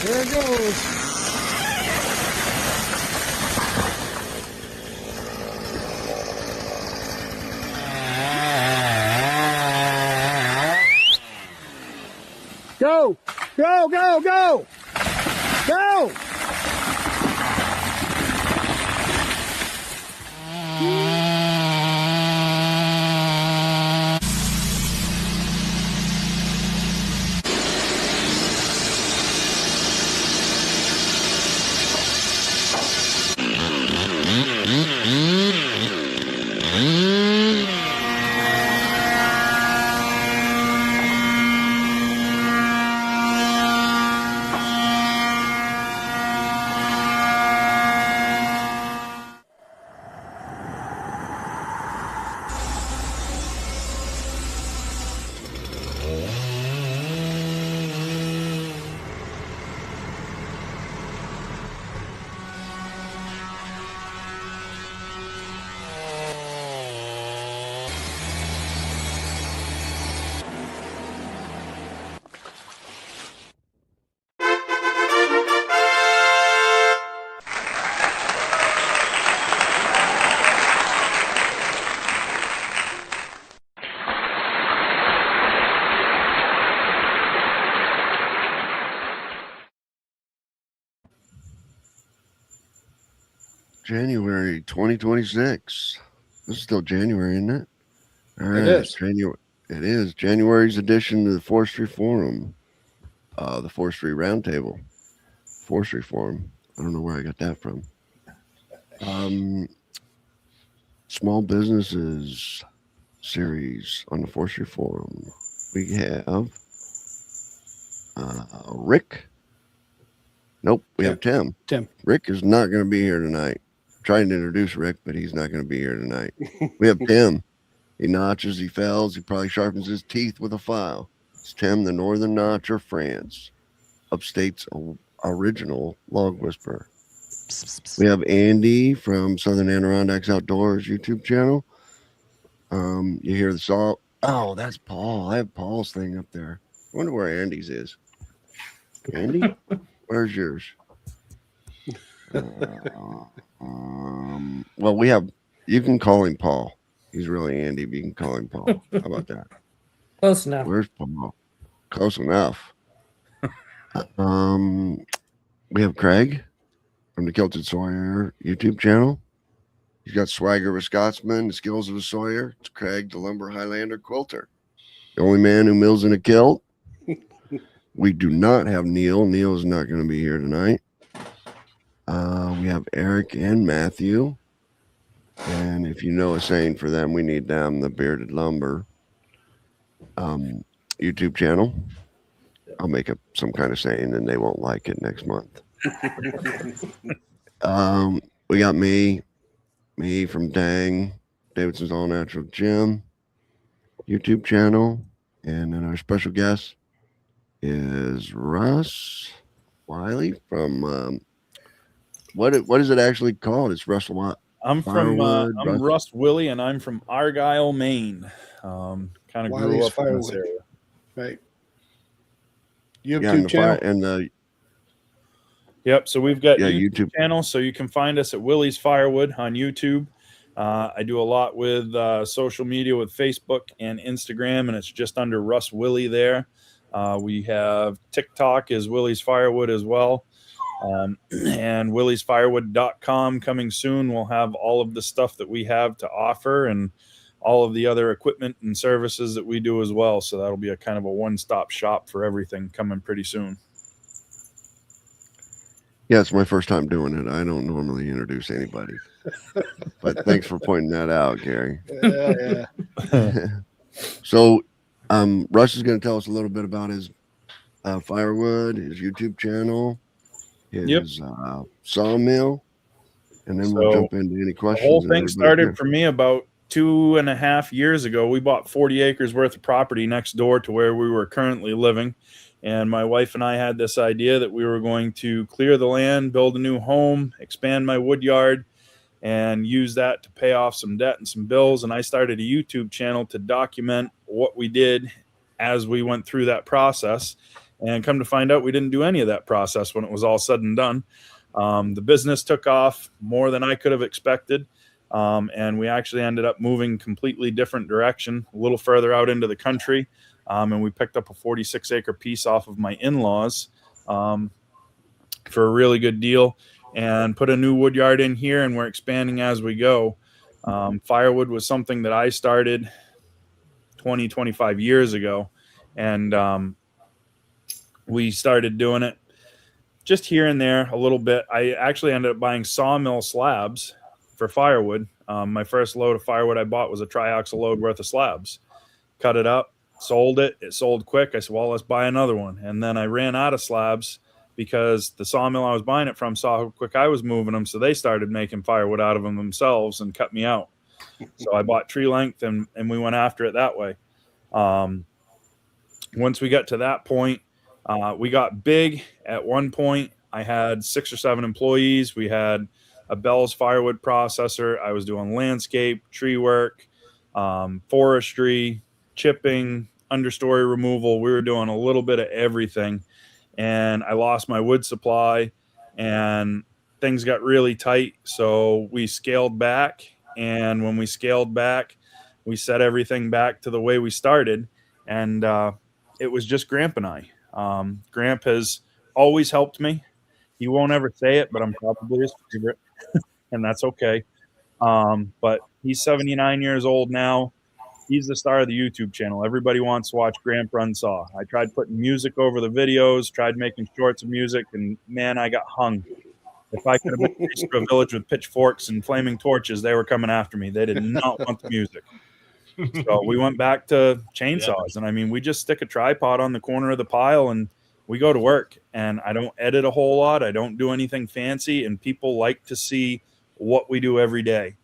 There it goes. Go! Go, go, go! Go! January 2026. This is still January, isn't it? All right. It is. January. It is January's edition of the Forestry Forum, the Forestry Round Table, Forestry Forum. I don't know where I got that from. Small businesses series on the Forestry Forum. We have Rick. Nope, we have Tim. Tim. Rick is not going to be here tonight. Trying to introduce Rick, but he's not going to be here tonight. We have Tim. He notches, he fells, he probably sharpens his teeth with a file. It's Tim, the Northern Notcher, France, Upstate's original log whisperer. We have Andy from Southern Adirondacks Outdoors YouTube channel. You hear the saw. Oh, that's Paul. I have Paul's thing up there. I wonder where Andy's is. Andy, where's yours? Well, we have. You can call him Paul. He's really Andy, but you can call him Paul. How about that? Close enough. Where's Paul? Close enough. We have Craig from the Kilted Sawyer YouTube channel. He's got swagger of a Scotsman, the skills of a Sawyer. It's Craig, the lumber Highlander quilter. The only man who mills in a kilt. We do not have Neil. Neil is not going to be here tonight. We have Eric and Matthew. And if you know a saying for them, we need them, the Bearded Lumber YouTube channel. I'll make up some kind of saying and they won't like it next month. We got me from Dang, Davidson's All Natural Gym YouTube channel. And then our special guest is Russ Willey from what is it actually called? It's Russ Willey. I'm Russ Willey, and I'm from Argyle, Maine. Kind of grew up in this area. Right. YouTube channel. Yep. So we've got YouTube channel, so you can find us at Willie's FireWood on YouTube. I do a lot with social media with Facebook and Instagram, and it's just under Russ Willey there. We have TikTok as Willie's FireWood as well. And williesfirewood.com coming soon. We'll have all of the stuff that we have to offer and all of the other equipment and services that we do as well. So that'll be a kind of a one-stop shop for everything coming pretty soon. Yeah, it's my first time doing it. I don't normally introduce anybody. But thanks for pointing that out, Gary. Yeah. So Russ is going to tell us a little bit about his FireWood, his YouTube channel, his sawmill, and then we'll jump into any questions. The whole thing started for me about 2.5 years ago. We bought 40 acres worth of property next door to where we were currently living. And my wife and I had this idea that we were going to clear the land, build a new home, expand my wood yard, and use that to pay off some debt and some bills. And I started a YouTube channel to document what we did as we went through that process. And come to find out, we didn't do any of that process when it was all said and done. The business took off more than I could have expected. And we actually ended up moving completely different direction, a little further out into the country. And we picked up a 46-acre piece off of my in-laws for a really good deal, and put a new wood yard in here, and we're expanding as we go. FireWood was something that I started 25 years ago, and we started doing it just here and there a little bit. I actually ended up buying sawmill slabs for firewood. My first load of firewood I bought was a triaxle load worth of slabs. Cut it up, sold it. It sold quick. I said, well, let's buy another one. And then I ran out of slabs because the sawmill I was buying it from saw how quick I was moving them. So they started making firewood out of them themselves and cut me out. So I bought tree length, and we went after it that way. Once we got to that point, we got big. At one point, I had 6 or 7 employees. We had a Bell's firewood processor. I was doing landscape, tree work, forestry, chipping, understory removal. We were doing a little bit of everything. And I lost my wood supply, and things got really tight. So we scaled back. And when we scaled back, we set everything back to the way we started. And it was just Gramp and I. Gramp has always helped me. He won't ever say it, but I'm probably his favorite, and that's okay. But he's 79 years old now. He's the star of the YouTube channel. Everybody wants to watch Gramp run saw. I tried putting music over the videos, tried making shorts of music, and man, I got hung. If I could have been chased through a village with pitchforks and flaming torches, they were coming after me. They did not want the music. So we went back to chainsaws. And I mean, we just stick a tripod on the corner of the pile and we go to work. And I don't edit a whole lot. I don't do anything fancy. And people like to see what we do every day.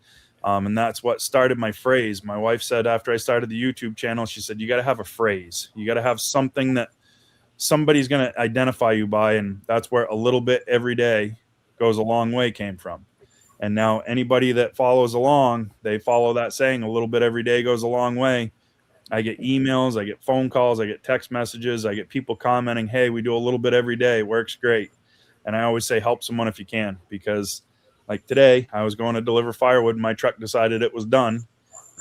And that's what started my phrase. My wife said after I started the YouTube channel, she said, you got to have a phrase. You got to have something that somebody's going to identify you by. And that's where a little bit every day goes a long way came from. And now anybody that follows along, they follow that saying, a little bit every day goes a long way. I get emails, I get phone calls, I get text messages, I get people commenting, hey, we do a little bit every day. Works great. And I always say, help someone if you can, because like today, I was going to deliver firewood and my truck decided it was done.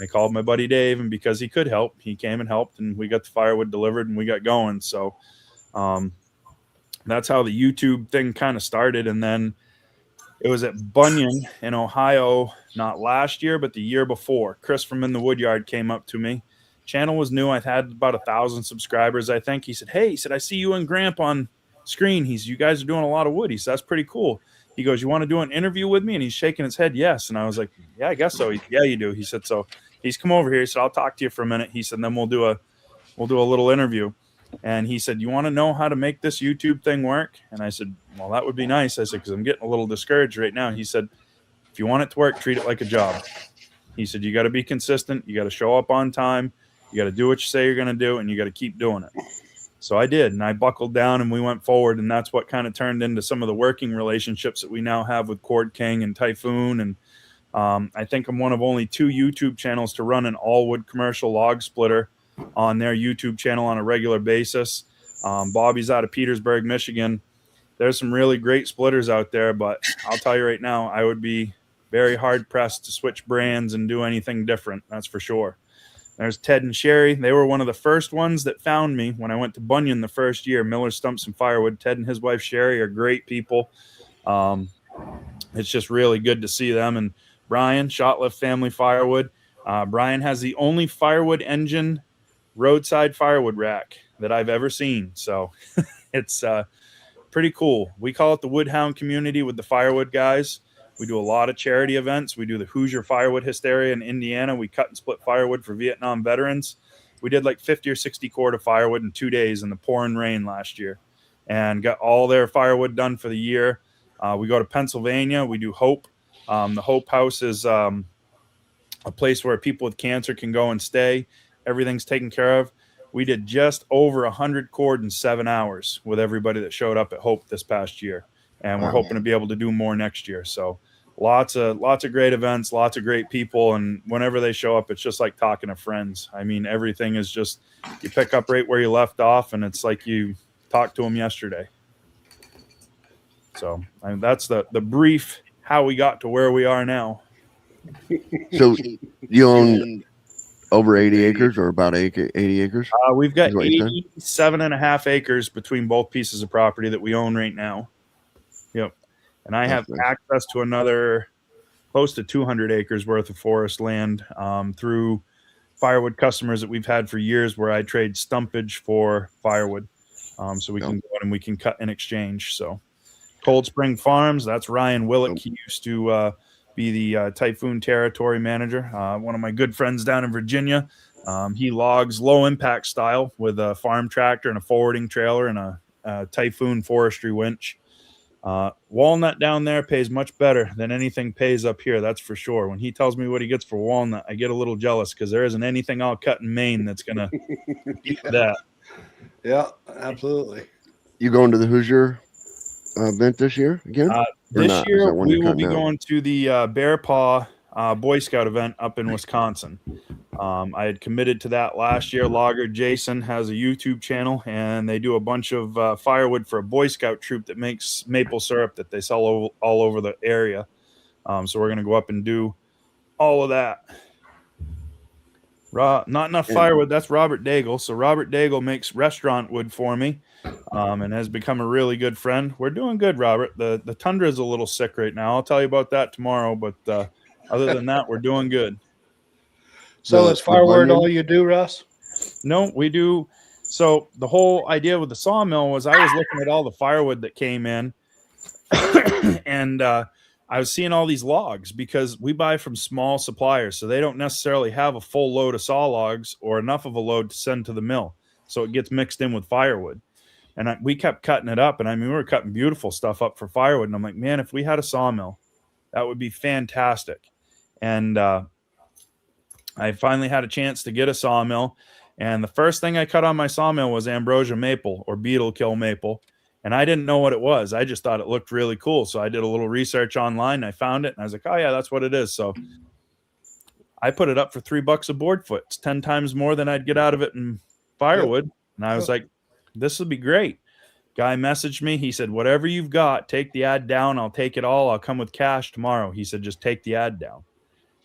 I called my buddy Dave, and because he could help, he came and helped, and we got the firewood delivered and we got going. So that's how the YouTube thing kind of started. And then it was at Bunyan in Ohio, not last year, but the year before. Chris from In the Woodyard came up to me. Channel was new. I had about 1,000 subscribers, I think. He said, hey, I see you and Gramp on screen. You guys are doing a lot of wood. He said, that's pretty cool. He goes, you want to do an interview with me? And he's shaking his head, yes. And I was like, yeah, I guess so. Yeah, you do. He said, so he's come over here. He said, I'll talk to you for a minute. He said, then we'll do a little interview. And he said, you want to know how to make this YouTube thing work? And I said, well, that would be nice. I said, because I'm getting a little discouraged right now. He said, if you want it to work, treat it like a job. He said, you got to be consistent. You got to show up on time. You got to do what you say you're going to do, and you got to keep doing it. So I did, and I buckled down, and we went forward, and that's what kind of turned into some of the working relationships that we now have with Cord King and Typhoon. And I think I'm one of only 2 YouTube channels to run an all-wood commercial log splitter on their YouTube channel on a regular basis. Bobby's out of Petersburg, Michigan. There's some really great splitters out there, but I'll tell you right now, I would be very hard-pressed to switch brands and do anything different, that's for sure. There's Ted and Sherry. They were one of the first ones that found me when I went to Bunyan the first year, Miller Stumps and Firewood. Ted and his wife Sherry are great people. It's just really good to see them. And Brian, Shotlift Family Firewood. Brian has the only firewood engine roadside firewood rack that I've ever seen. So it's pretty cool. We call it the Woodhound community with the firewood guys. We do a lot of charity events. We do the Hoosier Firewood Hysteria in Indiana. We cut and split firewood for Vietnam veterans. We did like 50 or 60 cord of firewood in 2 days in the pouring rain last year and got all their firewood done for the year. We go to Pennsylvania. We do Hope. The Hope House is a place where people with cancer can go and stay. Everything's taken care of. We did just over 100 cord in 7 hours with everybody that showed up at Hope this past year. And we're hoping to be able to do more next year. So lots of great events, lots of great people. And whenever they show up, it's just like talking to friends. I mean, everything is just, you pick up right where you left off, and it's like you talked to him yesterday. So that's the brief how we got to where we are now. So you own over 80 acres or about 80 acres? We've got 87.5 acres between both pieces of property that we own right now. Yep. And I have access to another close to 200 acres worth of forest land through FireWood customers that we've had for years, where I trade stumpage for firewood. So we can go in and we can cut in exchange. So Cold Spring Farms, that's Ryan Willick. He used to be the Typhoon Territory Manager. One of my good friends down in Virginia. He logs low impact style with a farm tractor and a forwarding trailer and a Typhoon forestry winch. Walnut down there pays much better than anything pays up here. That's for sure. When he tells me what he gets for walnut, I get a little jealous because there isn't anything I'll cut in Maine that's going to beat that. Yeah, absolutely. You going to the Hoosier event this year again? This year we will be going to the Bear Paw Boy Scout event up in Wisconsin. I had committed to that last year. Logger Jason has a YouTube channel, and they do a bunch of firewood for a Boy Scout troop that makes maple syrup that they sell all over the area. So we're going to go up and do all of that. Not enough firewood. That's Robert Daigle. So Robert Daigle makes restaurant wood for me, and has become a really good friend. We're doing good, Robert. The Tundra is a little sick right now. I'll tell you about that tomorrow. But other than that, we're doing good. So is firewood all you do, Russ? No, we do. So the whole idea with the sawmill was I was looking at all the firewood that came in, and I was seeing all these logs because we buy from small suppliers, so they don't necessarily have a full load of saw logs or enough of a load to send to the mill. So it gets mixed in with firewood. And we kept cutting it up. And I mean, we were cutting beautiful stuff up for firewood. And I'm like, man, if we had a sawmill, that would be fantastic. And I finally had a chance to get a sawmill. And the first thing I cut on my sawmill was ambrosia maple or beetle kill maple. And I didn't know what it was. I just thought it looked really cool. So I did a little research online and I found it. And I was like, oh, yeah, that's what it is. So I put it up for $3 a board foot. It's 10 times more than I'd get out of it in firewood. Yep. And I was like, this would be great. Guy messaged me. He said, whatever you've got, take the ad down. I'll take it all. I'll come with cash tomorrow. He said, just take the ad down.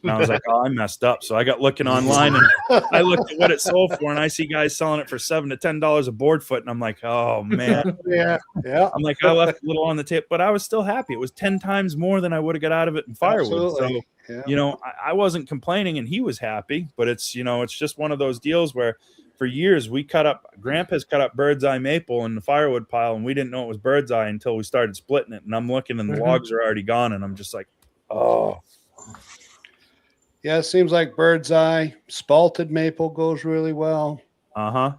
And I was like, oh, I messed up. So I got looking online and I looked at what it sold for, and I see guys selling it for $7 to $10 a board foot. And I'm like, oh, man. Yeah. I'm like, I left a little on the tip, but I was still happy. It was 10 times more than I would have got out of it in firewood. Absolutely. So, you know, I wasn't complaining and he was happy, but it's, you know, it's just one of those deals where for years we Grandpa's cut up bird's eye maple in the firewood pile, and we didn't know it was bird's eye until we started splitting it. And I'm looking and the logs are already gone, and I'm just like, oh. Yeah, it seems like bird's eye spalted maple goes really well. I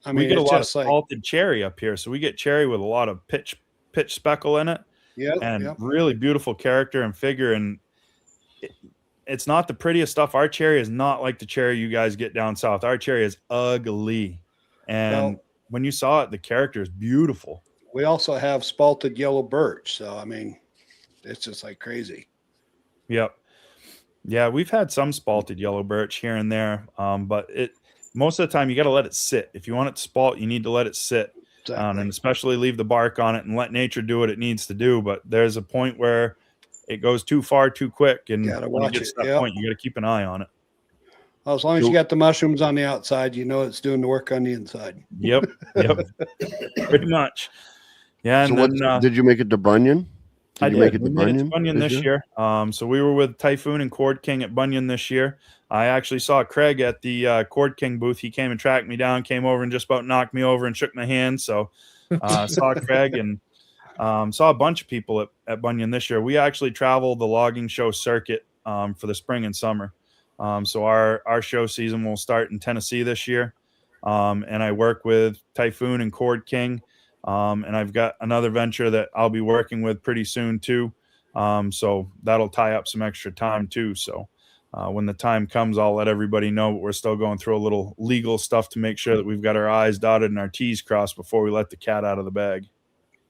mean, we get a lot of spalted cherry up here, so we get cherry with a lot of pitch speckle in it. Yeah, and really beautiful character and figure. And it's not the prettiest stuff. Our cherry is not like the cherry you guys get down south. Our cherry is ugly, and when you saw it, the character is beautiful. We also have spalted yellow birch, so I mean, it's just like crazy. Yep. Yeah, we've had some spalted yellow birch here and there, but most of the time you got to let it sit. If you want it to spalt, you need to let it sit, and especially leave the bark on it and let nature do what it needs to do. But there's a point where it goes too far too quick, and when it gets to that point, you got to keep an eye on it. Well, as long as you got the mushrooms on the outside, you know it's doing the work on the inside. Yep, pretty much. Yeah. And so did you make it to Bunyan? I did. We made it to Bunyan this year. So we were with Typhoon and Cord King at Bunyan this year. I actually saw Craig at the Cord King booth. He came and tracked me down, came over and just about knocked me over and shook my hand. So saw Craig and saw a bunch of people at Bunyan this year. We actually traveled the logging show circuit for the spring and summer. So our show season will start in Tennessee this year. And I work with Typhoon and Cord King. And I've got another venture that I'll be working with pretty soon too. So that'll tie up some extra time too. So when the time comes, I'll let everybody know, but we're still going through a little legal stuff to make sure that we've got our I's dotted and our T's crossed before we let the cat out of the bag.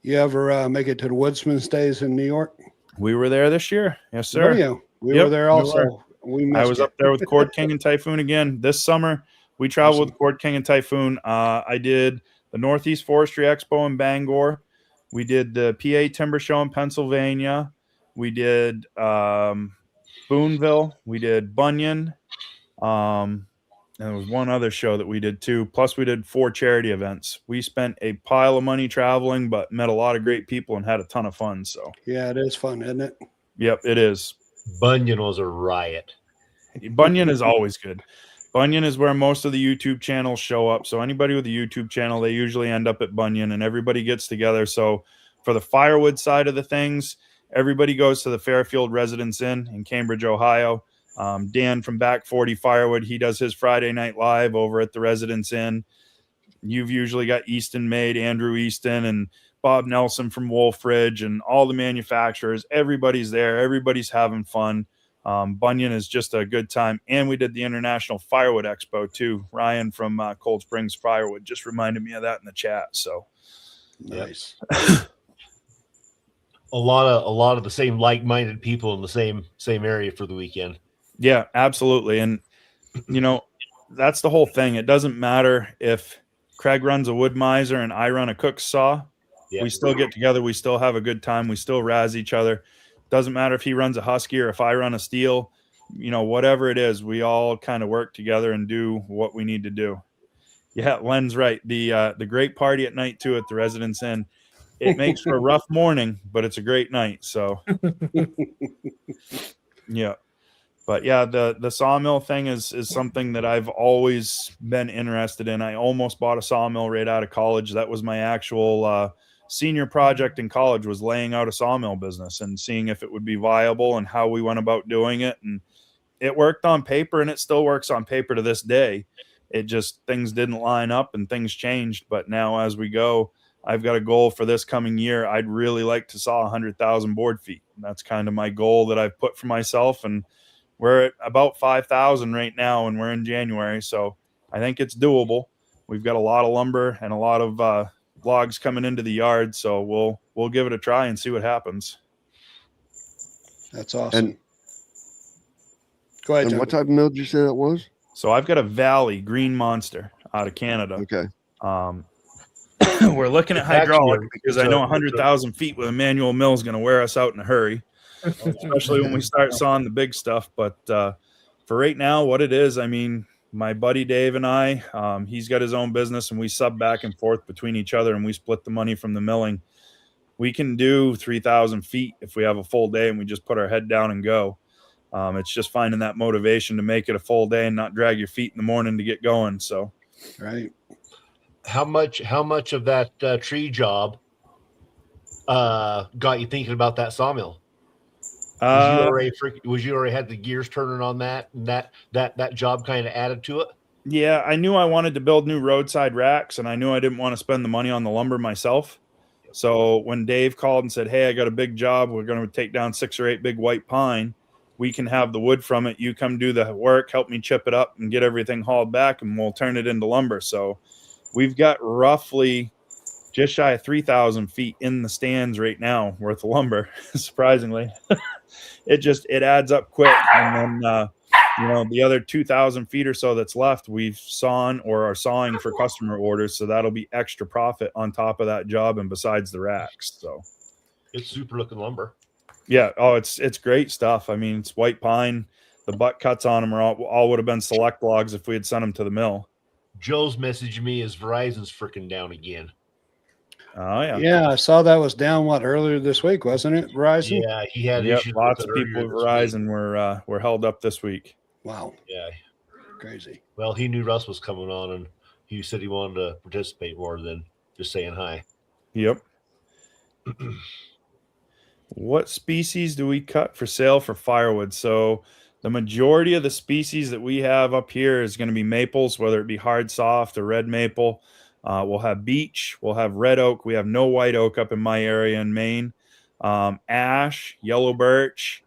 You ever make it to the Woodsman's Days in New York? We were there this year. Yes, sir. We were there also. I was up there with Cord King and Typhoon again this summer. We traveled with Cord King and Typhoon. I did the the Northeast Forestry Expo in Bangor. We did the PA Timber Show in Pennsylvania. We did Boonville. We did Bunyan. And there was one other show that we did too. Plus, we did 4 charity events. We spent a pile of money traveling, but met a lot of great people and had a ton of fun. So yeah, it is fun, isn't it? Yep, it is. Bunyan was a riot. Bunyan is always good. Bunyan is where most of the YouTube channels show up. So anybody with a YouTube channel, they usually end up at Bunyan, and everybody gets together. So for the FireWood side of the things, everybody goes to the Fairfield Residence Inn in Cambridge, Ohio. Dan from Back 40 FireWood, he does his Friday Night Live over at the Residence Inn. You've usually got Easton Made, Andrew Easton, and Bob Nelson from Wolfridge, and all the manufacturers. Everybody's there. Everybody's having fun. Bunyan is just a good time. And we did the International Firewood Expo too. Ryan from Cold Springs Firewood just reminded me of that in the chat. So nice. A lot of the same like-minded people in the same area for the weekend. Yeah, absolutely. And you know, that's the whole thing. It doesn't matter if Craig runs a wood miser and I run a cook saw. Yep. We still get together. We still have a good time. We still razz each other. Doesn't matter if he runs a Husky or if I run a Steel, you know, whatever it is, we all kind of work together and do what we need to do. Yeah, Len's right. The great party at night too at the Residence Inn. It makes for a rough morning, but it's a great night. So yeah. But yeah, the sawmill thing is something that I've always been interested in. I almost bought a sawmill right out of college. That was my actual senior project in college, was laying out a sawmill business and seeing if it would be viable and how we went about doing it. And it worked on paper, and it still works on paper to this day. It just, things didn't line up and things changed. But now as we go, I've got a goal for this coming year. I'd really like to saw 100,000 board feet. And that's kind of my goal that I've put for myself. And we're at about 5,000 right now, and we're in January. So I think it's doable. We've got a lot of lumber and a lot of logs coming into the yard. So we'll give it a try and see what happens. That's awesome. And, go ahead, and John. what type of mill did you say that was? So I've got a Valley Green Monster out of Canada. Okay. We're looking at hydraulic because I know 100,000 feet with a manual mill is going to wear us out in a hurry, especially when we start sawing the big stuff. But for right now, what it is, I mean, my buddy Dave and I, he's got his own business, and we sub back and forth between each other, and we split the money from the milling. We can do 3,000 feet if we have a full day and we just put our head down and go. It's just finding that motivation to make it a full day and not drag your feet in the morning to get going. So, right. How much of that tree job got you thinking about that sawmill? Was you already had the gears turning on that, and that job kind of added to it? Yeah, I knew I wanted to build new roadside racks, and I knew I didn't want to spend the money on the lumber myself. So when Dave called and said, "Hey, I got a big job. We're going to take down 6 or 8 big white pine. We can have the wood from it. You come do the work, help me chip it up and get everything hauled back, and we'll turn it into lumber." So we've got roughly just shy of 3,000 feet in the stands right now worth of lumber, surprisingly. It adds up quick. And then, the other 2,000 feet or so that's left, we've sawn or are sawing for customer orders. So that'll be extra profit on top of that job and besides the racks. So it's super looking lumber. Yeah. Oh, it's great stuff. I mean, it's white pine. The butt cuts on them are all would have been select logs if we had sent them to the mill. Joe's messaged me as Verizon's freaking down again. Oh yeah. Yeah, I saw that was down earlier this week, wasn't it? Verizon. Yeah, he had issues. Lots of people with Verizon were held up this week. Wow. Yeah. Crazy. Well, he knew Russ was coming on, and he said he wanted to participate more than just saying hi. Yep. What species do we cut for sale for firewood? So the majority of the species that we have up here is going to be maples, whether it be hard, soft, or red maple. We'll have beech. We'll have red oak. We have no white oak up in my area in Maine. Ash, yellow birch.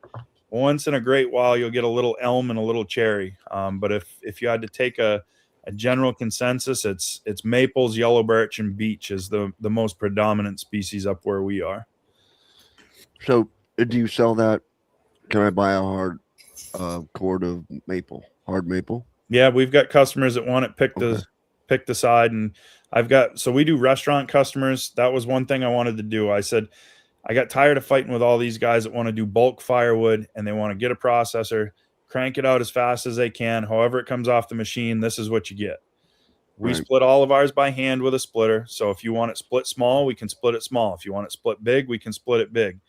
Once in a great while, you'll get a little elm and a little cherry. But if you had to take a general consensus, it's maples, yellow birch, and beech is the most predominant species up where we are. So do you sell that? Can I buy a hard cord of maple, hard maple? Yeah, we've got customers that want it picked picked a side, and so we do restaurant customers. That was one thing I wanted to do. I said, I got tired of fighting with all these guys that want to do bulk firewood and they want to get a processor, crank it out as fast as they can. However it comes off the machine, this is what you get. We split all of ours by hand with a splitter. So if you want it split small, we can split it small. If you want it split big, we can split it big.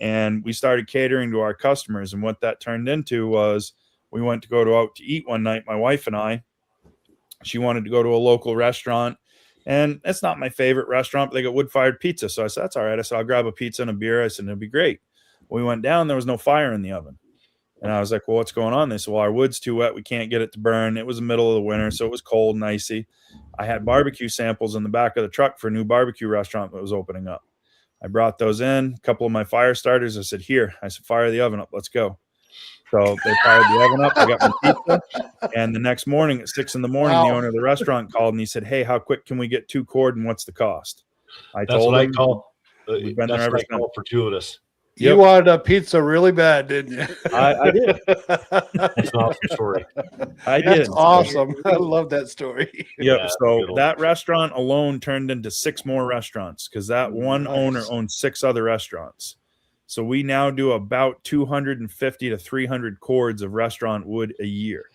And we started catering to our customers. And what that turned into was we went to go out to eat one night, my wife and I. She wanted to go to a local restaurant. And it's not my favorite restaurant, but they got wood-fired pizza. So I said, that's all right. I said, I'll grab a pizza and a beer. I said, it'll be great. We went down. There was no fire in the oven. And I was like, well, what's going on? They said, well, our wood's too wet. We can't get it to burn. It was the middle of the winter, so it was cold and icy. I had barbecue samples in the back of the truck for a new barbecue restaurant that was opening up. I brought those in. A couple of my fire starters. I said, here. I said, fire the oven up. Let's go. So they fired the oven up. I got my pizza. And the next morning at 6 a.m, the owner of the restaurant called and he said, hey, how quick can we get 2 cord and what's the cost? That's what I call for fortuitous. You wanted a pizza really bad, didn't you? I did. That's an awesome story. I did. That's awesome. I love that story. Yep. Yeah, So that restaurant alone turned into 6 more restaurants because that one owner owned 6 other restaurants. So we now do about 250 to 300 cords of restaurant wood a year.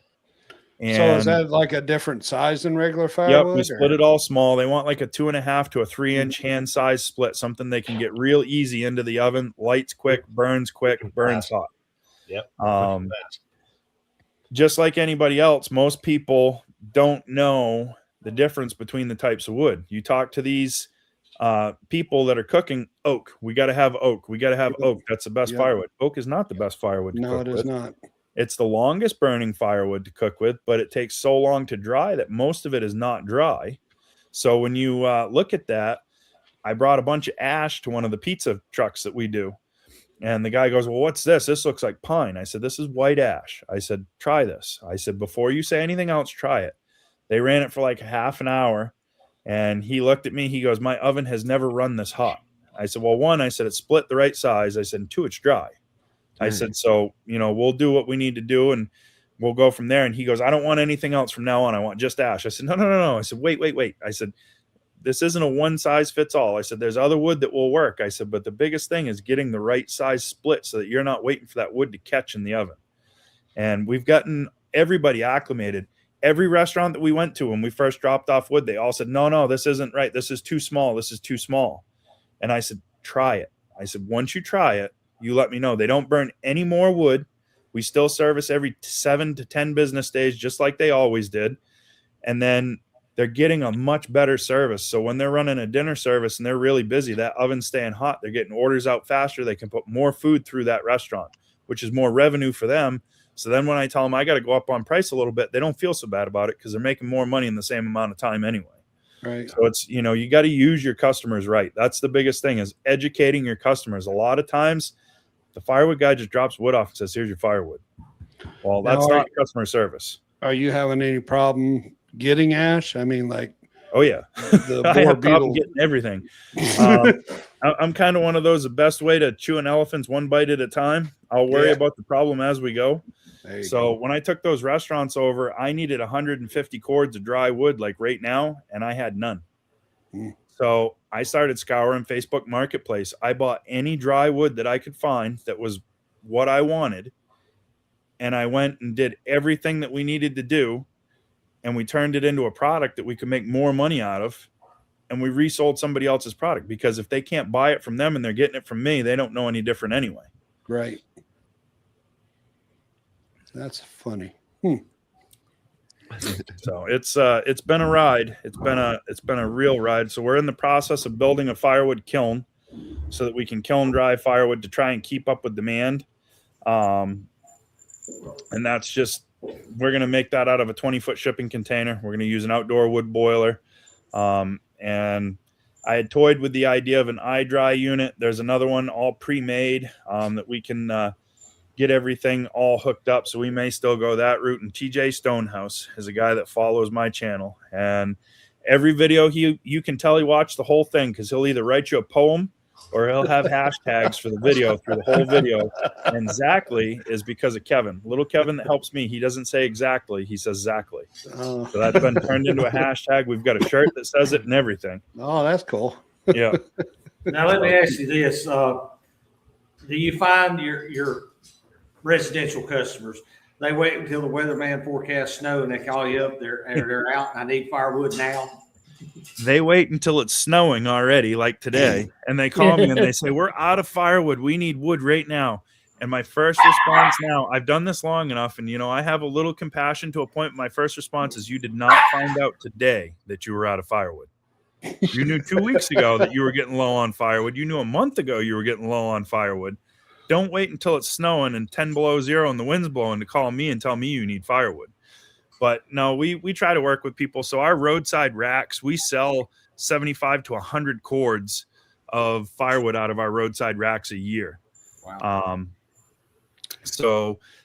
And so is that like a different size than regular firewood? Yep, we split it all small. They want like a 2.5 to a 3-inch hand size split, something they can get real easy into the oven, lights quick, burns hot. Yep. Just like anybody else, most people don't know the difference between the types of wood. You talk to these people that are cooking oak. We got to have oak. We got to have oak. That's the best firewood. Oak is not the best firewood to cook with. No, it is not. It's the longest burning firewood to cook with, but it takes so long to dry that most of it is not dry. So when you look at that, I brought a bunch of ash to one of the pizza trucks that we do. And the guy goes, well, what's this? This looks like pine. I said, this is white ash. I said, try this. I said, before you say anything else, try it. They ran it for like half an hour. And he looked at me. He goes, my oven has never run this hot. I said, well, 1, I said, it's split the right size. I said, and 2, it's dry. I said, so, we'll do what we need to do and we'll go from there. And he goes, I don't want anything else from now on. I want just ash. I said, no. I said, wait. I said, this isn't a one size fits all. I said, there's other wood that will work. I said, but the biggest thing is getting the right size split so that you're not waiting for that wood to catch in the oven. And we've gotten everybody acclimated. Every restaurant that we went to when we first dropped off wood, they all said, no, this isn't right. This is too small. This is too small. And I said, try it. I said, once you try it, you let me know. They don't burn any more wood. We still service every 7 to 10 business days, just like they always did. And then they're getting a much better service. So when they're running a dinner service and they're really busy, that oven's staying hot. They're getting orders out faster. They can put more food through that restaurant, which is more revenue for them. So then when I tell them I got to go up on price a little bit, they don't feel so bad about it because they're making more money in the same amount of time anyway. Right. So it's, you got to use your customers right. That's the biggest thing is educating your customers. A lot of times the firewood guy just drops wood off and says, here's your firewood. Well, that's not customer service. Are you having any problem getting ash? I mean, like, oh yeah, I have problem getting everything. I'm kind of one of those, the best way to chew an elephant's one bite at a time. I'll worry about the problem as we go. So when I took those restaurants over, I needed 150 cords of dry wood like right now, and I had none. So I started scouring Facebook Marketplace. I bought any dry wood that I could find that was what I wanted. And I went and did everything that we needed to do. And we turned it into a product that we could make more money out of. And we resold somebody else's product because if they can't buy it from them and they're getting it from me, they don't know any different anyway. Right. That's funny. So it's been a ride. It's been a real ride. So we're in the process of building a firewood kiln so that we can kiln dry firewood to try and keep up with demand. And that's just, we're going to make that out of a 20-foot shipping container. We're going to use an outdoor wood boiler. And I had toyed with the idea of an iDry unit. There's another one all pre-made that we can get everything all hooked up. So we may still go that route. And TJ Stonehouse is a guy that follows my channel. And every video you can tell he watched the whole thing because he'll either write you a poem or he'll have hashtags for the video through the whole video. And exactly is because of Kevin. Little Kevin that helps me. He doesn't say exactly. He says exactly. So that's been turned into a hashtag. We've got a shirt that says it and everything. Oh, that's cool. Yeah. Now let me ask you this: do you find your residential customers, they wait until the weatherman forecasts snow and they call you up? They're out. And I need firewood now. They wait until it's snowing already, like today, and they call me and they say, "We're out of firewood. We need wood right now." And my first response now, I've done this long enough, and I have a little compassion to a point. My first response is, "You did not find out today that you were out of firewood. You knew 2 weeks ago that you were getting low on firewood. You knew a month ago you were getting low on firewood. Don't wait until it's snowing and 10 below zero and the wind's blowing to call me and tell me you need firewood." But no, we try to work with people. So our roadside racks, we sell 75 to 100 cords of firewood out of our roadside racks a year. Wow.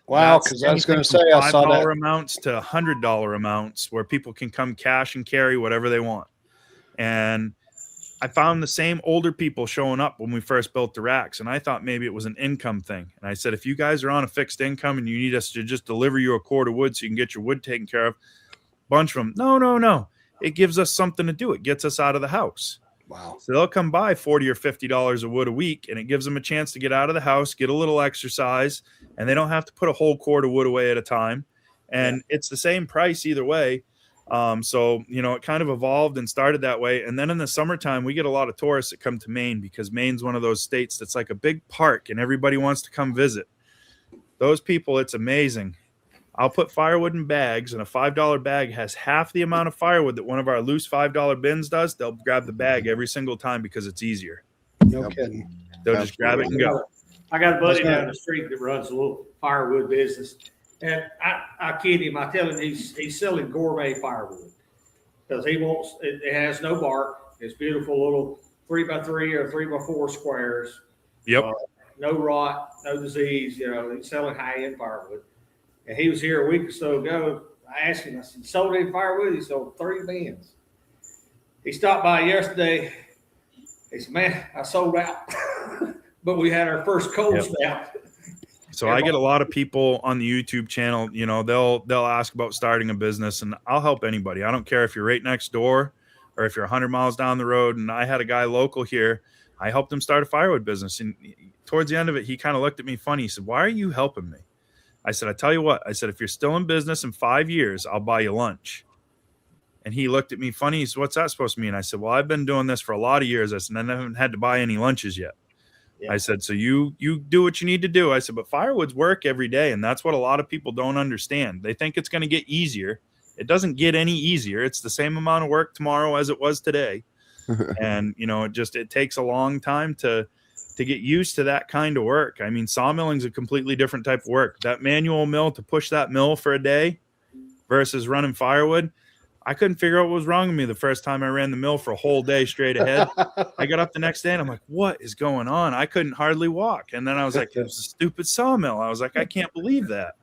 Wow, because I was going to say, I saw that. $5 amounts to $100 amounts where people can come cash and carry whatever they want. And I found the same older people showing up when we first built the racks, and I thought maybe it was an income thing. And I said, if you guys are on a fixed income and you need us to just deliver you a cord of wood so you can get your wood taken care of, bunch of them, no. It gives us something to do. It gets us out of the house. Wow. So they'll come buy $40 or $50 of wood a week, and it gives them a chance to get out of the house, get a little exercise, and they don't have to put a whole cord of wood away at a time. And it's the same price either way. So, it kind of evolved and started that way. And then in the summertime, we get a lot of tourists that come to Maine because Maine's one of those states that's like a big park and everybody wants to come visit. Those people, it's amazing. I'll put firewood in bags, and a $5 bag has half the amount of firewood that one of our loose $5 bins does. They'll grab the bag every single time because it's easier. No kidding. They'll just grab it and go. I got a buddy down the street that runs a little firewood business. And I kid him. I tell him he's selling gourmet firewood because he wants it has no bark. It's beautiful little 3x3 or 3x4 squares. Yep. No rot, no disease. He's selling high-end firewood. And he was here a week or so ago. I asked him, I said, "You sold any firewood?" He sold 30 bins. He stopped by yesterday. He said, "Man, I sold out." But we had our first cold snap. So I get a lot of people on the YouTube channel, they'll ask about starting a business, and I'll help anybody. I don't care if you're right next door or if you're 100 miles down the road. And I had a guy local here. I helped him start a firewood business. And towards the end of it, he kind of looked at me funny. He said, "Why are you helping me?" I said, "I tell you what," I said, "if you're still in business in 5 years, I'll buy you lunch." And he looked at me funny. He said, "What's that supposed to mean?" I said, "Well, I've been doing this for a lot of years." I said, "I haven't had to buy any lunches yet." Yeah. I said, "So you do what you need to do." I said, "But firewood's work every day." And that's what a lot of people don't understand. They think it's going to get easier. It doesn't get any easier. It's the same amount of work tomorrow as it was today. And, it takes a long time to get used to that kind of work. I mean, sawmilling is a completely different type of work. That manual mill, to push that mill for a day versus running firewood, I couldn't figure out what was wrong with me the first time I ran the mill for a whole day straight ahead. I got up the next day and I'm like, what is going on? I couldn't hardly walk. And then I was like, it was a stupid sawmill. I was like, I can't believe that.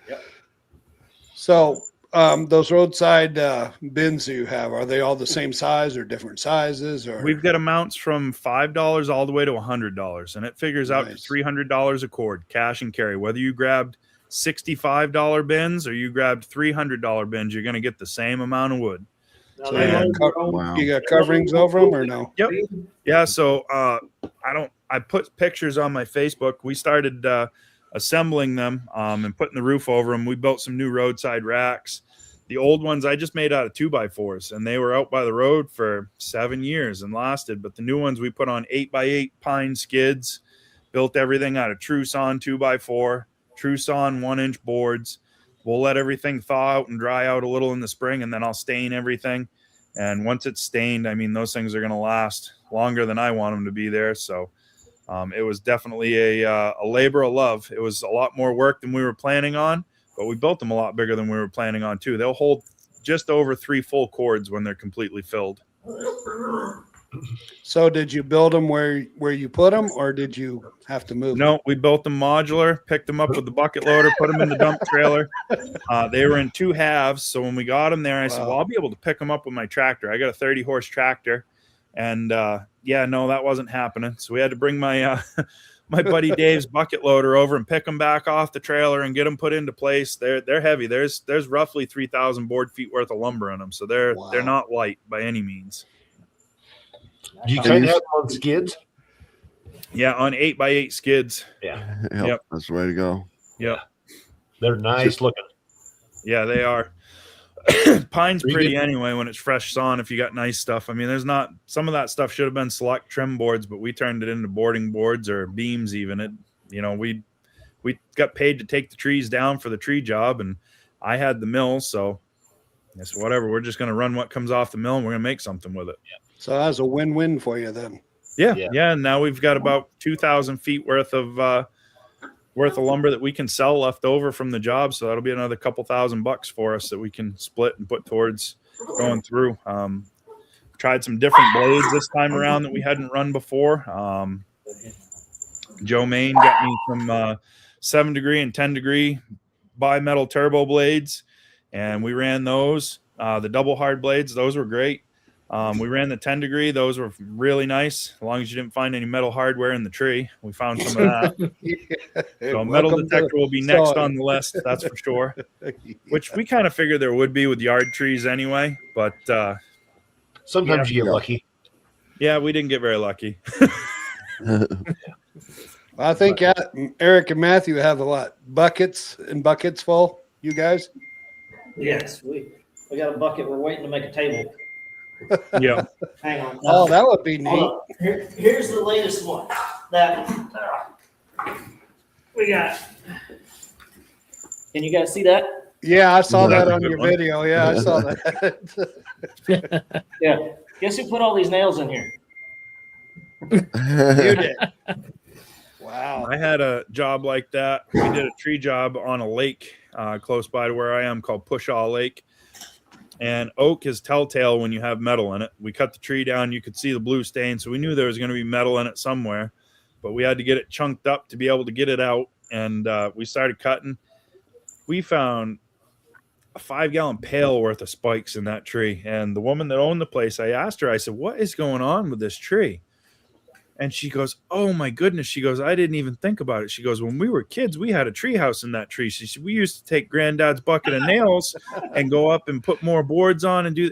Yep. So those roadside bins you have, are they all the same size or different sizes? Or we've got amounts from $5 all the way to $100, and it figures out to $300 a cord, cash and carry. Whether you grabbed $65 bins or you grabbed $300 bins, you're going to get the same amount of wood. So you got coverings over them or no? Yep. Yeah. So I put pictures on my Facebook. We started assembling them and putting the roof over them. We built some new roadside racks. The old ones I just made out of 2x4s, and they were out by the road for 7 years and lasted. But the new ones we put on 8x8 pine skids, built everything out of true sawn 2x4. True sawn 1-inch boards. We'll let everything thaw out and dry out a little in the spring, and then I'll stain everything. And once it's stained, I mean, those things are going to last longer than I want them to be there. So it was definitely a labor of love. It was a lot more work than we were planning on, but we built them a lot bigger than we were planning on too. They'll hold just over 3 full cords when they're completely filled. So did you build them where you put them, or did you have to move them? No, we built them modular, picked them up with the bucket loader, put them in the dump trailer. They were in 2 halves. So when we got them there, I said, well, I'll be able to pick them up with my tractor. I got a 30-horse tractor. And yeah, no, that wasn't happening. So we had to bring my my buddy Dave's bucket loader over and pick them back off the trailer and get them put into place. They're heavy. There's roughly 3,000 board feet worth of lumber in them, so they're not light by any means. Do you kind of have them on skids? Yeah, on 8x8 skids. Yeah. Yep. That's the way to go. Yep. They're nice looking. Yeah, they are. Pine's pretty anyway when it's fresh sawn if you got nice stuff. I mean, there's not, some of that stuff should have been select trim boards, but we turned it into boarding boards or beams even. It, you know, we got paid to take the trees down for the tree job, and I had the mill, so it's whatever. We're just going to run what comes off the mill and we're going to make something with it. So that's a win-win for you then. Yeah. And now we've got about 2,000 feet worth of lumber that we can sell left over from the job. So that'll be another couple $1,000 for us that we can split and put towards going through. Tried some different blades this time around that we hadn't run before. Joe Main got me some 7 degree and 10 degree bi-metal turbo blades, and we ran those. The double hard blades, those were great. We ran the 10 degree. Those were really nice, as long as you didn't find any metal hardware in the tree. We found some of that. So metal detector will be next on the list, that's for sure. Which we kind of figured there would be with yard trees anyway. But sometimes you get lucky. Yeah, we didn't get very lucky. I think Eric and Matthew have a lot. Buckets and buckets full, you guys? Yes, we got a bucket. We're waiting to make a table. Yeah. Hang on. Oh, that would be neat. Hold on. Here's the latest one that we got. Can you guys see that? Yeah, I saw that on Good your one. video. Yeah, I saw that. Yeah. Guess who put all these nails in here? You did. Wow. I had a job like that. We did a tree job on a lake close by to where I am called Pushaw Lake. And oak is telltale when you have metal in it. We cut the tree down. You could see the blue stain. So we knew there was going to be metal in it somewhere. But we had to get it chunked up to be able to get it out. And we started cutting. We found a 5-gallon pail worth of spikes in that tree. And the woman that owned the place, I asked her, I said, what is going on with this tree? And she goes, oh, my goodness. She goes, I didn't even think about it. She goes, when we were kids, we had a tree house in that tree. She said, we used to take granddad's bucket of nails and go up and put more boards on and do.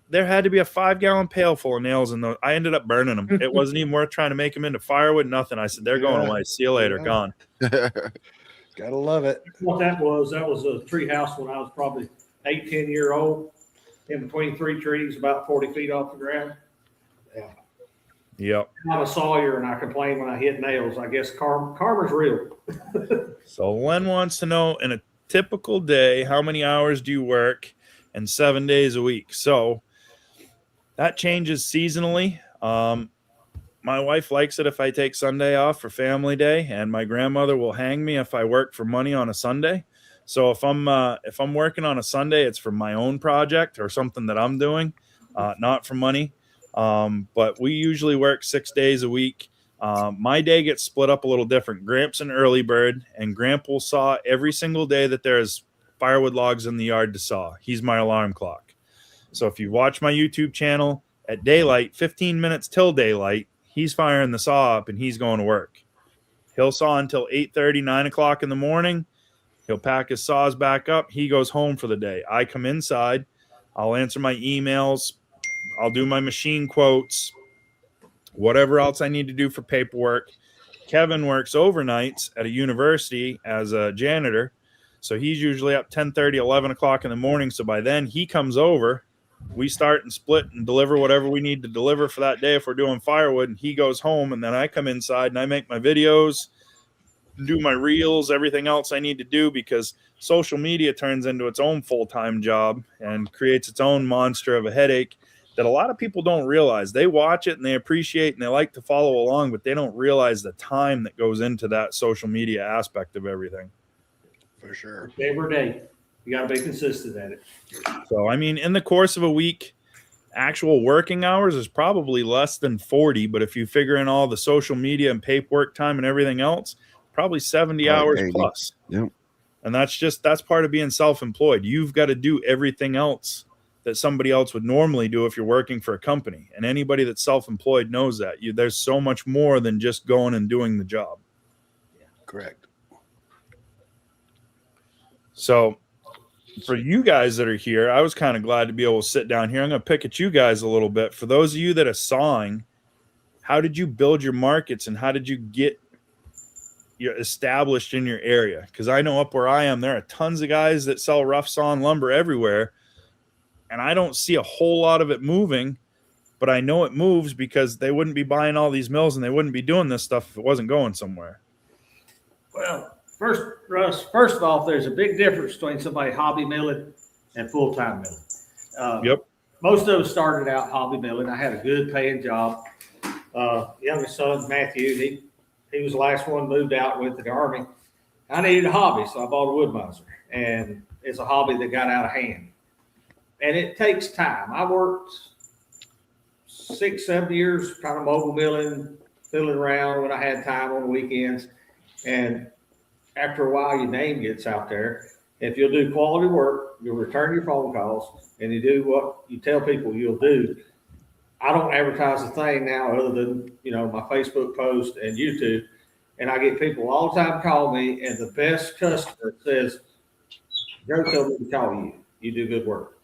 There had to be a 5-gallon pail full of nails in those. I ended up burning them. It wasn't even worth trying to make them into firewood, nothing. I said, they're going away. See you later. Gone. Gotta love it. What that was a tree house when I was probably 8-10 years old, in between 3 trees, about 40 feet off the ground. Yeah. Yep. I'm a sawyer, and I complain when I hit nails. I guess karma's real. So Len wants to know, in a typical day, how many hours do you work and 7 days a week? So that changes seasonally. My wife likes it if I take Sunday off for family day, and my grandmother will hang me if I work for money on a Sunday. So if I'm working on a Sunday, it's for my own project or something that I'm doing, not for money. But we usually work 6 days a week. My day gets split up a little different. Gramps an early bird, and Gramp will saw every single day that there's firewood logs in the yard to saw. He's my alarm clock. So if you watch my YouTube channel at daylight, 15 minutes till daylight, he's firing the saw up and he's going to work. He'll saw until 8:30, 9 o'clock in the morning. He'll pack his saws back up. He goes home for the day. I come inside. I'll answer my emails. I'll do my machine quotes, whatever else I need to do for paperwork. Kevin works overnights at a university as a janitor. So he's usually up 10:30, 11 o'clock in the morning. So by then he comes over. We start and split and deliver whatever we need to deliver for that day if we're doing firewood. And he goes home, and then I come inside and I make my videos, do my reels, everything else I need to do, because social media turns into its own full-time job and creates its own monster of a headache that a lot of people don't realize. They watch it and they appreciate and they like to follow along, but they don't realize the time that goes into that social media aspect of everything. For sure. Every day. You got to be consistent at it. So, I mean, in the course of a week, actual working hours is probably less than 40, but if you figure in all the social media and paperwork time and everything else, probably 70 hours 80. plus. Yep. And that's part of being self-employed. You've got to do everything else that somebody else would normally do if you're working for a company. And anybody that's self-employed knows that there's so much more than just going and doing the job. Correct. So for you guys that are here, I was kind of glad to be able to sit down here. I'm going to pick at you guys a little bit. For those of you that are sawing, how did you build your markets and how did you get established in your area? Because I know up where I am, there are tons of guys that sell rough sawn lumber everywhere, and I don't see a whole lot of it moving, but I know it moves because they wouldn't be buying all these mills and they wouldn't be doing this stuff if it wasn't going somewhere. Well, first of all, there's a big difference between somebody hobby milling and full-time milling. Yep. Most of us started out hobby milling. I had a good paying job. Youngest son, Matthew, he was the last one moved out with the Army. I needed a hobby, so I bought a wood miser. And it's a hobby that got out of hand. And it takes time. I worked 6-7 years kind of mobile milling, fiddling around when I had time on the weekends. And after a while, your name gets out there. If you'll do quality work, you'll return your phone calls, and you do what you tell people you'll do. I don't advertise a thing now other than, my Facebook post and YouTube. And I get people all the time call me, and the best customer says, Joe told me to call you. You do good work.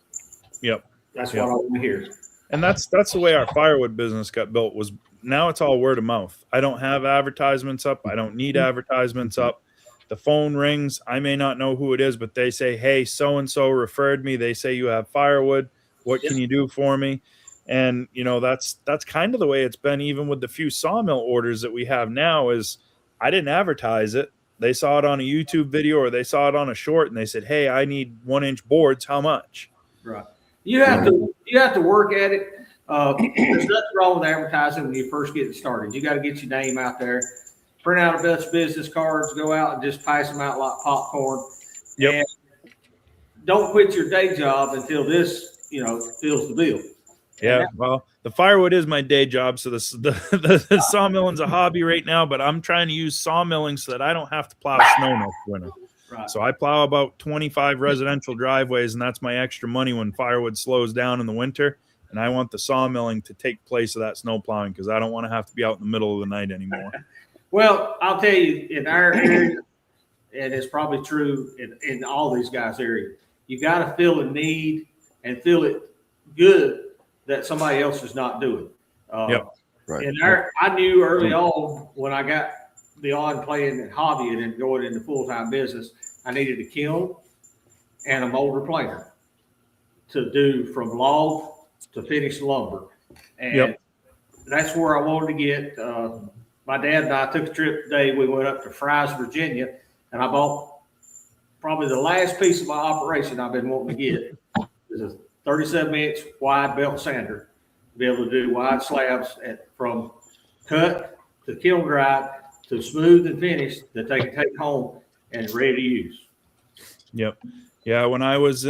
Yep. That's what I want to hear. And that's the way our FireWood business got built. Was now it's all word of mouth. I don't have advertisements up. I don't need advertisements up. The phone rings. I may not know who it is, but they say, hey, so-and-so referred me. They say you have FireWood. What can you do for me? And, that's kind of the way it's been even with the few sawmill orders that we have now is I didn't advertise it. They saw it on a YouTube video or they saw it on a short and they said, hey, I need 1-inch boards. How much? Right. You have to work at it. There's nothing wrong with advertising when you first get started. You got to get your name out there, print out a bunch of business cards, go out and just pass them out like popcorn. Yep. And don't quit your day job until this, fills the bill. Yeah. Well, the FireWood is my day job. So the sawmilling's a hobby right now, but I'm trying to use sawmilling so that I don't have to plow snow next winter. Right. So I plow about 25 residential driveways, and that's my extra money when FireWood slows down in the winter. And I want the sawmilling to take place of that snow plowing because I don't want to have to be out in the middle of the night anymore. Well, I'll tell you, in our area, and it's probably true in all these guys' area, you got to feel a need and feel it good that somebody else is not doing. Yep. Right. And I knew early on when I got beyond playing and hobby and then going into full-time business, I needed a kiln and a molder planer to do from log to finished lumber. And that's where I wanted to get. My dad and I took a trip today. We went up to Fry's, Virginia, and I bought probably the last piece of my operation I've been wanting to get. It's a 37-inch wide belt sander to be able to do wide slabs from cut to kiln dried to smooth and finished that they can take home and ready to use. Yep. Yeah. When I was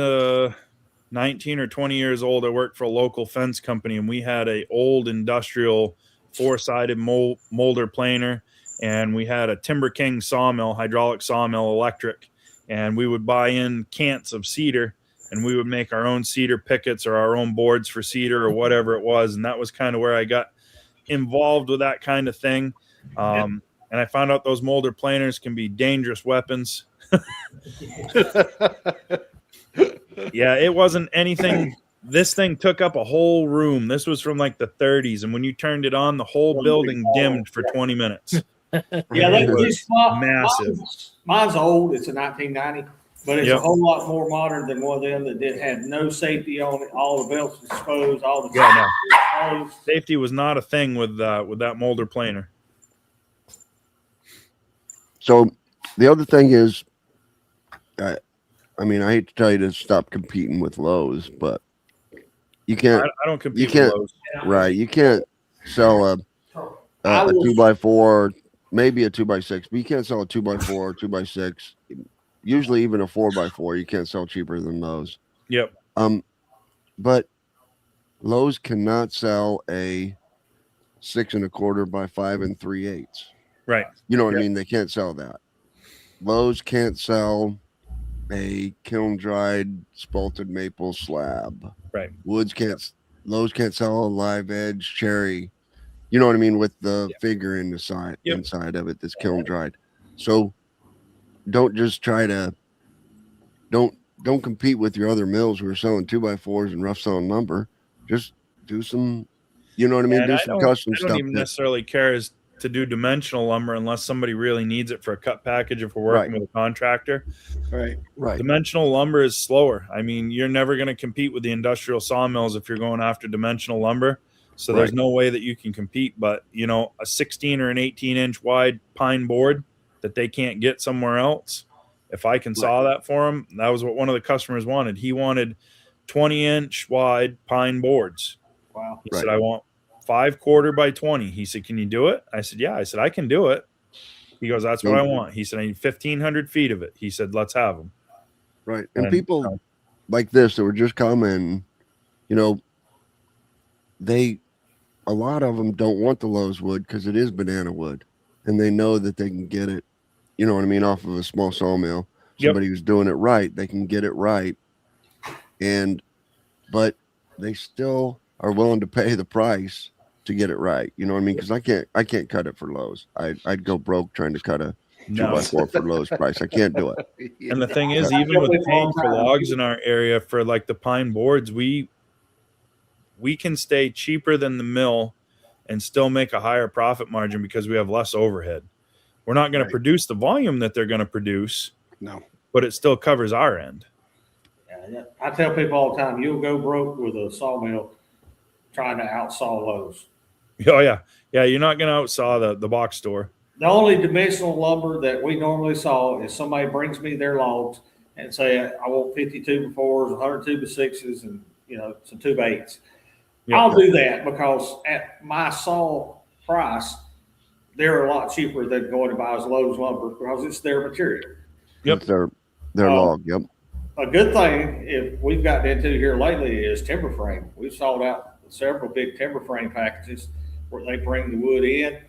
19 or 20 years old, I worked for a local fence company, and we had a old industrial 4-sided molder planer, and we had a Timber King sawmill, hydraulic sawmill, electric, and we would buy in cants of cedar, and we would make our own cedar pickets or our own boards for cedar or whatever it was. And that was kind of where I got involved with that kind of thing. And I found out those molder planers can be dangerous weapons. Yeah, it wasn't anything. This thing took up a whole room. This was from like the 30s. And when you turned it on, the whole building dimmed for 20 minutes. Yeah, It was massive. Mine's old. It's a 1990, but it's a whole lot more modern than one of them that had no safety on it. All the belts exposed, all the safety was not a thing with that molder planer. So the other thing is, I hate to tell you to stop competing with Lowe's, but you can't. I don't compete with Lowe's. Right. You can't sell a 2x4, maybe a 2x6, but you can't sell a 2x4 or 2x6. Usually even a 4x4, you can't sell cheaper than those. Yep. But Lowe's cannot sell a 6 1/4 by 5 3/8. Right. You know what I mean? They can't sell that. Lowe's can't sell a kiln dried spalted maple slab. Right. Lowe's can't sell a live edge cherry. You know what I mean, with the figure in the side inside of it that's kiln dried. So don't just try to don't compete with your other mills who are selling 2x4s and rough sawn lumber. Just do some, you know what I mean? And Do some custom I don't stuff. even necessarily care as to do dimensional lumber unless somebody really needs it for a cut package if we're working with a contractor. Right. Dimensional lumber is slower. I mean, you're never going to compete with the industrial sawmills if you're going after dimensional lumber. So there's no way that you can compete. But, you know, a 16 or an 18-inch wide pine board that they can't get somewhere else, if I can saw that for him, that was what one of the customers wanted. He wanted 20-inch wide pine boards. Wow. He said, I want 5/4 by 20. He said, can you do it? I said, yeah. I said, I can do it. He goes, that's what I want. He said, I need 1,500 feet of it. He said, let's have them. Right. And people like this that were just commenting, you know, a lot of them don't want the Lowe's wood because it is banana wood, and they know that they can get it, you know what I mean, off of a small sawmill. Somebody who's doing it right, they can get it right. But they still are willing to pay the price to get it right. You know what I mean? Because I can't cut it for Lowe's. I'd go broke trying to cut a 2x4 for Lowe's price. I can't do it. And the thing is, even with paying for logs in our area for like the pine boards, we can stay cheaper than the mill and still make a higher profit margin because we have less overhead. We're not going to produce the volume that they're going to produce. No. But it still covers our end. Yeah, I tell people all the time, you'll go broke with a sawmill trying to outsaw Lowe's. Oh, yeah. Yeah, you're not going to outsaw the box store. The only dimensional lumber that we normally saw is somebody brings me their logs and say, I want 52 by 4s, 102 by 6s, and, you know, some 2 by 8s. Yep. I'll do that because at my saw price, they're a lot cheaper than going to buy as Lowe's lumber because it's their material. Yep. It's their log. Yep. A good thing if we've gotten into here lately is timber frame. We've sold out several big timber frame packages where they bring the wood in,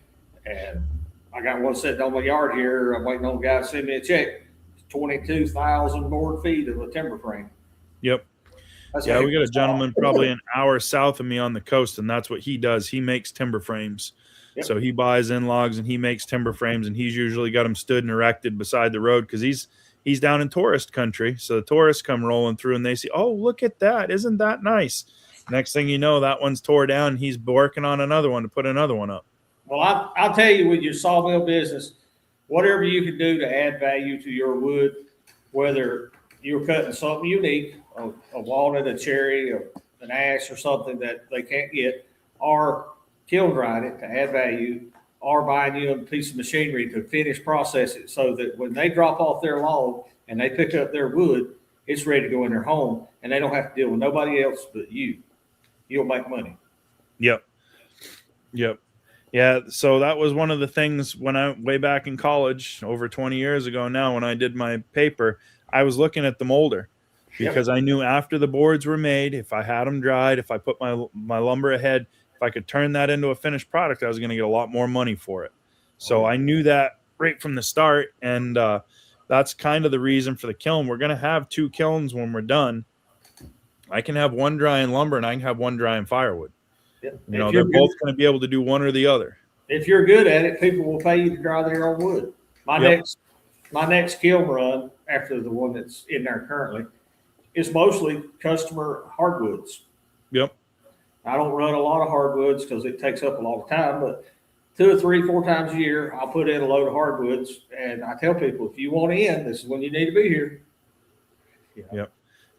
and I got one sitting on my yard here. I'm waiting on the guy to send me a check. 22,000 board feet of a timber frame. Yep. We got a gentleman probably an hour south of me on the coast, and that's what he does. He makes timber frames. Yep. So he buys in logs and he makes timber frames, and he's usually got them stood and erected beside the road because he's down in tourist country. So the tourists come rolling through and they see, oh, look at that. Isn't that nice? Next thing you know, that one's tore down. And he's working on another one to put another one up. Well, I'll tell you, with your sawmill business, whatever you can do to add value to your wood, whether you're cutting something unique, a walnut, a cherry, an ash, or something that they can't get, or kiln drying it to add value, or buying you a piece of machinery to finish process it so that when they drop off their log and they pick up their wood, it's ready to go in their home and they don't have to deal with nobody else but you. You'll make money. Yep. Yeah. So that was one of the things when way back in college, over 20 years ago now, when I did my paper, I was looking at the molder because I knew after the boards were made, if I had them dried, if I put my lumber ahead, if I could turn that into a finished product, I was going to get a lot more money for it. So I knew that right from the start. And that's kind of the reason for the kiln. We're going to have 2 kilns when we're done. I can have one drying lumber and I can have one drying firewood. Yep. You know, they're both going to be able to do one or the other. If you're good at it, people will pay you to dry their own wood. My next kiln run after the one that's in there currently is mostly customer hardwoods. Yep. I don't run a lot of hardwoods because it takes up a lot of time, but 2 or 3, 4 times a year, I'll put in a load of hardwoods. And I tell people, if you want in, this is when you need to be here. Yep.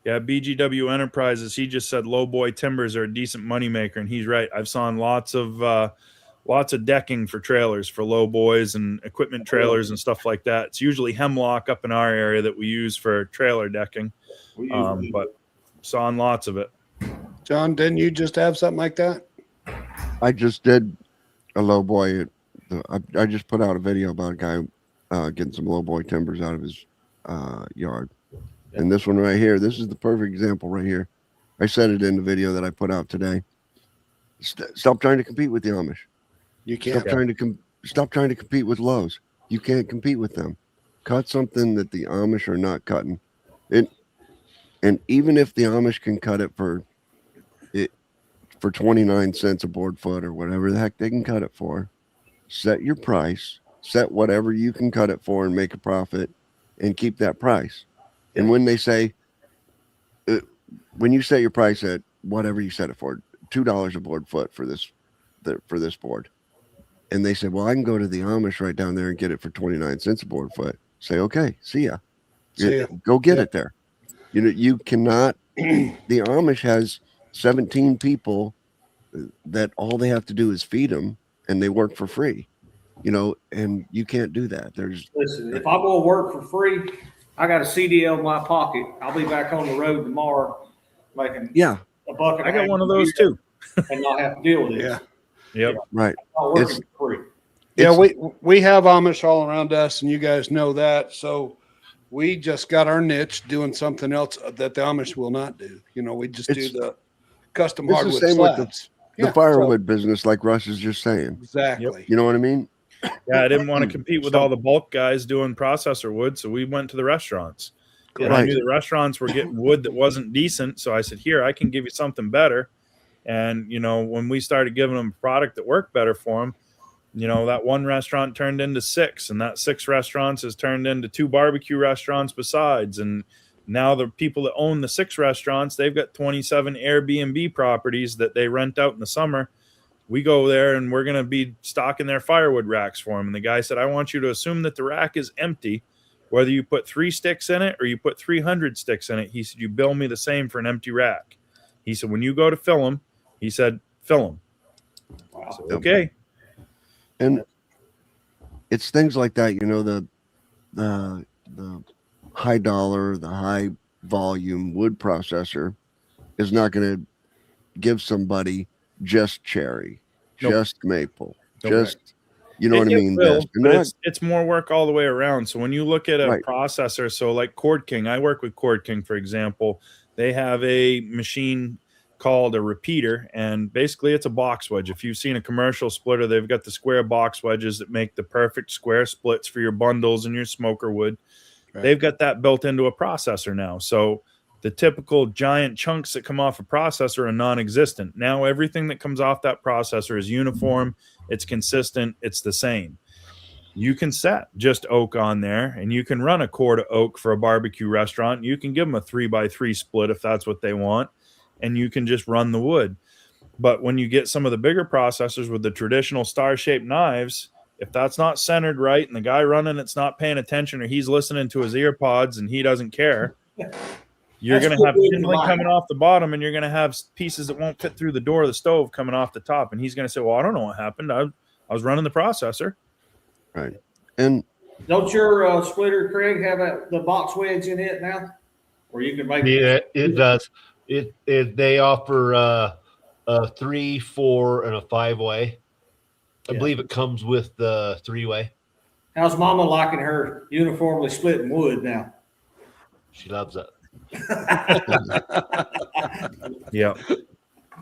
Yeah, BGW Enterprises, he just said low boy timbers are a decent moneymaker, and he's right. I've saw lots of decking for trailers for low boys and equipment trailers and stuff like that. It's usually hemlock up in our area that we use for trailer decking, but saw lots of it. John, didn't you just have something like that? I just did a low boy. I just put out a video about a guy getting some low boy timbers out of his yard. And this one right here, this is the perfect example right here. I said it in the video that I put out today. Stop trying to compete with the Amish. You can't. Stop trying to compete with Lowe's. You can't compete with them. Cut something that the Amish are not cutting And even if the Amish can cut it for 29 cents a board foot or whatever the heck they can cut it for, set your price, set whatever you can cut it for and make a profit and keep that price. And when they say, when you set your price at whatever you set it for, $2 a board foot for this board, and they said, well, I can go to the Amish right down there and get it for 29 cents a board foot. Say, okay, see ya. Go get it there. You cannot. The Amish has 17 people that all they have to do is feed them, and they work for free. And you can't do that. Listen, if I'm going to work for free, I got a CDL in my pocket. I'll be back on the road tomorrow making a bucket. I got one of those too, and not have to deal with it. Yeah. Yep. Right. I'm not working for free. Yeah, we have Amish all around us, and you guys know that. So we just got our niche doing something else that the Amish will not do. We just do the custom it's hardwood the same slabs. with the firewood business, like Russ is just saying. Exactly. You know what I mean? Yeah, I didn't want to compete with all the bulk guys doing processor wood, so we went to the restaurants. And I knew the restaurants were getting wood that wasn't decent, so I said, here, I can give you something better. And, when we started giving them a product that worked better for them, that one restaurant turned into 6, and that 6 restaurants has turned into 2 barbecue restaurants besides. And now the people that own the 6 restaurants, they've got 27 Airbnb properties that they rent out in the summer. We go there and we're going to be stocking their firewood racks for them. And the guy said, I want you to assume that the rack is empty, whether you put 3 sticks in it or you put 300 sticks in it. He said, you bill me the same for an empty rack. He said, when you go to fill them, he said, fill them. Wow. Said, okay. And it's things like that, the high dollar, the high volume wood processor is not going to give somebody just cherry, just maple, just, what I mean? But it's more work all the way around. So when you look at a processor, so like Cord King, I work with Cord King, for example, they have a machine called a repeater, and basically it's a box wedge. If you've seen a commercial splitter, they've got the square box wedges that make the perfect square splits for your bundles and your smoker wood. Right. They've got that built into a processor now. So the typical giant chunks that come off a processor are non-existent. Now everything that comes off that processor is uniform, it's consistent, it's the same. You can set just oak on there, and you can run a cord of oak for a barbecue restaurant. You can give them a 3x3 split if that's what they want, and you can just run the wood. But when you get some of the bigger processors with the traditional star-shaped knives, if that's not centered right and the guy running it's not paying attention, or he's listening to his ear pods and he doesn't care, you're going to have kindling coming off the bottom, and you're going to have pieces that won't fit through the door of the stove coming off the top. And he's going to say, well, I don't know what happened. I was running the processor. Right. And don't your splitter, Craig, have the box wedge in it now? Or you can make it does. They offer a 3, 4, and a 5-way. I believe it comes with the 3-way. How's Mama liking her uniformly splitting wood now? She loves it. Yeah.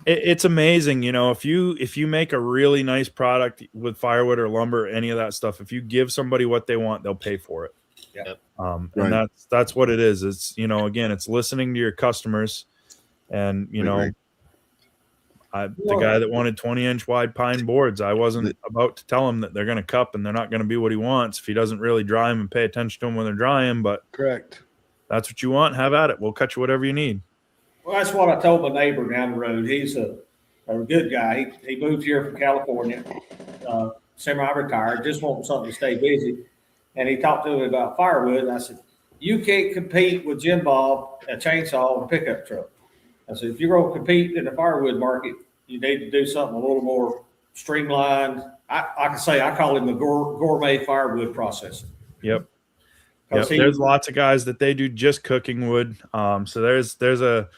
It's amazing, if you make a really nice product with firewood or lumber or any of that stuff, if you give somebody what they want, they'll pay for it. Yeah. And that's what it is. It's, again, it's listening to your customers. And, the guy that wanted 20-inch wide pine boards, I wasn't about to tell him that they're going to cup and they're not going to be what he wants if he doesn't really dry them and pay attention to them when they're drying. But correct. That's what you want. Have at it. We'll cut you whatever you need. Well, that's what I told my neighbor down the road. He's a good guy. He moved here from California, semi-retired, just wanting something to stay busy. And he talked to me about firewood. And I said, you can't compete with Jim Bob, a chainsaw, and a pickup truck. I said, if you're going to compete in the firewood market, you need to do something a little more streamlined. I can say I call him the gourmet firewood processor. Yep. There's lots of guys that they do just cooking wood. So there's a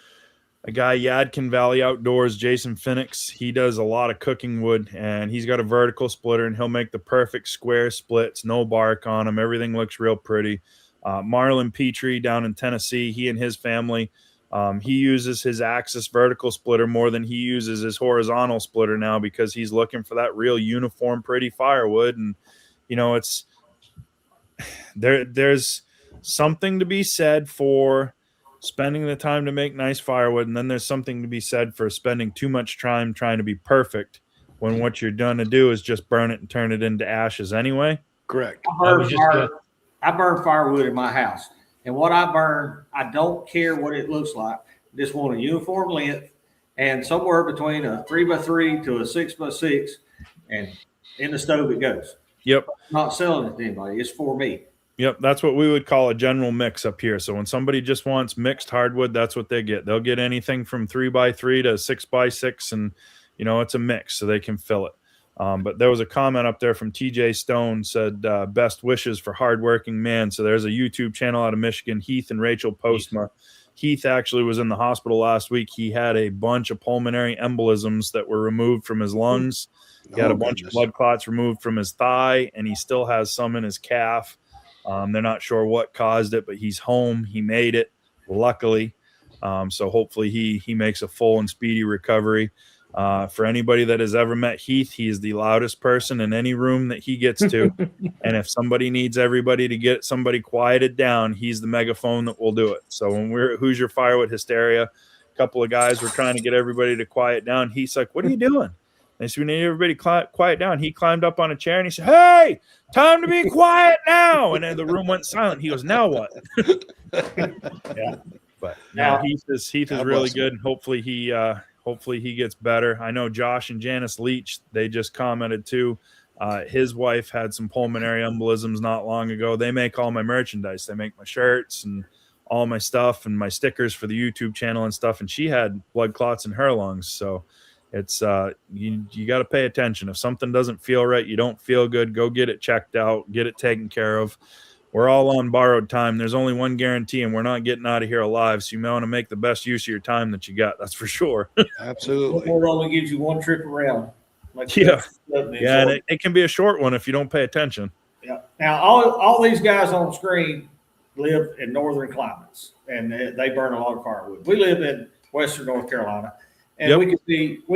guy, Yadkin Valley Outdoors, Jason Phoenix. He does a lot of cooking wood, and he's got a vertical splitter, and he'll make the perfect square splits, no bark on them. Everything looks real pretty. Marlon Petrie down in Tennessee, he and his family, he uses his axis vertical splitter more than he uses his horizontal splitter now, because he's looking for that real uniform, pretty firewood. And, it's there's something to be said for spending the time to make nice firewood, and then there's something to be said for spending too much time trying to be perfect when what you're going to do is just burn it and turn it into ashes anyway. Correct. I burn firewood in my house, and what I burn, I don't care what it looks like. I just want a uniform length and somewhere between a 3x3 to a 6x6, and in the stove it goes. Yep. I'm not selling it to anybody. It's for me. Yep, that's what we would call a general mix up here. So when somebody just wants mixed hardwood, that's what they get. They'll get anything from 3x3 to 6x6, and it's a mix, so they can fill it. But there was a comment up there from TJ Stone, said best wishes for hardworking man. So there's a YouTube channel out of Michigan, Heath and Rachel Postma. Heath actually was in the hospital last week. He had a bunch of pulmonary embolisms that were removed from his lungs. He had a bunch of blood clots removed from his thigh, and he still has some in his calf. They're not sure what caused it, but he's home. He made it, luckily. So hopefully he makes a full and speedy recovery. For anybody that has ever met Heath, he is the loudest person in any room that he gets to. And if somebody needs everybody to get somebody quieted down, he's the megaphone that will do it. So when we're at Hoosier Firewood Hysteria, a couple of guys were trying to get everybody to quiet down. He's like, "What are you doing?" They said, "We need everybody quiet down." He climbed up on a chair and he said, "Hey, time to be quiet now." And then the room went silent. He goes, "Now what?" Yeah. But now Heath is really good. And hopefully he gets better. I know Josh and Janice Leach, they just commented too. His wife had some pulmonary embolisms not long ago. They make all my merchandise. They make my shirts and all my stuff and my stickers for the YouTube channel and stuff. And she had blood clots in her lungs. So it's you got to pay attention. If something doesn't feel right, you don't feel good, go get it checked out, get it taken care of. We're all on borrowed time. There's only one guarantee, and we're not getting out of here alive. So you may want to make the best use of your time that you got. That's for sure. Absolutely. It only gives you one trip around. Yeah, and it can be a short one if you don't pay attention. Yeah. Now, all these guys on screen live in northern climates, and they burn a lot of firewood. We live in western North Carolina, and we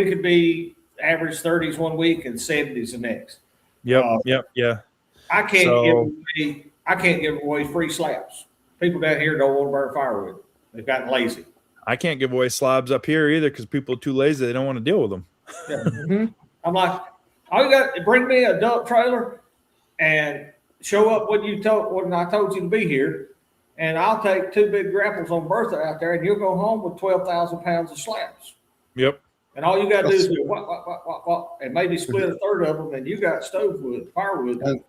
could be average 30s one week and 70s the next. Yeah. I can't give away free slabs. People down here don't want to burn firewood. They've gotten lazy. I can't give away slabs up here either because people are too lazy. They don't want to deal with them. Yeah. I'm like, all you got to bring me a dump trailer and show up when I told you to be here, and I'll take 2 big grapples on Bertha out there, and you'll go home with 12,000 pounds of slabs. Yep. And all you got to do is do what, and maybe split a third of them, and you got stove wood, firewood.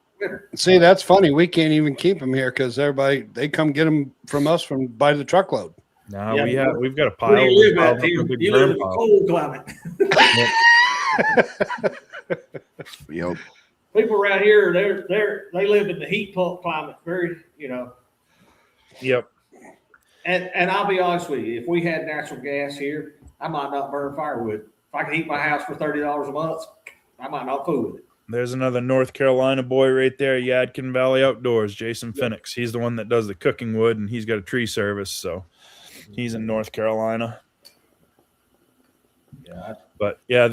See, that's funny. We can't even keep them here because they come get them from us by the truckload. No, we've got a pile. Where do you live at, Tim? You live in a cold climate. Yep. People around here, they live in the heat pump climate. Yep. And I'll be honest with you, if we had natural gas here, I might not burn firewood. If I could heat my house for $30 a month, I might not fool with it. There's another North Carolina boy right there, Yadkin Valley Outdoors, Jason Phoenix. He's the one that does the cooking wood, and he's got a tree service, so he's in North Carolina. Yeah, but yeah,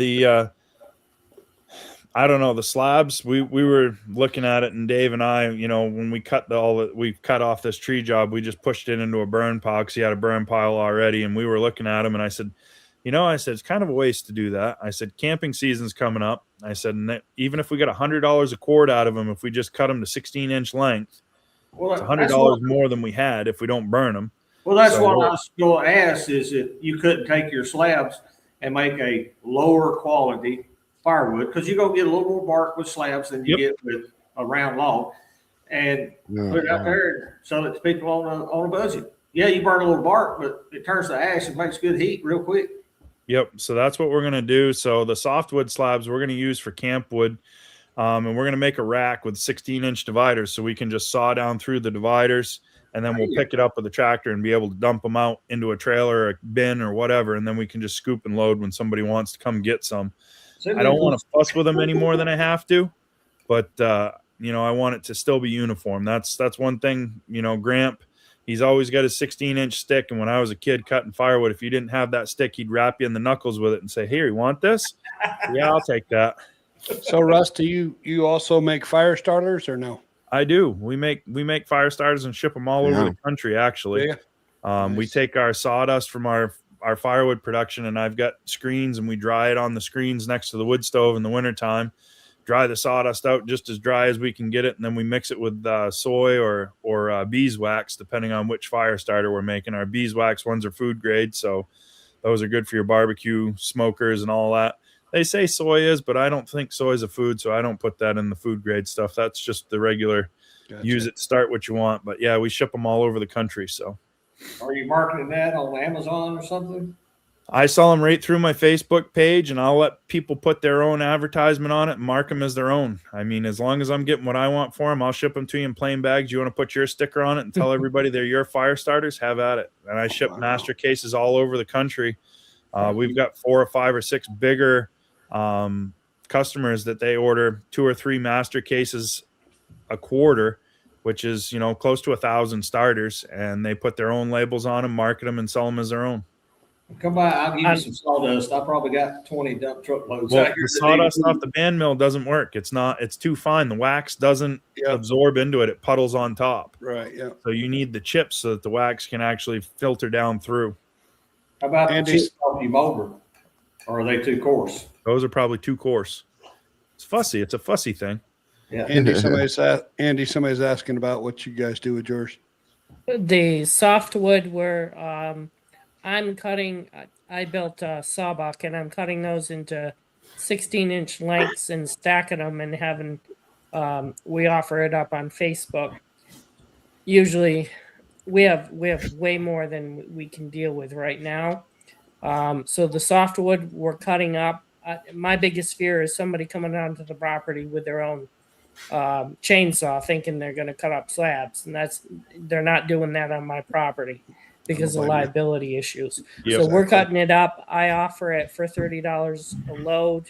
I don't know, the slabs. We were looking at it, and Dave and I, when we cut off this tree job, we just pushed it into a burn pile because he had a burn pile already, and we were looking at him, and I said, it's kind of a waste to do that. I said, camping season's coming up. I said, and even if we got $100 a cord out of them, if we just cut them to 16-inch length, it's $100 more than we had if we don't burn them. Well, that's what I was going to ask, is that you couldn't take your slabs and make a lower quality firewood, because you're going to get a little more bark with slabs than you get with a round log, and put it out there and sell it to people on a budget. Yeah, you burn a little bark, but it turns to ash and makes good heat real quick. Yep. So that's what we're going to do. So the softwood slabs we're going to use for camp wood. And we're going to make a rack with 16-inch dividers so we can just saw down through the dividers, and then we'll pick it up with a tractor and be able to dump them out into a trailer or a bin or whatever. And then we can just scoop and load when somebody wants to come get some. I don't want to fuss with them any more than I have to, but I want it to still be uniform. That's one thing, Gramp, he's always got a 16-inch stick. And when I was a kid cutting firewood, if you didn't have that stick, he'd wrap you in the knuckles with it and say, "Here, you want this?" Yeah, I'll take that. So, Russ, do you also make fire starters or no? I do. We make fire starters and ship them all over the country. Actually, Nice. we take our sawdust from our firewood production, and I've got screens, and we dry it on the screens next to the wood stove in the wintertime. Dry the sawdust out just as dry as we can get it, and then we mix it with soy or beeswax, depending on which fire starter we're making. Our beeswax ones are food grade, so those are good for your barbecue smokers and all that. They say soy is, but I don't think soy is a food, so I don't put that in the food grade stuff. That's just the regular. Gotcha. Use it to start what you want. But yeah, we ship them all over the country. So, are you marketing that on Amazon or something? I sell them right through my Facebook page, and I'll let people put their own advertisement on it and mark them as their own. I mean, as long as I'm getting what I want for them, I'll ship them to you in plain bags. You want to put your sticker on it and tell everybody they're your fire starters, have at it. And I ship master cases all over the country. We've got 4 or 5 or 6 bigger customers that they order 2 or 3 master cases a quarter, which is, close to 1,000 starters, and they put their own labels on them, market them, and sell them as their own. Come by, I'll give you some sawdust. I probably got 20 dump truck loads well, out here. The sawdust off the band mill doesn't work. It's too fine. The wax doesn't absorb into it. It puddles on top. Right. Yeah. So you need the chips so that the wax can actually filter down through. How about the chips off your mower? Or are they too coarse? Those are probably too coarse. It's fussy. It's a fussy thing. Yeah. Andy, somebody's asking about what you guys do with yours. The softwood where I'm cutting, I built a sawbuck, and I'm cutting those into 16-inch lengths and stacking them and having, we offer it up on Facebook. Usually we have way more than we can deal with right now. So the softwood we're cutting up. My biggest fear is somebody coming onto the property with their own chainsaw thinking they're going to cut up slabs, and they're not doing that on my property because of liability issues. Yep. So we're cutting it up. I offer it for $30 a load.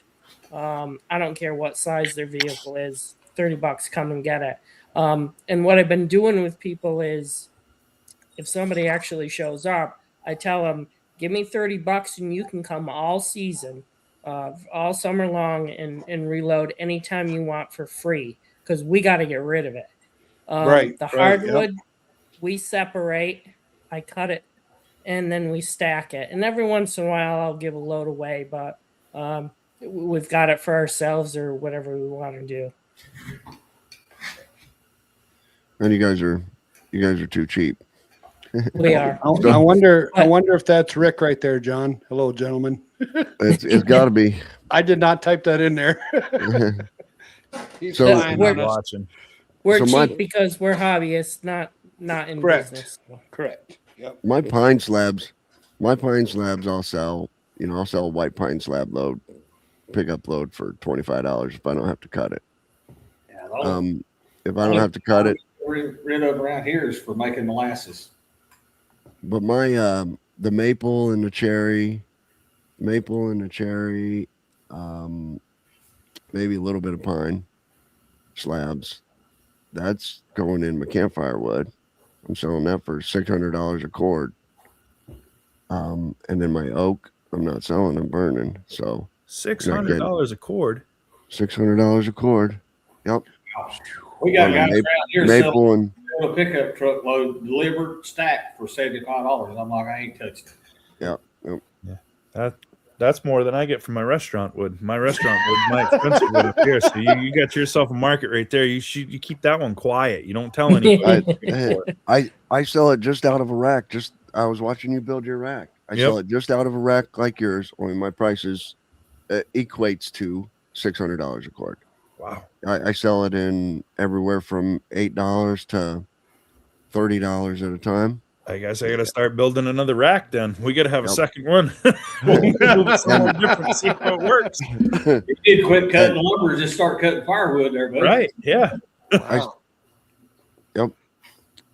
I don't care what size their vehicle is. $30, come and get it. And what I've been doing with people is, if somebody actually shows up, I tell them, give me $30 and you can come all season, all summer long, and reload anytime you want for free, because we got to get rid of it. The hardwood, we separate. I cut it, and then we stack it. And every once in a while, I'll give a load away, but we've got it for ourselves or whatever we want to do. And you guys are too cheap. We are. I wonder if that's Rick right there, John. Hello, gentlemen. It's got to be. I did not type that in there. So we're watching. We're cheap because we're hobbyists, not in business. Correct. Yep. My pine slabs, I'll sell. I'll sell a white pine slab load, pickup load for $25 if I don't have to cut it. Yeah, if I don't have to cut it, rid of around here is for making molasses. But my the maple and the cherry, maybe a little bit of pine slabs, that's going in my campfire wood. I'm selling that for $600 a cord. And then my oak, I'm not selling, I'm burning. So $600 a cord. $600 a cord. Yep. We got guys around here maple and a pickup truck load delivered stacked for $75. I'm like, I ain't touching it. Yeah. That's more than I get from my restaurant wood. My restaurant wood, my expensive wood up here. So you got yourself a market right there. You keep that one quiet. You don't tell anybody. I sell it just out of a rack. I was watching you build your rack. I sell it just out of a rack like yours. Only my prices equates to $600 a cord. Wow. I sell it in everywhere from $8 to $30 at a time. I guess I got to start building another rack then. We got to have a second one. We'll something different, see how it works. You did quit cutting lumber, just start cutting firewood there, buddy. Right, yeah. Wow.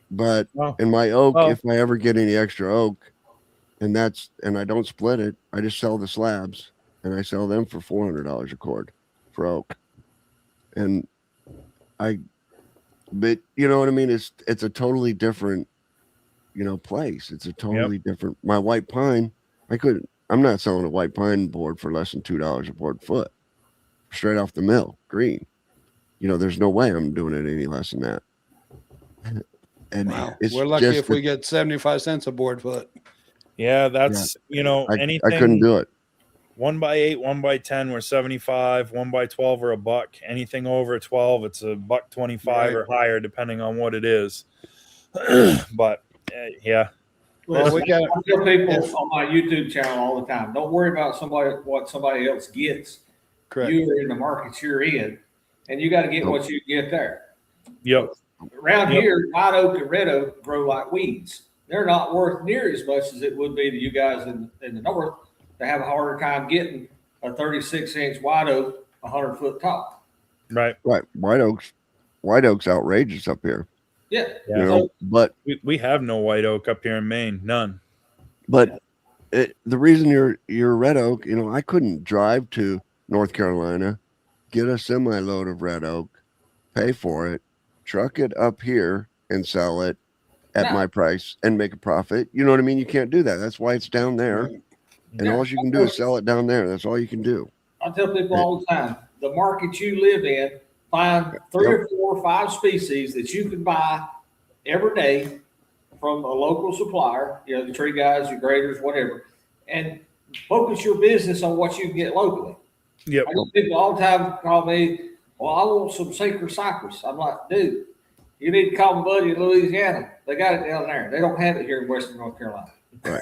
But in my oak, if I ever get any extra oak, and I don't split it, I just sell the slabs, and I sell them for $400 a cord for oak. And but you know what I mean? It's a totally different, place. It's a totally different. My white pine, I'm not selling a white pine board for less than $2 a board foot, straight off the mill, green. there's no way I'm doing it any less than that. And Wow. it's We're lucky just if we get 75 cents a board foot. Yeah, that's anything. I couldn't do it. 1x8, 1x10, we're 75. 1x12 or $1. Anything over 12, it's $1.25 Right. or higher, depending on what it is. But yeah, Well, we got I tell people on my YouTube channel all the time, don't worry about what somebody else gets. correct. You're in the markets you're in, and you got to get what you get there. yep, Around here, white oak and red oak grow like weeds. They're not worth near as much as it would be to you guys in the north to have a harder time getting a 36-inch white oak 100-foot tall. right. Right. White oak's outrageous up here. Yeah. Yeah. But We have no white oak up here in Maine, none. the reason you're red oak, I couldn't drive to North Carolina, get a semi load of red oak, pay for it, truck it up here and sell it at my price and make a profit. You know what I mean? You can't do that. That's why it's down there. And all you can do is sell it down there. That's all you can do. I tell people all the time, the market you live in, find 3 or 4 or 5 species that you can buy every day from a local supplier, the tree guys, your graders, whatever, and focus your business on what you can get locally. Yep. I get people all the time call me, well, I want some sacred cypress. I'm like, dude, you need to call my buddy in Louisiana. They got it down there. They don't have it here in Western North Carolina. Right.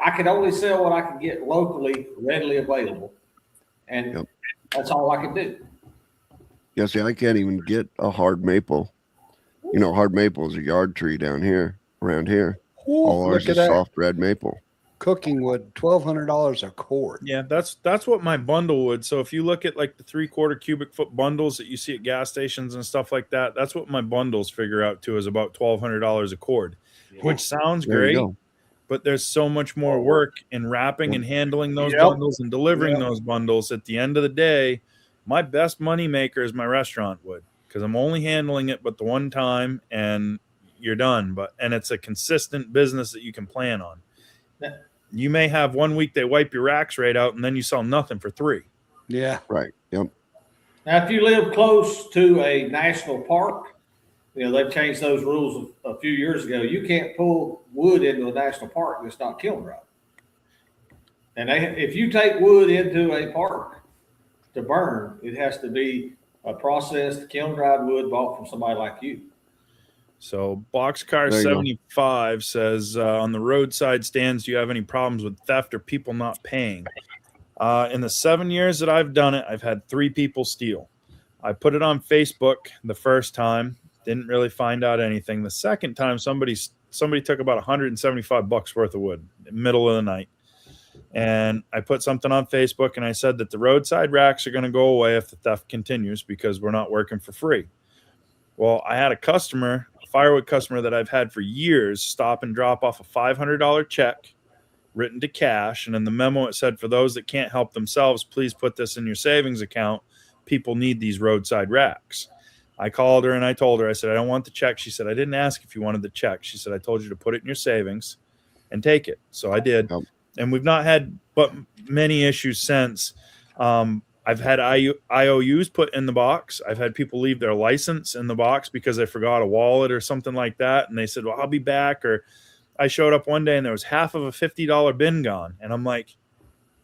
I can only sell what I can get locally, readily available. And that's all I can do. Yeah, see, I can't even get a hard maple. Hard maple is a yard tree down here, around here. All ours is soft red maple. Cooking wood, $1,200 a cord. Yeah, that's what my bundle would. So if you look at like the 3/4 cubic foot bundles that you see at gas stations and stuff like that, that's what my bundles figure out to is about $1,200 a cord, which sounds There you great. go. But there's so much more work in wrapping and handling those bundles and delivering those bundles. At the end of the day, my best money maker is my restaurant wood, because I'm only handling it but the one time and you're done. And it's a consistent business that you can plan on. You may have 1 week they wipe your racks right out and then you sell nothing for 3. Yeah. Right. Yep. Now, if you live close to a national park, they've changed those rules a few years ago. You can't pull wood into a national park that's not kiln dried. And if you take wood into a park to burn, it has to be a processed kiln dried wood bought from somebody like you. So Boxcar There you 75 says, on the roadside stands, do you have any problems with theft or people not paying? In the 7 years that I've done it, I've had 3 people steal. I put it on Facebook the first time. Didn't really find out anything. The second time, somebody took about $175 worth of wood in the middle of the night. And I put something on Facebook and I said that the roadside racks are going to go away if the theft continues because we're not working for free. Well, I had a FireWood customer that I've had for years, stop and drop off a $500 check written to cash. And in the memo, it said, for those that can't help themselves, please put this in your savings account. People need these roadside racks. I called her and I told her, I said, I don't want the check. She said, I didn't ask if you wanted the check. She said, I told you to put it in your savings and take it. So I did. Yep. And we've not had but many issues since. I've had IOUs put in the box. I've had people leave their license in the box because they forgot a wallet or something like that. And they said, well, I'll be back. Or I showed up one day and there was half of a $50 bin gone. And I'm like,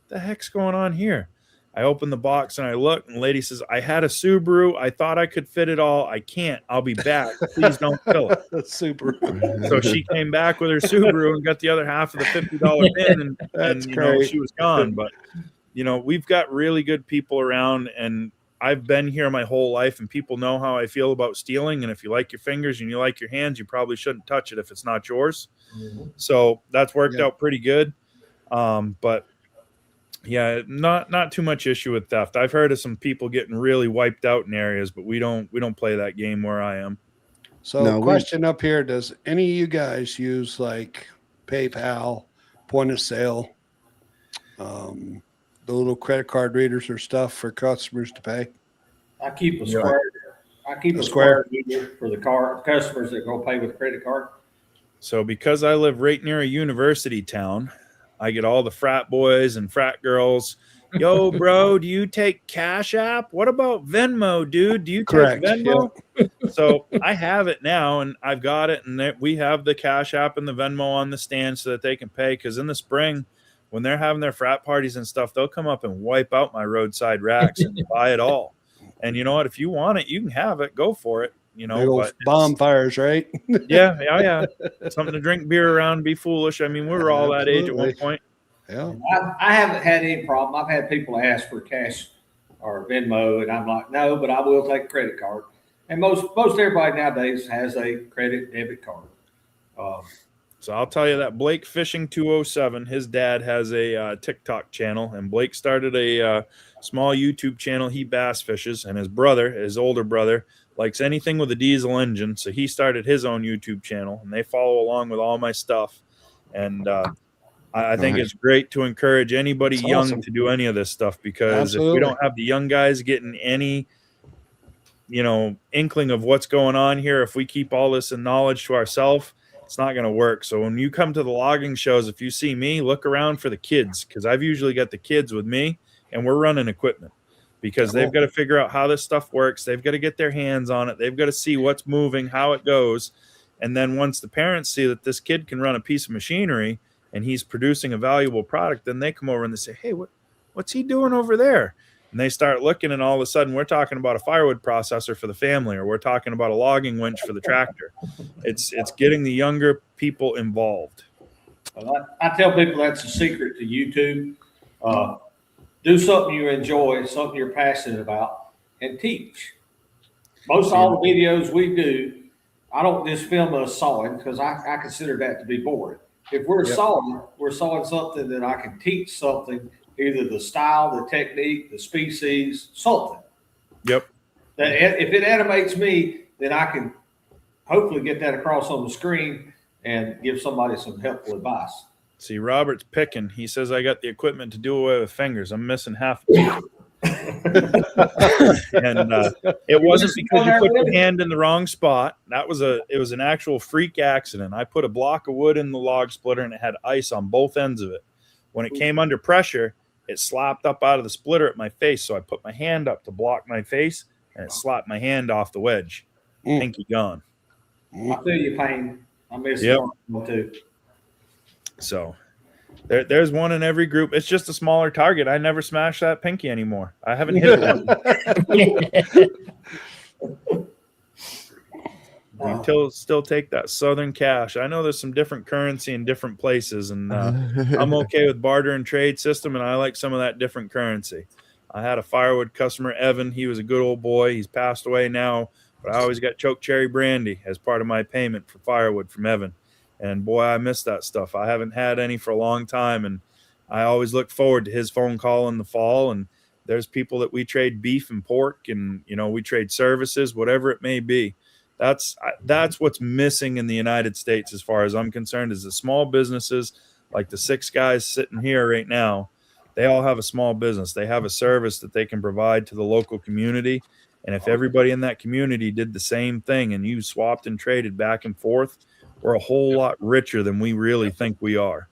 the heck's going on here? I opened the box and I looked, and the lady says, I had a Subaru. I thought I could fit it all. I can't. I'll be back. Please don't kill it. That's super. So she came back with her Subaru and got the other half of the $50 bin, and she was gone. But we've got really good people around, and I've been here my whole life, and people know how I feel about stealing. And if you like your fingers and you like your hands, you probably shouldn't touch it if it's not yours. Mm-hmm. So that's worked out pretty good. But yeah, not too much issue with theft. I've heard of some people getting really wiped out in areas, but we don't play that game where I am. So question up here, does any of you guys use like PayPal, point of sale, the little credit card readers or stuff for customers to pay? I keep a square. I keep a square reader for the customers that go pay with a credit card. So because I live right near a university town, I get all the frat boys and frat girls yo, bro, do you take Cash App? What about Venmo, dude? Do you Correct, take Venmo? So I have it now, and I've got it, and we have the Cash App and the Venmo on the stand so that they can pay. Because in the spring, when they're having their frat parties and stuff, they'll come up and wipe out my roadside racks and buy it all. And you know what? If you want it, you can have it. Go for it. You know, big old bonfires, right? yeah. Something to drink beer around, be foolish. I mean, we were all that age at one point. Yeah. I haven't had any problem. I've had people ask for cash or Venmo, and I'm like, no, but I will take a credit card. And most everybody nowadays has a credit debit card. So I'll tell you that Blake Fishing 207, his dad has a TikTok channel, and Blake started a small YouTube channel. He bass fishes, and his older brother, likes anything with a diesel engine. So he started his own YouTube channel, and they follow along with all my stuff. And I think it's great to encourage anybody young to do any of this stuff, because if we don't have the young guys getting any, inkling of what's going on here, if we keep all this in knowledge to ourselves, it's not going to work. So when you come to the logging shows, if you see me, look around for the kids, because I've usually got the kids with me, and we're running equipment, because they've got to figure out how this stuff works. They've got to get their hands on it. They've got to see what's moving, how it goes. And then once the parents see that this kid can run a piece of machinery and he's producing a valuable product, then they come over and they say, hey, what's he doing over there? And they start looking, and all of a sudden we're talking about a firewood processor for the family, or we're talking about a logging winch for the tractor. It's getting the younger people involved. Well, I tell people that's the secret to YouTube. Do something you enjoy, something you're passionate about, and teach. Most all the videos we do, I don't just film us sawing, because I consider that to be boring. If we're sawing, we're sawing something that I can teach something, either the style, the technique, the species, something. Yep. That if it animates me, then I can hopefully get that across on the screen and give somebody some helpful advice. See, Robert's picking. He says, I got the equipment to do away with fingers. I'm missing half a tooth. And it wasn't because you put your hand in the wrong spot. It was an actual freak accident. I put a block of wood in the log splitter, and it had ice on both ends of it. When it came under pressure, it slapped up out of the splitter at my face. So I put my hand up to block my face, and it slapped my hand off the wedge. Pinky gone. I feel your pain. I miss one too. So there's one in every group. It's just a smaller target. I never smash that pinky anymore. I haven't hit it. We still take that Southern cash. I know there's some different currency in different places, and I'm okay with barter and trade system, and I like some of that different currency. I had a FireWood customer, Evan. He was a good old boy. He's passed away now, but I always got choke cherry brandy as part of my payment for FireWood from Evan. And boy, I miss that stuff. I haven't had any for a long time, and I always look forward to his phone call in the fall. And there's people that we trade beef and pork, and we trade services, whatever it may be. That's what's missing in the United States, as far as I'm concerned, is the small businesses like the 6 guys sitting here right now. They all have a small business. They have a service that they can provide to the local community. And if everybody in that community did the same thing, and you swapped and traded back and forth, we're a whole lot richer than we really think we are.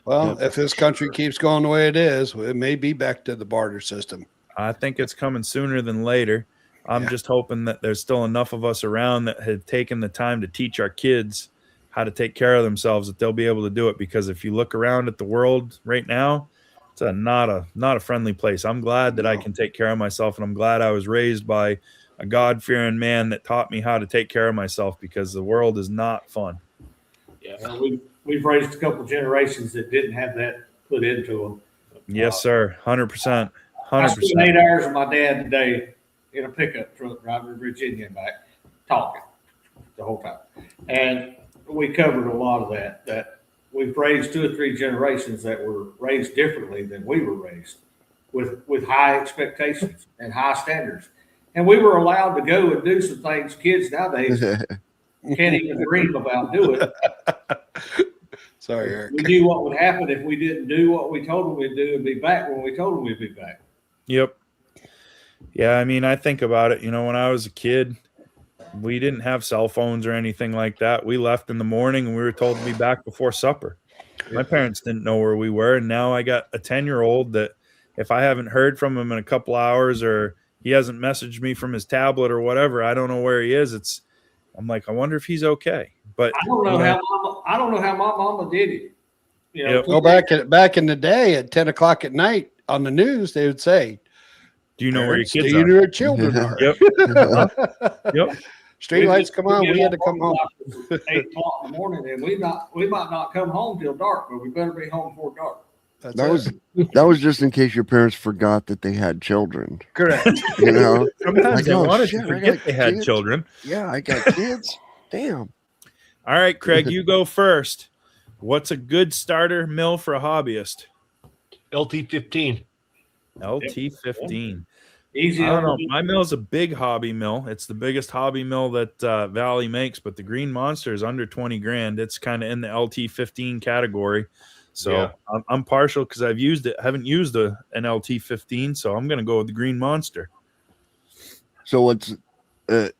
Well, if this country keeps going the way it is, it may be back to the barter system. I think it's coming sooner than later. I'm just hoping that there's still enough of us around that have taken the time to teach our kids how to take care of themselves, that they'll be able to do it. Because if you look around at the world right now, it's not a friendly place. I'm glad that I can take care of myself, and I'm glad I was raised by a God-fearing man that taught me how to take care of myself, because the world is not fun. Yeah, we've raised a couple generations that didn't have that put into them. Yes, sir. 100%. I spent 8 hours with my dad today in a pickup truck driving to Virginia and back, talking the whole time. And we covered a lot of that we've raised 2 or 3 generations that were raised differently than we were raised, with high expectations and high standards. And we were allowed to go and do some things kids nowadays can't even dream about doing. Sorry, Eric. We knew what would happen if we didn't do what we told them we'd do and be back when we told them we'd be back. Yep. Yeah, I mean, I think about it. When I was a kid, we didn't have cell phones or anything like that. We left in the morning, and we were told to be back before supper. My parents didn't know where we were, and now I got a 10-year-old that if I haven't heard from him in a couple hours or he hasn't messaged me from his tablet or whatever, I don't know where he is. I'm like, I wonder if he's okay. But I don't know how my mama did it. You know, Yep. Go back in the day at 10 o'clock at night on the news, they would say, do you know where your "Parents, kids do you are?" know where children are? Yep. Yep. Street lights come on, we had to come home. 8 o'clock in the morning, and we might not come home till dark, but we better be home before dark. That's That was just in case your parents forgot that they had children. correct. You know, Sometimes Like, they oh, wanted shit, to I forget got they had kids. children. yeah, I got kids. Damn. All right, Craig, you go first. What's a good starter mill for a hobbyist? LT15. LT15. Easy. I don't know. My mill is a big hobby mill. It's the biggest hobby mill that Valley makes, but the Green Monster is under 20 grand. It's kind of in the LT15 category. So Yeah. I'm partial because I've used it. I haven't used an LT15, so I'm going to go with the Green Monster. So what's the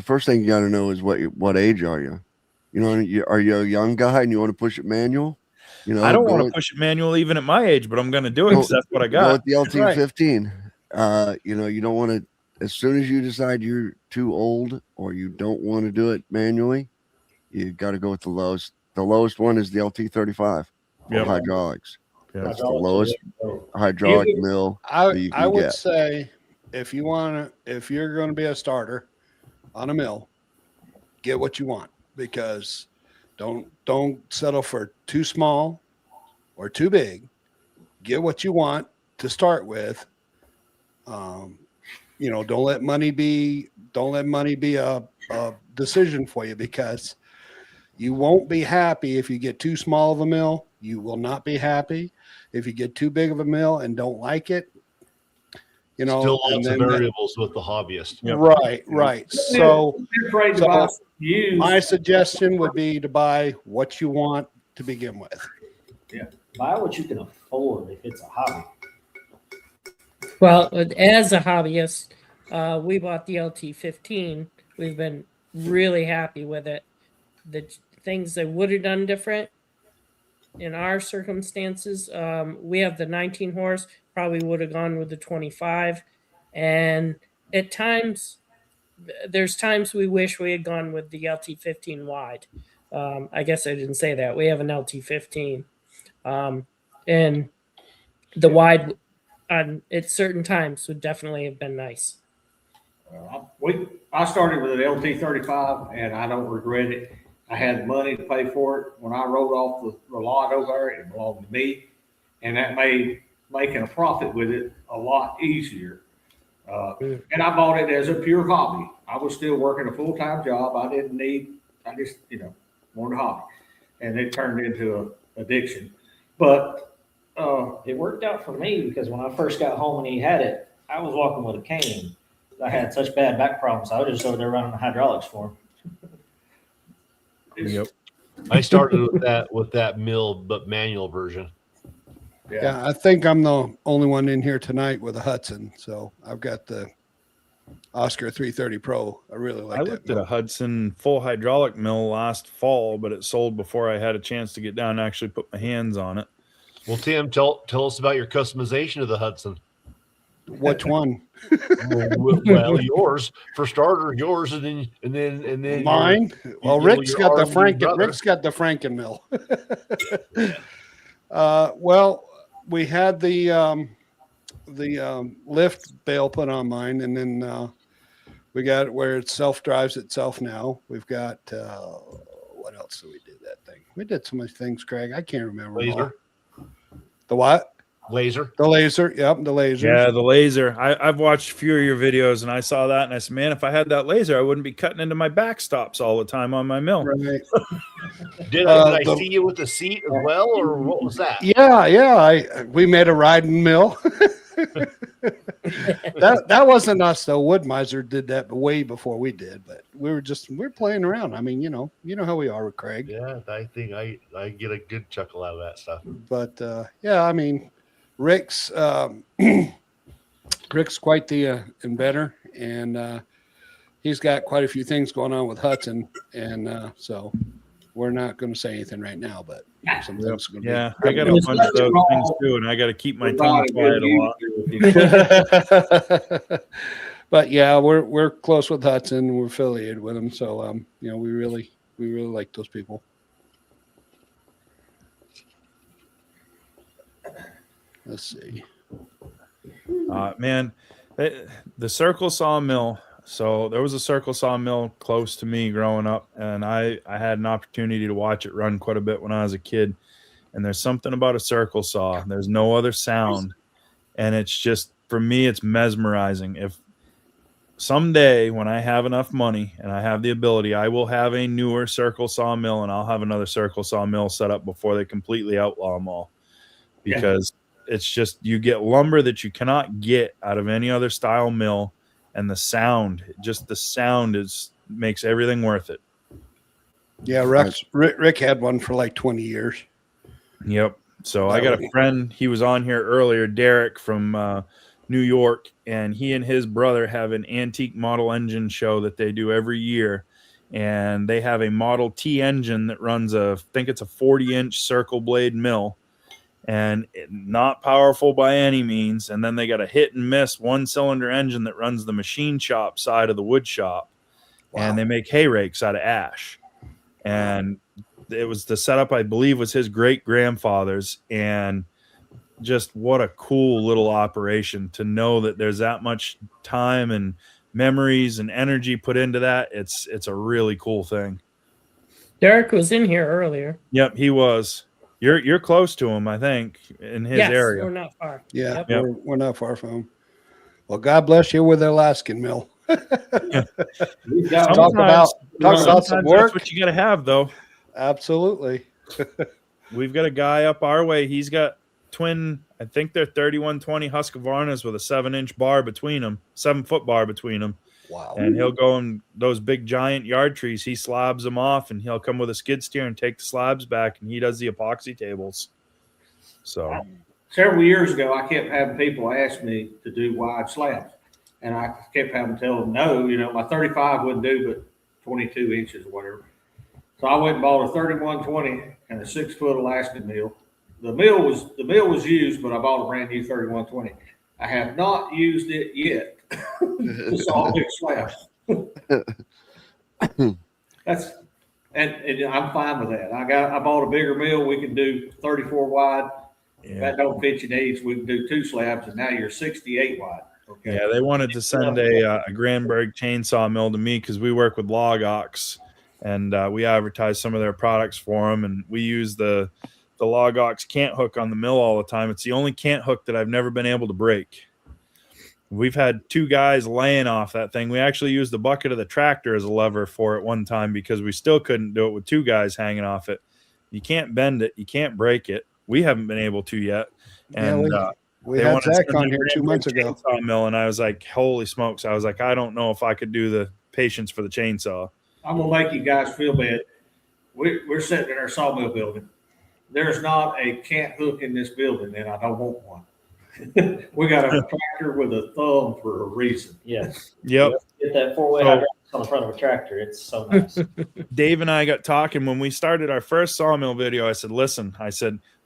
first thing you got to know is what age are you? You know, are you a young guy and you want to push it manual? You know, I don't want to push it manual even at my age, but I'm going to do it because that's what I Go got. with the LT15. You know, you don't want to. As soon as you decide you're too old or you don't want to do it manually, you got to go with the lowest. The lowest one is the LT35 for Yep. hydraulics. Yep. That's the lowest hydraulic mill that you can I would get. say if you're going to be a starter on a mill, get what you want, because don't settle for too small or too big. Get what you want to start with. You know, don't let money be a decision for you, because you won't be happy if you get too small of a mill. You will not be happy if you get too big of a mill and don't like it. You know, Still and lots of then variables with the hobbyist. Yep. right. So my My suggestion would be to buy what you want to begin with. Buy what you can afford if it's a hobby. Well, as a hobbyist, we bought the LT15. We've been really happy with it. The things that would have done different in our circumstances, we have the 19 horse, probably would have gone with the 25. And at times, there's times we wish we had gone with the LT15 wide. I guess I didn't say that. We have an LT15. And the wide at certain times would definitely have been nice. I started with an LT35, and I don't regret it. I had money to pay for it. When I wrote off the lot over there, it belonged to me, and that made making a profit with it a lot easier. And I bought it as a pure hobby. I was still working a full-time job. I just wanted a hobby, and it turned into an addiction. But It worked out for me because when I first got home and he had it, I was walking with a cane. I had such bad back problems. I was just over there running the hydraulics for him. Yep. I started with that mill, but manual version. Yeah, I think I'm the only one in here tonight with a Hudson. So I've got the Oscar 330 Pro. I really like I that. looked at a Hudson full hydraulic mill last fall, but it sold before I had a chance to get down and actually put my hands on it. Well, Tim, tell us about your customization of the Hudson. Which one? Well, yours for starter, yours, and then Mine. Well, your Rick's got the Franken mill. Well, we had the lift bale put on mine, and then we got it where it self drives itself now. We've got what else did we do that thing? We did so many things, Craig. I can't remember. Laser. The what? Laser. The laser. Yep, the laser. Yeah, the laser. I've watched a few of your videos, and I saw that, and I said, man, if I had that laser, I wouldn't be cutting into my backstops all the time on my mill. Right. Did I see you with the seat as well, or what was that? Yeah. We made a riding mill. that wasn't us though. Wood Miser did that way before we did, but we're playing around. I mean, you know how we are with Craig. Yeah, I think I get a good chuckle out of that stuff. But yeah, I mean, Rick's quite the inventor, and he's got quite a few things going on with Hudson, and so we're not going to say anything right now, but something's going to be. Yeah, I got a bunch of those things too, and I got to keep my tongue quiet a lot. But yeah, we're close with Hudson. We're affiliated with them, so we really like those people. Let's see. Man, the Circle Sawmill. So there was a Circle Sawmill close to me growing up, and I had an opportunity to watch it run quite a bit when I was a kid. And there's something about a circle saw. There's no other sound, and it's just, for me, it's mesmerizing. If someday when I have enough money and I have the ability, I will have a newer Circle Sawmill, and I'll have another Circle Sawmill set up before they completely outlaw them all, because it's just, you get lumber that you cannot get out of any other style mill, and the sound makes everything worth it. Yeah, Rick had one for like 20 years. Yep. So I got a friend, he was on here earlier, Derek from New York, and he and his brother have an antique model engine show that they do every year. And they have a Model T engine that runs I think it's a 40-inch circle blade mill, and not powerful by any means. And then they got a hit and miss 1-cylinder engine that runs the machine shop side of the wood shop. Wow. And they make hay rakes out of ash. And it was the setup, I believe, was his great grandfather's. And just what a cool little operation to know that there's that much time and memories and energy put into that. It's a really cool thing. Derek was in here earlier. Yep, he was. You're close to him, I think, in his area. We're not far. Yeah, yep. We're not far from him. Well, God bless you with the Alaskan mill. Talk about some work. That's what you got to have, though. Absolutely. We've got a guy up our way. He's got twin, I think they're 3120 Husqvarnas with a 7-inch bar between them, 7-foot bar between them. Wow. And he'll go in those big giant yard trees. He slabs them off, and he'll come with a skid steer and take the slabs back, and he does the epoxy tables. So several years ago, I kept having people ask me to do wide slabs, and I kept having to tell them no. My 35 wouldn't do but 22 inches or whatever. So I went and bought a 3120 and a 6-foot Alaskan mill. The mill was used, but I bought a brand new 3120. I have not used it yet. It's all big slabs. That's and I'm fine with that. I bought a bigger mill. We can do 34 wide. Yeah. If that don't fit your needs, we can do 2 slabs, and now you're 68 wide. Okay. Yeah, they wanted to send a Granberg chainsaw mill to me because we work with Log Ox, and we advertise some of their products for them, and we use the Log Ox cant hook on the mill all the time. It's the only cant hook that I've never been able to break. We've had 2 guys laying off that thing. We actually used the bucket of the tractor as a lever for it one time because we still couldn't do it with 2 guys hanging off it. You can't bend it. You can't break it. We haven't been able to yet. And we had Zach on here 2 months ago. Mill, and I was like, holy smokes. I was like, I don't know if I could do the patience for the chainsaw. I'm going to make you guys feel bad. We're sitting in our sawmill building. There's not a cant hook in this building, and I don't want one. We got a tractor with a thumb for a reason. Yes. Yep. Get that 4-way hydraulics on the front of a tractor. It's so nice. Dave and I got talking when we started our first sawmill video. I said, listen,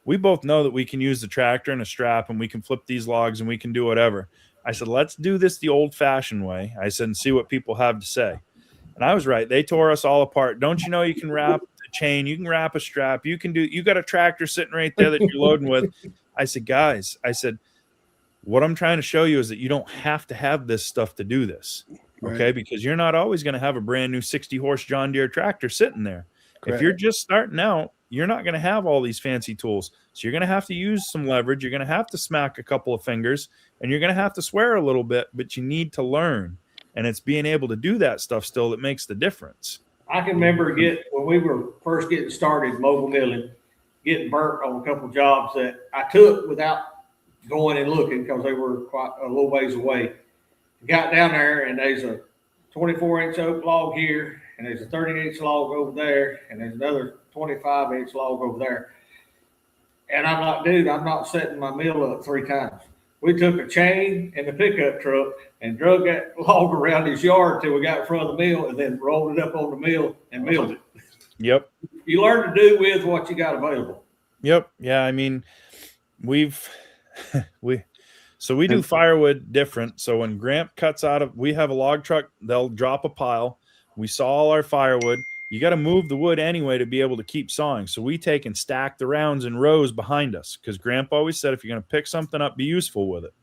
we both know that we can use the tractor and a strap, and we can flip these logs, and we can do whatever. I said, let's do this the old-fashioned way. I said, and see what people have to say. And I was right. They tore us all apart. Don't you know you can wrap a chain? You can wrap a strap. You got a tractor sitting right there that you're loading with. I said, guys, what I'm trying to show you is that you don't have to have this stuff to do this, okay? Right. Because you're not always going to have a brand new 60-horse John Deere tractor sitting there. Correct. If you're just starting out, you're not going to have all these fancy tools. So you're going to have to use some leverage. You're going to have to smack a couple of fingers, and you're going to have to swear a little bit, but you need to learn. And it's being able to do that stuff still that makes the difference. I can remember when we were first getting started mobile milling, getting burnt on a couple of jobs that I took without going and looking because they were quite a little ways away. Got down there, and there's a 24-inch oak log here, and there's a 30-inch log over there, and there's another 25-inch log over there. And I'm like, dude, I'm not setting my mill up 3 times. We took a chain and the pickup truck and drug that log around his yard till we got in front of the mill, and then rolled it up on the mill and milled it. Yep. You learn to do with what you got available. Yep. Yeah. I mean, we do firewood different. So when Gramp cuts out of, we have a log truck, they'll drop a pile. We saw all our firewood. You got to move the wood anyway to be able to keep sawing. So we take and stack the rounds in rows behind us because Gramp always said, if you're going to pick something up, be useful with it.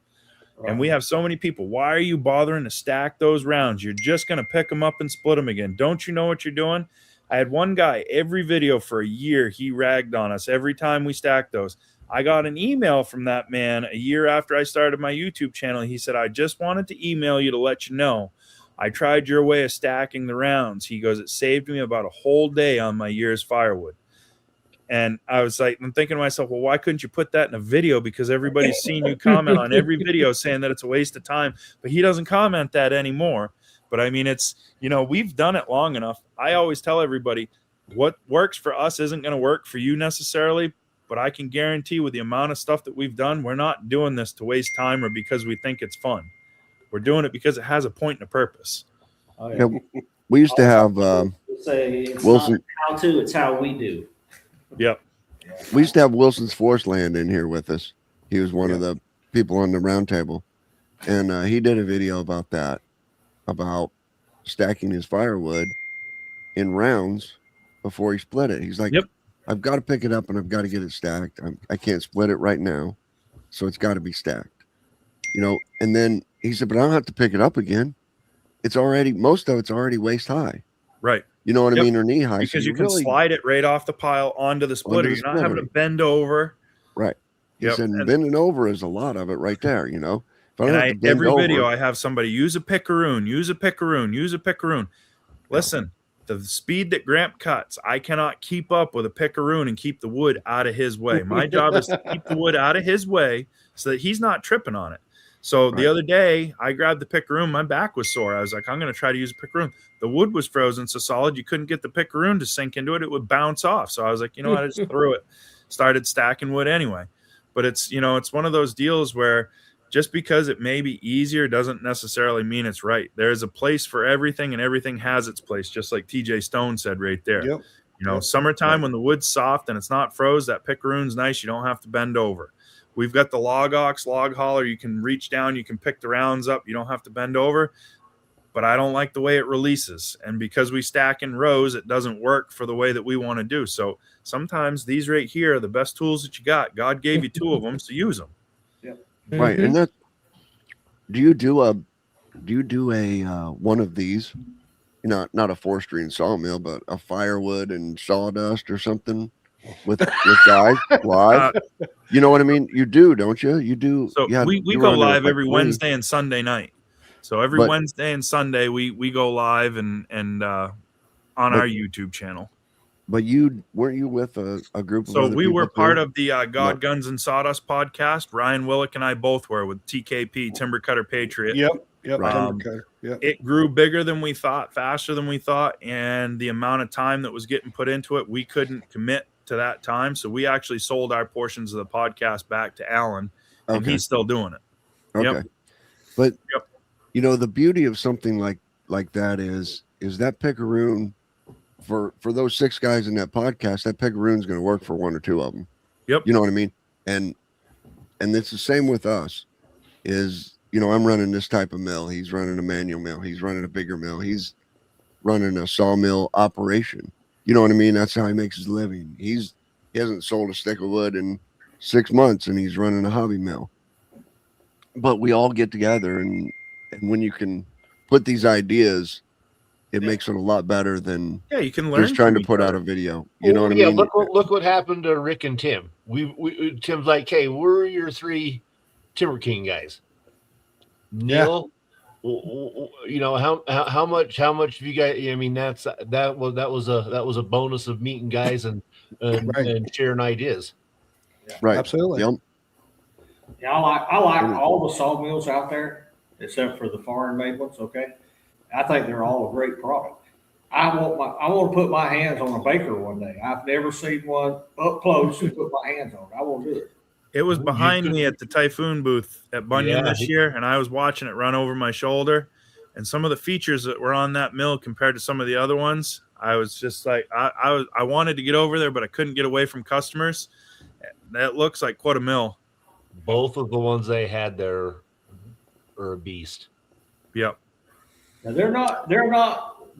Right. And we have so many people. Why are you bothering to stack those rounds? You're just going to pick them up and split them again. Don't you know what you're doing? I had one guy, every video for a year, he ragged on us every time we stacked those. I got an email from that man a year after I started my YouTube channel. He said, I just wanted to email you to let you know I tried your way of stacking the rounds. He goes, it saved me about a whole day on my year's firewood. And I was like, I'm thinking to myself, well, why couldn't you put that in a video? Because everybody's seen you comment on every video saying that it's a waste of time. But he doesn't comment that anymore. But I mean, it's, we've done it long enough. I always tell everybody what works for us isn't going to work for you necessarily. But I can guarantee with the amount of stuff that we've done, we're not doing this to waste time or because we think it's fun. We're doing it because it has a point and a purpose. Oh, yeah. We used to have say it's Wilson. Not how to, it's how we do. Yep. We used to have Wilson's Forest Land in here with us. He was one of the people on the round table. And he did a video about that, about stacking his firewood in rounds before he split it. He's like, yep. I've got to pick it up and I've got to get it stacked. I can't split it right now. So it's got to be stacked. And then he said, but I don't have to pick it up again. Most of it's already waist high. Right. You know what I mean? Or knee high. Because so you can slide it right off the pile onto the splitter. You're not having to bend over. Right. He said, bending over is a lot of it right there, Every video I have somebody use a pickaroon, use a pickaroon, use a pickaroon. Listen, the speed that Gramp cuts, I cannot keep up with a pickaroon and keep the wood out of his way. My job is to keep the wood out of his way so that he's not tripping on it. So the other day, I grabbed the pickaroon. My back was sore. I was like, I'm going to try to use a pickaroon. The wood was frozen so solid, you couldn't get the pickaroon to sink into it. It would bounce off. So I was like, I just threw it, started stacking wood anyway. But it's, it's one of those deals where just because it may be easier doesn't necessarily mean it's right. There's a place for everything, and everything has its place, just like TJ Stone said right there. Yep. Summertime when the wood's soft and it's not froze, that pickaroon's nice. You don't have to bend over. We've got the log ox, log hauler. You can reach down, you can pick the rounds up. You don't have to bend over. But I don't like the way it releases. And because we stack in rows, it doesn't work for the way that we want to do. So sometimes these right here are the best tools that you got. God gave you two of them, so use them. Yeah. Right. And that, do you do a one of these, not a forestry and sawmill, but a firewood and sawdust or something with guys live? You know what I mean? You do, don't you? You do. So we go live every Wednesday and Sunday night. So every Wednesday and Sunday we go live and on our YouTube channel. But weren't you with a group of so other we were people part too? of the God, Guns, and Sawdust podcast. Ryan Willick and I both were with TKP, Timber Cutter Patriot. Yep. It grew bigger than we thought, faster than we thought, and the amount of time that was getting put into it, we couldn't commit to that time. So we actually sold our portions of the podcast back to Alan, and he's still doing it. Okay. Yep. But the beauty of something like that is that pickaroon for those 6 guys in that podcast, that pickaroon's going to work for 1 or 2 of them. Yep. You know what I mean? And it's the same with us is, I'm running this type of mill. He's running a manual mill. He's running a bigger mill. He's running a sawmill operation. You know what I mean? That's how he makes his living. He hasn't sold a stick of wood in 6 months, and he's running a hobby mill. But we all get together, and when you can put these ideas, it makes it a lot better than you can learn just trying to put out a video. You know what I mean? Look what happened to Rick and Tim. We Tim's like, hey, we're your 3 Timber King guys. Neil, how much have you guys? I mean, that was a bonus of meeting guys and sharing ideas. Yeah. Right. Absolutely. Yep. Yeah, I like all the sawmills out there except for the foreign made ones. Okay, I think they're all a great product. I want to put my hands on a baker one day. I've never seen one up close and put my hands on it. I want to do it. It was behind me at the Typhoon booth at Bunyan this year, and I was watching it run over my shoulder. And some of the features that were on that mill compared to some of the other ones, I was just like, I wanted to get over there, but I couldn't get away from customers. That looks like quite a mill. Both of the ones they had there are a beast. Yep. Now they're not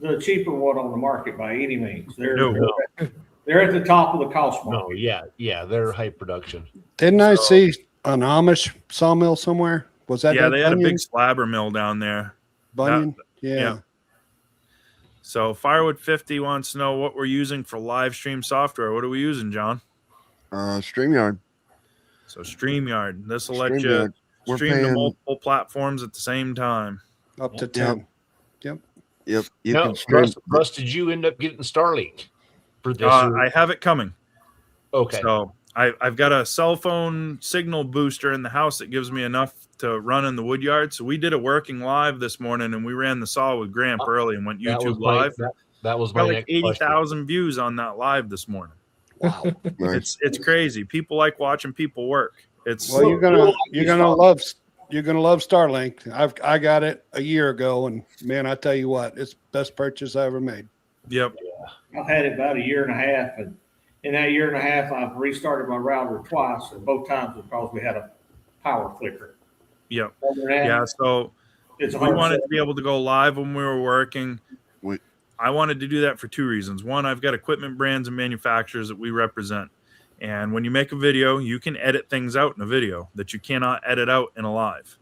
the cheaper one on the market by any means. They're at the top of the cost market. No, yeah, they're high production. Didn't I see an Amish sawmill somewhere? Was that? Yeah, they had a Bunyan? big slabber mill down there. Bunyan. Yeah. So FireWood 50 wants to know what we're using for live stream software. What are we using, John? StreamYard. So StreamYard. This will let you StreamYard. We're stream to paying- multiple platforms at the same time. Up to 10. Yep. You Now, can stream. Russ, did you end up getting Starlink for this? I have it coming. Okay. So I've got a cell phone signal booster in the house that gives me enough to run in the wood yard. So we did a working live this morning, and we ran the saw with Gramp early and went YouTube live. That was Got my like next question. 80,000 views on that live this morning. Wow. Nice. It's crazy. People like watching people work. It's Well, you're gonna love Starlink. I got it a year ago, and man, I tell you what, it's the best purchase I ever made. yep. I've had it about a year and a half, and in that year and a half, I've restarted my router twice, and both times because we had a power flicker. Yep. Other than that, Yeah. So it's we wanted to be able to go live when we were working. We- I wanted to do that for two reasons. One, I've got equipment brands and manufacturers that we represent. And when you make a video, you can edit things out in a video that you cannot edit out in a live.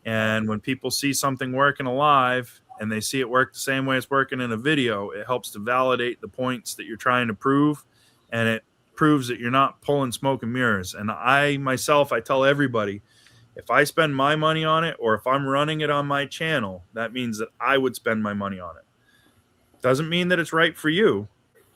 And when people see something work in a live and they see it work the same way it's working in a video, it helps to validate the points that you're trying to prove. And it proves that you're not pulling smoke and mirrors. And I tell everybody, if I spend my money on it, or if I'm running it on my channel, that means that I would spend my money on it. Doesn't mean that it's right for you.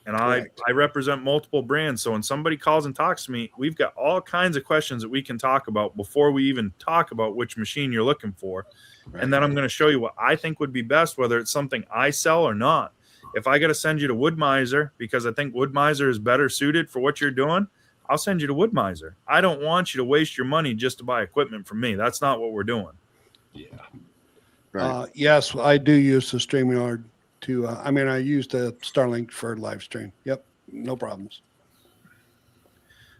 And I represent multiple brands. So when somebody calls and talks to me, we've got all kinds of questions that we can talk about before we even talk about which machine you're looking for. Right. And then I'm going to show you what I think would be best, whether it's something I sell or not. If I got to send you to Wood Miser because I think Wood Miser is better suited for what you're doing, I'll send you to Wood Miser. I don't want you to waste your money just to buy equipment from me. That's not what we're doing. Yeah. Right. Yes, I do use the StreamYard to. I use the Starlink for live stream. Yep, no problems.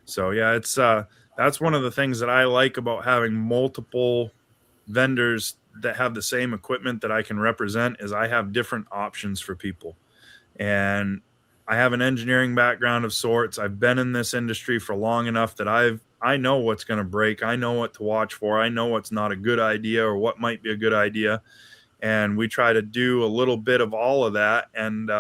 So yeah, it's that's one of the things that I like about having multiple vendors that have the same equipment that I can represent is I have different options for people. And I have an engineering background of sorts. I've been in this industry for long enough that I know what's going to break. I know what to watch for. I know what's not a good idea or what might be a good idea. And we try to do a little bit of all of that. And,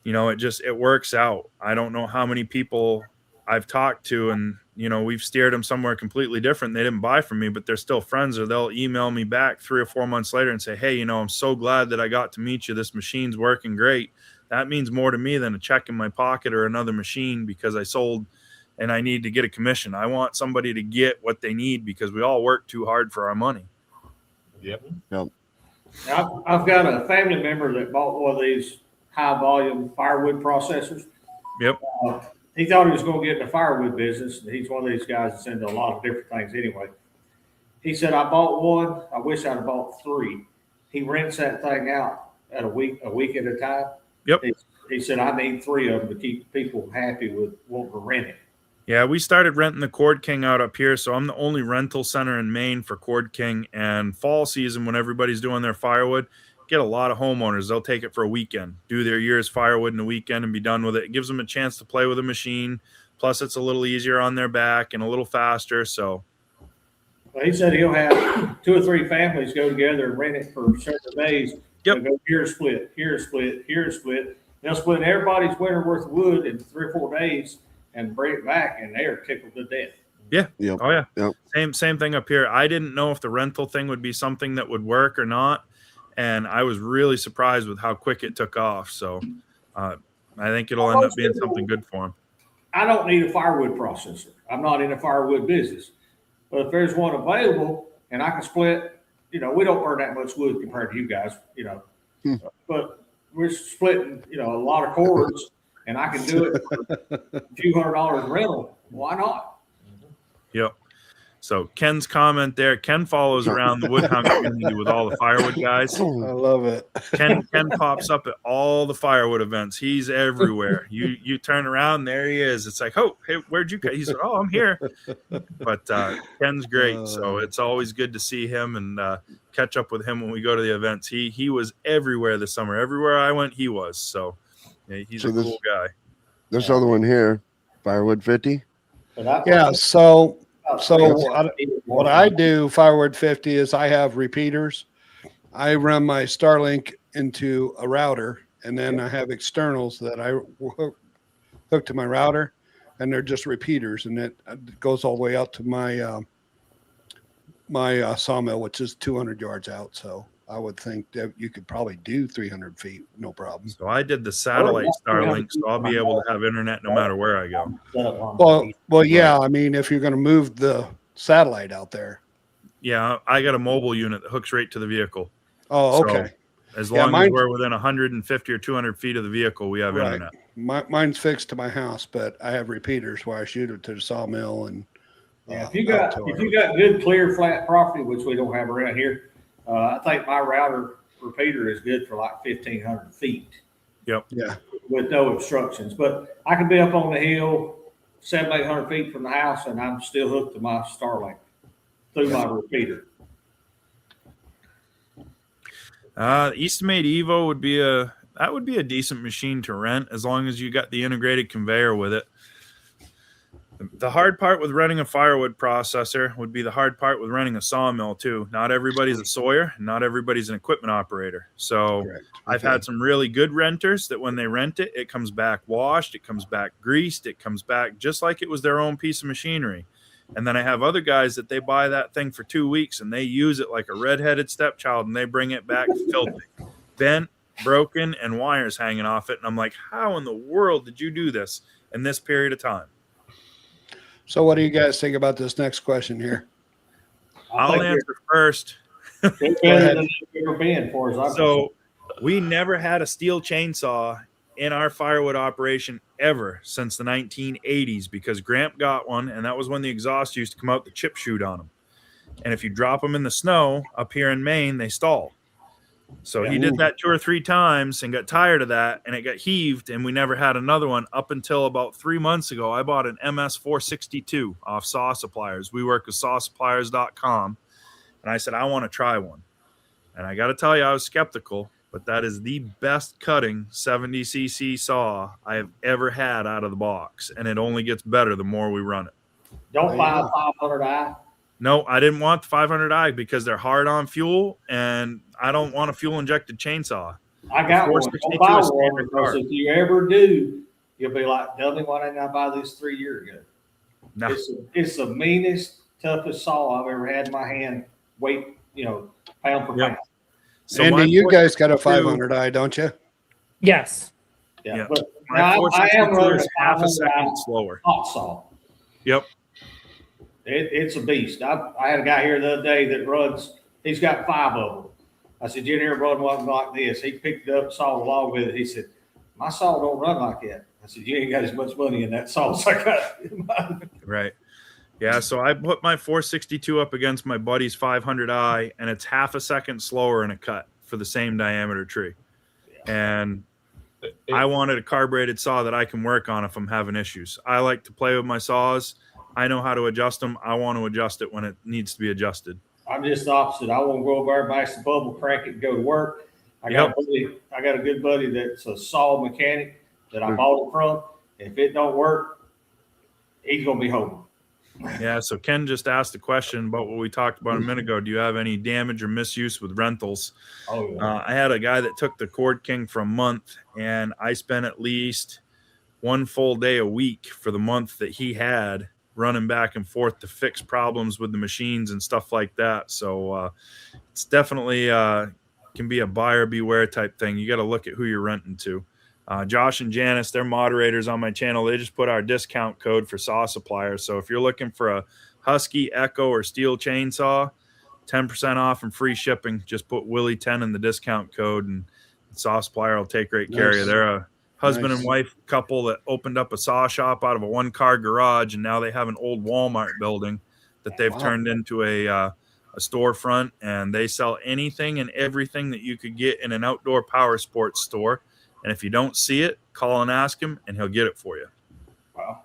it works out. I don't know how many people I've talked to and, we've steered them somewhere completely different. They didn't buy from me, but they're still friends, or they'll email me back 3 or 4 months later and say, hey, I'm so glad that I got to meet you. This machine's working great. That means more to me than a check in my pocket or another machine because I sold and I need to get a commission. I want somebody to get what they need because we all work too hard for our money. Yep. I've got a family member that bought one of these high volume firewood processors. Yep. He thought he was going to get in the firewood business, and he's one of these guys that's into a lot of different things anyway. He said, I bought one. I wish I'd have bought 3. He rents that thing out at a week at a time. Yep. He said, I need 3 of them to keep people happy with wanting to rent it. Yeah, we started renting the Cord King out up here, so I'm the only rental center in Maine for Cord King. And fall season, when everybody's doing their firewood, get a lot of homeowners. They'll take it for a weekend, do their year's firewood in a weekend and be done with it. It gives them a chance to play with a machine. Plus, it's a little easier on their back and a little faster. So, Well, he said he'll have 2 or 3 families go together and rent it for several days. Yep. They'll go here a split, here a split, here a split. They'll split everybody's winter worth of wood in 3 or 4 days and bring it back, and they are tickled to death. yeah. Yep. Oh, yeah. Yep. Same thing up here. I didn't know if the rental thing would be something that would work or not. And I was really surprised with how quick it took off. So I think it'll end up being something good for them. I don't need a firewood processor. I'm not in the firewood business. But if there's one available and I can split, we don't burn that much wood compared to you guys, but we're splitting, a lot of cords, and I can do it for a few $100 rental. Why not? Yep. So Ken's comment there. Ken follows around the woodhound community with all the firewood guys. I love it. Ken pops up at all the firewood events. He's everywhere. You turn around, there he is. It's like, oh, hey, where'd you go? He's like, oh, I'm here. But Ken's great, so it's always good to see him and catch up with him when we go to the events. He was everywhere this summer. Everywhere I went, he was. So yeah, he's a cool guy. This other one here, FireWood 50. Yeah. So what I do, FireWood 50, is I have repeaters. I run my Starlink into a router, and then I have externals that I hook to my router, and they're just repeaters, and it goes all the way out to my my sawmill, which is 200 yards out. So I would think that you could probably do 300 feet, no problem. So I did the satellite Starlink, so I'll be able to have internet no matter where I go. Well, yeah. I mean, if you're going to move the satellite out there. Yeah, I got a mobile unit that hooks right to the vehicle. Oh, okay. So as long as we're within 150 or 200 feet of the vehicle, we have internet. Mine's fixed to my house, but I have repeaters where I shoot it to the sawmill. And if you got good clear flat property, which we don't have around here, I think my router repeater is good for like 1,500 feet. Yep. Yeah. With no obstructions, but I can be up on the hill 700-800 feet from the house, and I'm still hooked to my Starlink through my repeater. Eastimate Evo would be a decent machine to rent as long as you got the integrated conveyor with it. The hard part with running a firewood processor would be the hard part with running a sawmill too. Not everybody's a sawyer, not everybody's an equipment operator. So I've had some really good renters that when they rent it, it comes back washed, it comes back greased, it comes back just like it was their own piece of machinery. And then I have other guys that they buy that thing for 2 weeks and they use it like a redheaded stepchild and they bring it back filthy, bent, broken, and wires hanging off it. And I'm like, how in the world did you do this in this period of time? So what do you guys think about this next question here? I'll answer first. So we never had a steel chainsaw in our firewood operation ever since the 1980s because Gramp got one, and that was when the exhaust used to come out the chip chute on them. And if you drop them in the snow up here in Maine, they stall. So he did that 2 or 3 times and got tired of that, and it got heaved, and we never had another one up until about 3 months ago. I bought an MS 462 off Saw Suppliers. We work with sawsuppliers.com, and I said, I want to try one. And I got to tell you, I was skeptical, but that is the best cutting 70cc saw I have ever had out of the box, and it only gets better the more we run it. Don't buy a 500i. No, I didn't want the 500i because they're hard on fuel, and I don't want a fuel-injected chainsaw. I got one. Don't buy one because if you ever do, you'll be like, "Dummy, why didn't I buy this 3 years ago?" No. It's the meanest, toughest saw I've ever had in my hand. Weight, pound per pound. So Andy, you guys got a 500i, don't you? Yes. Yeah. But I am running half a second slower. Hot saw. Yep. It's a beast. I had a guy here the other day that runs, he's got 5 of them. I said, you never run one like this. He picked it up, sawed along with it. He said, my saw don't run like that. I said, you ain't got as much money in that saw as I got. Right. Yeah, so I put my 462 up against my buddy's 500i, and it's half a second slower in a cut for the same diameter tree. Yeah. And I wanted a carbureted saw that I can work on if I'm having issues. I like to play with my saws. I know how to adjust them. I want to adjust it when it needs to be adjusted. I'm just the opposite. I want to go over there, bash the bubble, crank it, and go to work. I got a good buddy that's a saw mechanic that I bought it from. If it don't work, he's going to be home. Yeah, so Ken just asked a question about what we talked about a minute ago. Do you have any damage or misuse with rentals? Oh, yeah. I had a guy that took the Cord King for a month, and I spent at least 1 full day a week for the month that he had running back and forth to fix problems with the machines and stuff like that. So it's definitely can be a buyer beware type thing. You got to look at who you're renting to. Josh and Janice, they're moderators on my channel. They just put our discount code for Saw Suppliers. So if you're looking for a Husky, Echo, or Steel chainsaw, 10% off and free shipping. Just put Willie 10 in the discount code, and Saw Supplier will take great care of you. They're a husband and wife couple that opened up a saw shop out of a 1-car garage, and now they have an old Walmart building that they've Wow. turned into a storefront, and they sell anything and everything that you could get in an outdoor power sports store. And if you don't see it, call and ask him, and he'll get it for you. Wow.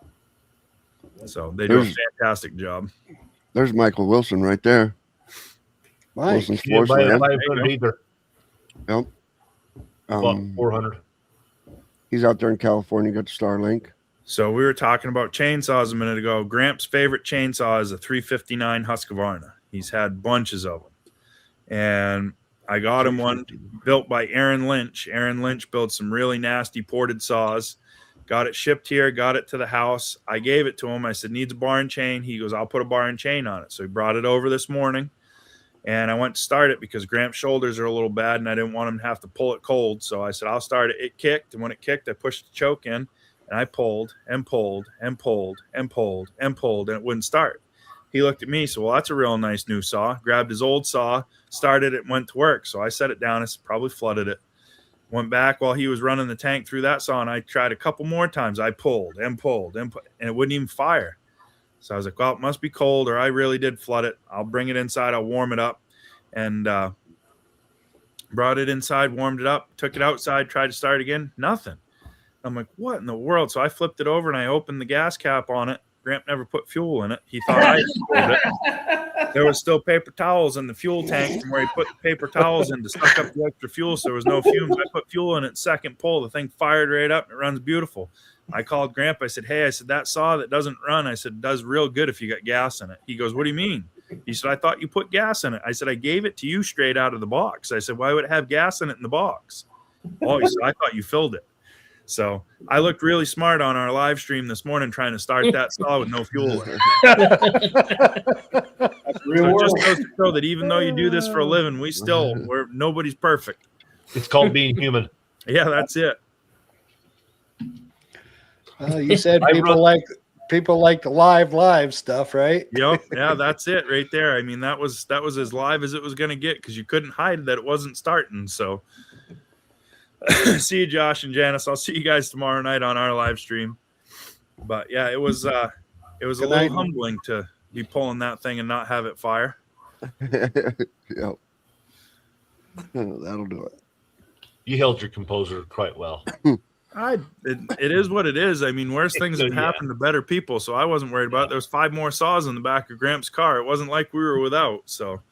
So they do a fantastic job. There's Michael Wilson right there. Mike, Wilson's You didn't buy Forestry. a 500 either. Yep. Bought 400. He's out there in California. Got the Starlink. So we were talking about chainsaws a minute ago. Gramps' favorite chainsaw is a 359 Husqvarna. He's had bunches of them. And I got him one built by Aaron Lynch. Aaron Lynch builds some really nasty ported saws. Got it shipped here, got it to the house. I gave it to him. I said, needs a bar and chain. He goes, I'll put a bar and chain on it. So he brought it over this morning. And I went to start it because Gramps' shoulders are a little bad and I didn't want him to have to pull it cold. So I said, I'll start it. It kicked. And when it kicked, I pushed the choke in. And I pulled and pulled and pulled and pulled and pulled, and it wouldn't start. He looked at me, said, well, that's a real nice new saw. Grabbed his old saw, started it, and went to work. So I set it down. I probably flooded it. Went back while he was running the tank through that saw, and I tried a couple more times. I pulled and pulled and it wouldn't even fire. So I was like, well, it must be cold, or I really did flood it. I'll bring it inside. I'll warm it up. And brought it inside, warmed it up, took it outside, tried to start again. Nothing. I'm like, what in the world? So I flipped it over and I opened the gas cap on it. Gramp never put fuel in it. He thought I pulled it. There was still paper towels in the fuel tank from where he put the paper towels in to suck up the extra fuel so there was no fumes. I put fuel in it, second pull. The thing fired right up and it runs beautiful. I called Gramp. I said, hey, I said, that saw that doesn't run, I said, does real good if you got gas in it. He goes, what do you mean? He said, I thought you put gas in it. I said, I gave it to you straight out of the box. I said, why would it have gas in it in the box? Oh, he said, I thought you filled it. So I looked really smart on our live stream this morning trying to start that saw with no fuel in it. So it just goes to show that even though you do this for a living, nobody's perfect. It's called being human. Yeah, that's it. You said people like the live stuff, right? Yep. Yeah, that's it right there. I mean, that was as live as it was going to get because you couldn't hide that it wasn't starting. So see you, Josh and Janice. I'll see you guys tomorrow night on our live stream. But yeah, it was a little humbling to be pulling that thing and not have it fire. Yep. That'll do it. You held your composure quite well. It is what it is. I mean, worse things have happened to better people, so I wasn't worried about it. There was 5 more saws in the back of Gramps' car. It wasn't like we were without. So,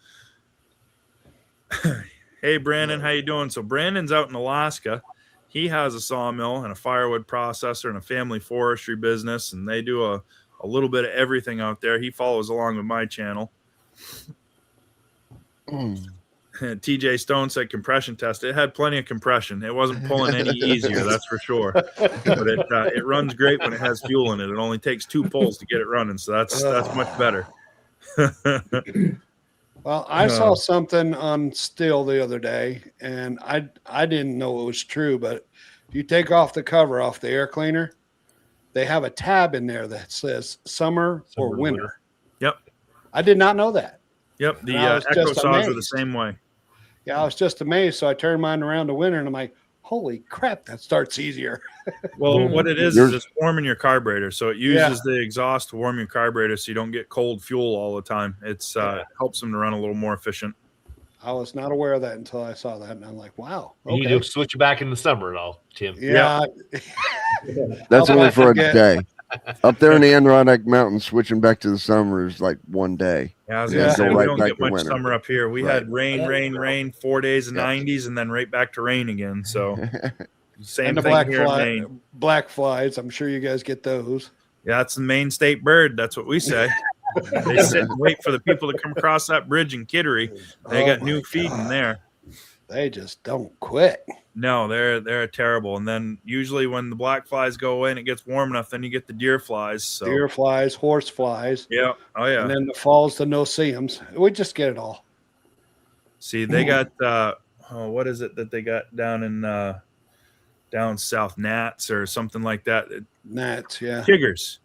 hey, Brandon, how you doing? So Brandon's out in Alaska. He has a sawmill and a firewood processor and a family forestry business, and they do a little bit of everything out there. He follows along with my channel. TJ Stone said compression test. It had plenty of compression. It wasn't pulling any easier, that's for sure. But it runs great when it has fuel in it. It only takes 2 pulls to get it running, so that's much better. Well, I saw something on Still the other day, and I didn't know it was true, but if you take off the cover off the air cleaner, they have a tab in there that says summer or winter. Yep. I did not know that. Yep. The Echo saws are the same way. Yeah, I was just amazed. So I turned mine around to winter, and I'm like, holy crap, that starts easier. Well, what it is it's warming your carburetor. So it uses the exhaust to warm your carburetor so you don't get cold fuel all the time. It helps them to run a little more efficient. I was not aware of that until I saw that, and I'm like, wow. Okay. You need to switch it back in the summer and all, Tim. Yeah. That's only for a day. Up there in the Adirondack Mountains, switching back to the summer is like 1 day. Yeah, I was going to say, we don't get much winter. summer up here. We had rain, 4 days of 90s, and then right back to rain again. So same and the thing here in Maine. Black flies, I'm sure you guys get those. Yeah, that's the Maine state bird. That's what we say. They sit and wait for the people to come across that bridge in Kittery. They got new feeding there. They just don't quit. No, they're terrible. And then usually when the black flies go away and it gets warm enough, then you get the deer flies. So. Deer flies, horse flies. Yeah. Oh, yeah. And then the falls, the no-see-ums. We just get it all. See, they got, what is it that they got down in down south, gnats or something like that? Gnats, yeah. Chiggers.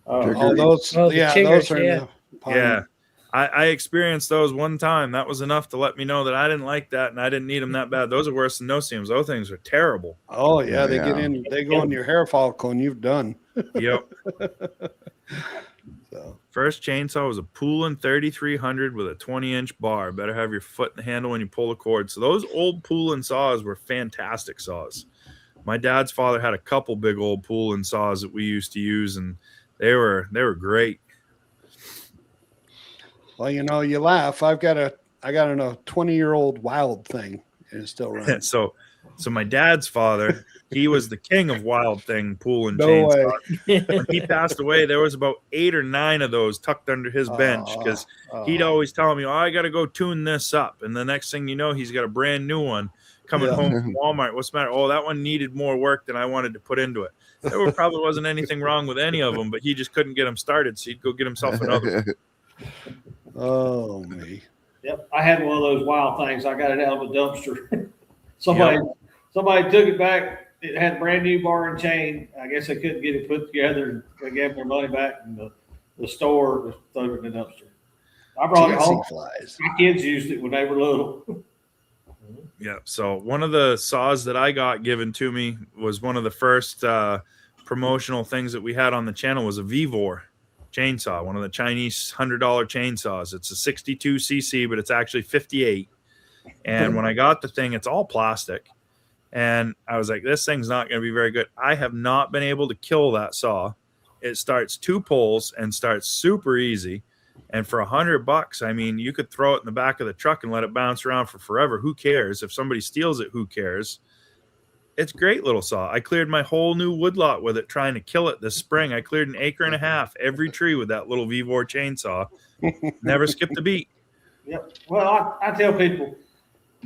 Oh, those, chiggers, those are in the pond. Yeah. I experienced those one time. That was enough to let me know that I didn't like that and I didn't need them that bad. Those are worse than no-see-ums. Those things are terrible. Oh, yeah. They get in, they go in your hair follicle and you've done. Yep. So. First chainsaw was a Poolin 3300 with a 20-inch bar. Better have your foot in the handle when you pull the cord. So those old Poolin saws were fantastic saws. My dad's father had a couple big old Poolin saws that we used to use, and they were great. Well, you laugh. I got a 20-year-old Wild Thing, and it's still running. So my dad's father, he was the king of Wild Thing Poolin No chainsaws. When he passed away, there was about 8 or 9 of those tucked under his bench because he'd always tell me, I got to go tune this up. And the next thing you know, he's got a brand new one coming home from Walmart. What's the matter? Oh, that one needed more work than I wanted to put into it. There probably wasn't anything wrong with any of them, but he just couldn't get them started, so he'd go get himself another one. Oh, me. Yep, I had one of those Wild Things. I got it out of a dumpster. Somebody took it back. It had a brand new bar and chain. I guess they couldn't get it put together. They gave them their money back, and the store threw it in the dumpster. I brought it home. Flies. My kids used it when they were little. Yeah. So one of the saws that I got given to me was one of the first promotional things that we had on the channel was a Vivor chainsaw, one of the Chinese $100 chainsaws. It's a 62 cc, but it's actually 58. And when I got the thing, it's all plastic. And I was like, this thing's not going to be very good. I have not been able to kill that saw. It starts 2 pulls and starts super easy. And for $100, I mean, you could throw it in the back of the truck and let it bounce around for forever. Who cares? If somebody steals it, who cares? It's a great little saw. I cleared my whole new woodlot with it trying to kill it this spring. I cleared 1.5 acres every tree with that little Vivor chainsaw. Never skipped a beat. Yep. Well, I tell people,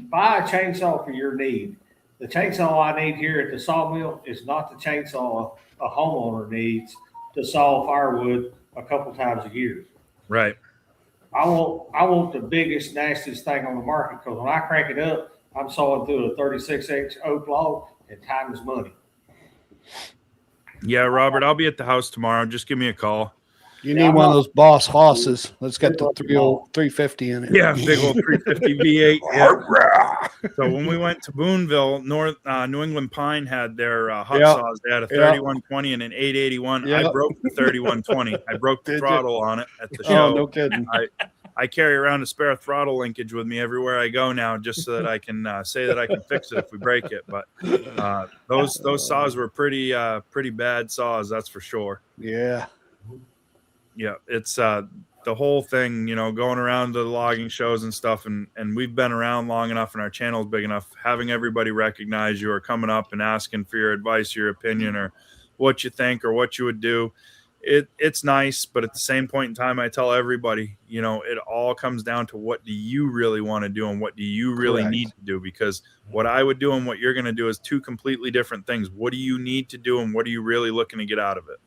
buy a chainsaw for your need. The chainsaw I need here at the sawmill is not the chainsaw a homeowner needs to saw firewood a couple times a year. Right. I want the biggest, nastiest thing on the market, because when I crank it up, I'm sawing through a 36-inch oak log, and time is money. Yeah, Robert, I'll be at the house tomorrow. Just give me a call. You need one of those Boss Hosses. Let's get the 350 in it. Yeah, big old 350 V8. Yeah. So when we went to Boonville, New England Pine had their hot saws. They had a 3120 and an 881. I broke the 3120. I broke the throttle on it at the show. Oh, no kidding. I carry around a spare throttle linkage with me everywhere I go now, just so that I can say that I can fix it if we break it. But those saws were pretty bad saws, that's for sure. Yeah. Yeah, it's the whole thing, going around to the logging shows and stuff, and we've been around long enough and our channel is big enough, having everybody recognize you or coming up and asking for your advice, your opinion, or what you think or what you would do. It's nice, but at the same point in time, I tell everybody, it all comes down to what do you really want to do and what do you really need to do, because what I would do and what you're going to do is 2 completely different things. What do you need to do and what are you really looking to get out of it?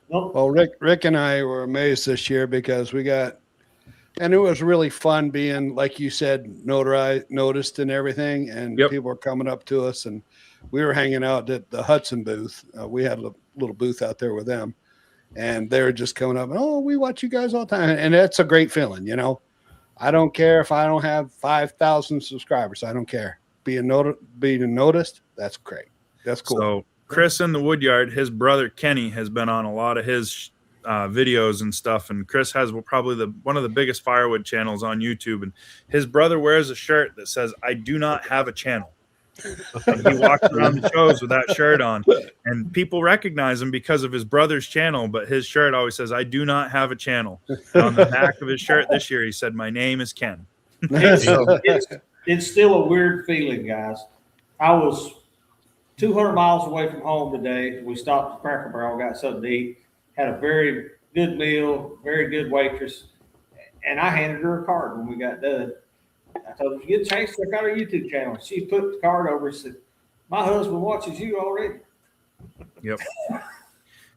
Well, Rick and I were amazed this year because and it was really fun being, like you said, noticed and everything. And people were coming up to us, and we were hanging out at the Hudson booth. We had a little booth out there with them, and they were just coming up. Oh, we watch you guys all the time. And that's a great feeling. I don't care if I don't have 5,000 subscribers. I don't care. Being noticed, that's great. That's cool. So Chris in the Woodyard, his brother Kenny has been on a lot of his videos and stuff, and Chris has probably one of the biggest firewood channels on YouTube, and his brother wears a shirt that says, "I do not have a channel." And he walks around the shows with that shirt on, and people recognize him because of his brother's channel, but his shirt always says, "I do not have a channel." And on the back of his shirt this year, he said, "My name is Ken." It's still a weird feeling, guys. I was 200 miles away from home today. We stopped at Cracker Barrel, got something to eat, had a very good meal, very good waitress, and I handed her a card when we got done. I told her, if you get a chance, check out our YouTube channel. She put the card over and said, "My husband watches you already." Yep.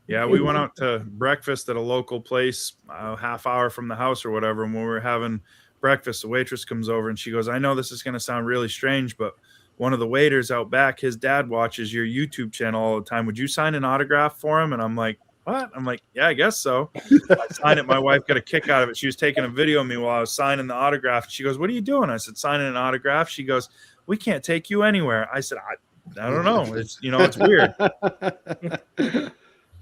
Yeah, we went out to breakfast at a local place, a half hour from the house or whatever, and when we were having breakfast, the waitress comes over and she goes, "I know this is going to sound really strange, but one of the waiters out back, his dad watches your YouTube channel all the time. Would you sign an autograph for him?" And I'm like, "What?" I'm like, "Yeah, I guess so." I signed it. My wife got a kick out of it. She was taking a video of me while I was signing the autograph. She goes, "What are you doing?" I said, "Signing an autograph." She goes, "We can't take you anywhere." I said, I don't know. It's, it's weird.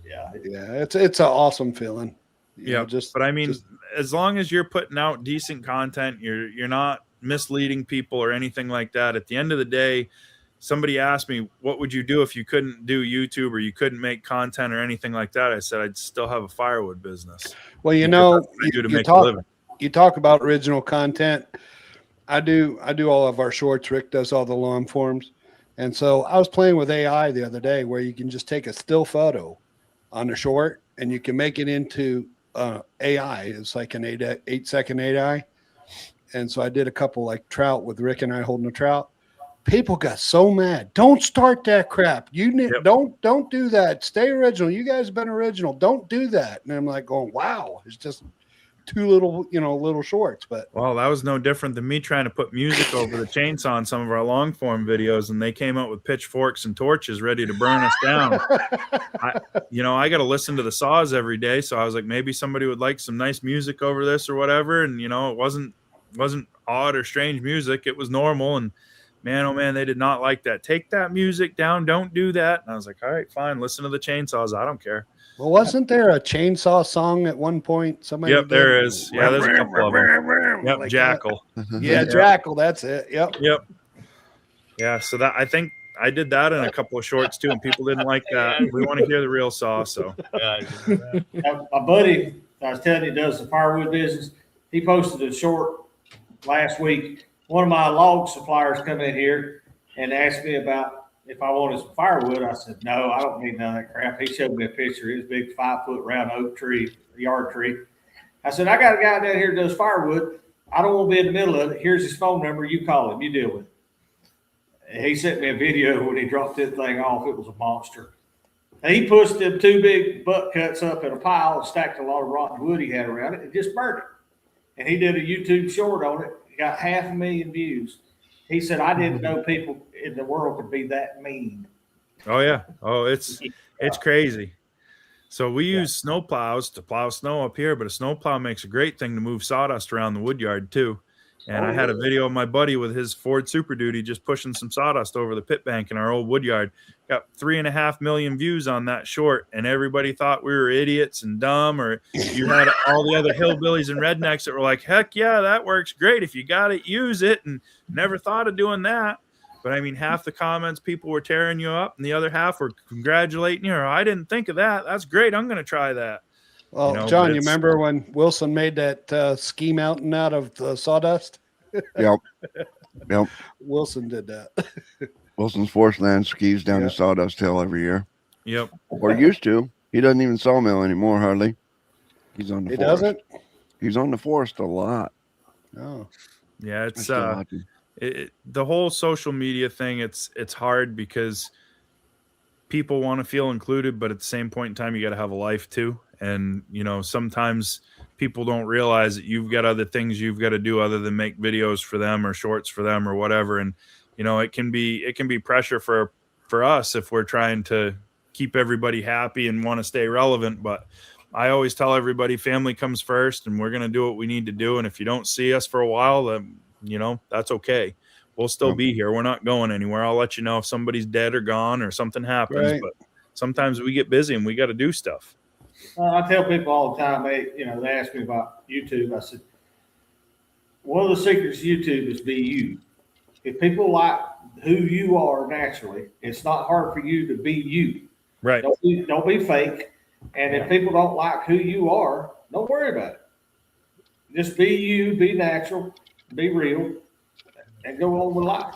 Yeah. It's an awesome feeling. Yeah, but I mean, as long as you're putting out decent content, you're not misleading people or anything like that. At the end of the day, somebody asked me, what would you do if you couldn't do YouTube or you couldn't make content or anything like that? I said, I'd still have a firewood business. Well, you know, you talk about original content. I do all of our shorts. Rick does all the long forms. And so I was playing with AI the other day where you can just take a still photo on a short and you can make it into AI. It's like an 8-second AI. And so I did a couple like trout with Rick and I holding a trout. People got so mad. Don't start that crap. Don't do that. Stay original. You guys have been original. Don't do that. And I'm like going, wow, it's just two little shorts. But well, that was no different than me trying to put music over the chainsaw on some of our long form videos, and they came out with pitchforks and torches ready to burn us down. I got to listen to the saws every day, so I was like, maybe somebody would like some nice music over this or whatever. And it wasn't odd or strange music. It was normal. And man, oh man, they did not like that. Take that music down. Don't do that. And I was like, all right, fine. Listen to the chainsaws. I don't care. Well, wasn't there a chainsaw song at one point? Somebody Yep, there is. Yeah, there's a couple of them. Yep, like Jackal. Yeah, Jackal. That's it. Yep. Yeah, so that I think I did that in a couple of shorts too, and people didn't like that. We want to hear the real saw. So my buddy, I was telling you, does the firewood business. He posted a short last week. One of my log suppliers come in here and asked me about if I wanted some firewood. I said, no, I don't need none of that crap. He showed me a picture of his big 5-foot round oak tree, yard tree. I said, I got a guy down here who does firewood. I don't want to be in the middle of it. Here's his phone number. You call him. You deal with it. And he sent me a video when he dropped that thing off. It was a monster. And he pushed them 2 big butt cuts up in a pile and stacked a lot of rotten wood he had around it and just burned it. And he did a YouTube short on it. Got 500,000 views. He said, I didn't know people in the world could be that mean. Oh yeah. Oh, it's crazy. So we use snow plows to plow snow up here, but a snow plow makes a great thing to move sawdust around the wood yard too. And I had a video of my buddy with his Ford Super Duty just pushing some sawdust over the pit bank in our old wood yard. Got 3.5 million views on that short, and everybody thought we were idiots and dumb, or you had all the other hillbillies and rednecks that were like, heck yeah, that works great. If you got it, use it, and never thought of doing that. But I mean, half the comments, people were tearing you up, and the other half were congratulating you, or I didn't think of that. That's great. I'm going to try that. Well, John, you remember when Wilson made that ski mountain out of the sawdust? Yep. Wilson did that. Wilson's Forest Land skis down the Sawdust Hill every year. Yep. Or used to. He doesn't even sawmill anymore, hardly. He's on the forest. Doesn't? He's on the forest a lot. Oh. Yeah, it's the whole social media thing, it's hard because people want to feel included, but at the same point in time, you got to have a life too. And, sometimes people don't realize that you've got other things you've got to do other than make videos for them or shorts for them or whatever. And, it can be pressure for us if we're trying to keep everybody happy and want to stay relevant. But I always tell everybody family comes first, and we're going to do what we need to do. And if you don't see us for a while, then, that's okay. We'll still be here. We're not going anywhere. I'll let you know if somebody's dead or gone or something happens. Right. But sometimes we get busy and we got to do stuff. I tell people all the time, they ask me about YouTube. I said, one of the secrets of YouTube is be you. If people like who you are naturally, it's not hard for you to be you. Right. Don't be fake. And if people don't like who you are, don't worry about it. Just be you, be natural, be real, and go on with life.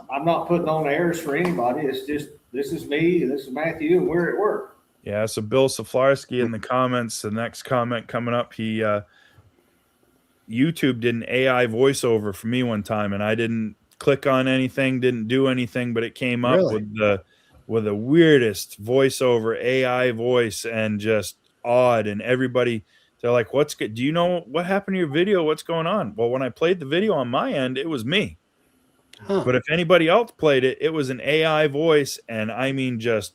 I'm not putting on airs for anybody. It's just, this is me, this is Matthew, and we're at work. Yeah, so Bill Saflarski in the comments, the next comment coming up, he YouTube did an AI voiceover for me one time, and I didn't click on anything, didn't do anything, but it came up with the weirdest voiceover AI voice and just odd. And everybody, they're like, what's good? Do you know what happened to your video? What's going on? Well, when I played the video on my end, it was me. But if anybody else played it, it was an AI voice. And I mean, just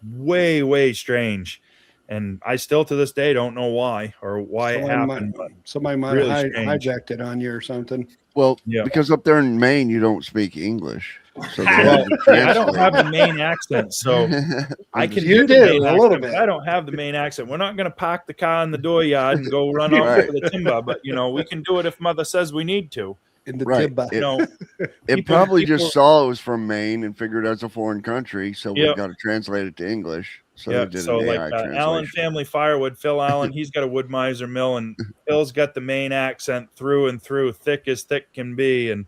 way, way strange. And I still to this day don't know why or why it happened. Somebody might have hijacked it on you or something. Well, because up there in Maine, you don't speak English. So Well, Chad I don't have the Maine accent, so I can You do the do, Maine a little accent, bit. but I don't have the Maine accent. We're not going to park the car in the dooryard and go run off Right. for the timber, but we can do it if mother says we need to. In the Right. timber. It probably just saw it was from Maine and figured it's a foreign country, so we Yep. got to translate it to English. So Yeah, they did so an like AI Allen translation. Family Firewood, Phil Allen, he's got a wood miser mill, and Phil's got the Maine accent through and through, thick as thick can be. And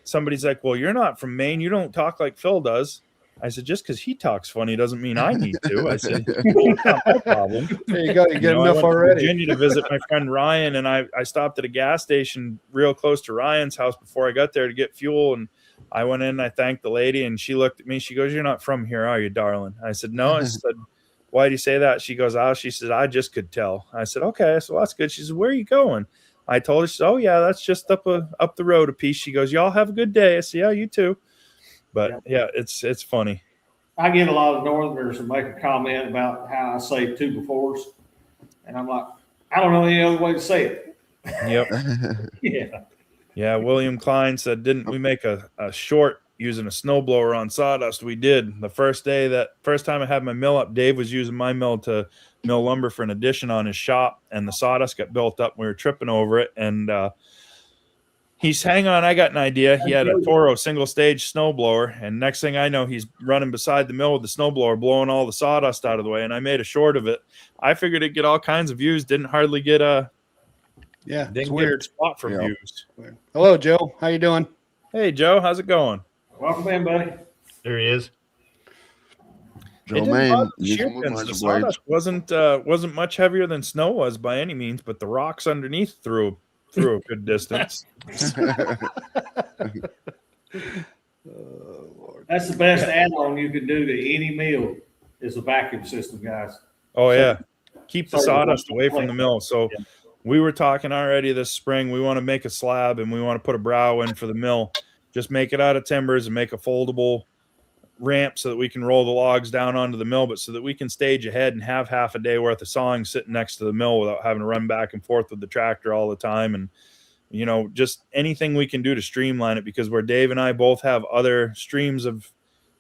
somebody's like, "Well, you're not from Maine. You don't talk like Phil does." I said, "Just because he talks funny doesn't mean I need to." I said, "It's not my problem." There you go. You get I enough went already. to Virginia to visit my friend Ryan, and I stopped at a gas station real close to Ryan's house before I got there to get fuel. And I went in and I thanked the lady, and she looked at me. She goes, "You're not from here, are you, darling?" I said, "No." I said, "Why do you say that?" She goes, "Oh," she said, "I just could tell." I said, "Okay." So that's good. She said, "Where are you going?" I told her. She said, "Oh yeah, that's just up the road a piece." She goes, "Y'all have a good day." I said, "Yeah, you too." But yeah, it's funny. I get a lot of Northerners who make a comment about how I say two befores, and I'm like, I don't know any other way to say it. Yep. Yeah. Yeah, William Klein said, "Didn't we make a short using a snowblower on sawdust?" We did. The first time I had my mill up, Dave was using my mill to mill lumber for an addition on his shop, and the sawdust got built up. And we were tripping over it, and he's, "Hang on, I got an idea." He had a Toro single stage snowblower, and next thing I know, he's running beside the mill with the snowblower, blowing all the sawdust out of the way. And I made a short of it. I figured it'd get all kinds of views. Didn't hardly get Yeah, it's didn't weird. get a spot for Yeah. views. Hello, Joe. How you doing? Hey Joe, how's it going? Welcome in, buddy. There he is. Joe It didn't Maine, bother the use shear some wood pins. miser The blades. sawdust wasn't much heavier than snow was by any means, but the rocks underneath threw a good distance. Lord. That's the best add-on you can do to any mill is a vacuum system, guys. Oh yeah, keep the So- sawdust away from the mill. So we were talking already this spring. We want to make a slab and we want to put a brow in for the mill. Just make it out of timbers and make a foldable ramp so that we can roll the logs down onto the mill, but so that we can stage ahead and have half a day worth of sawing sitting next to the mill without having to run back and forth with the tractor all the time. And just anything we can do to streamline it, because where Dave and I both have other streams of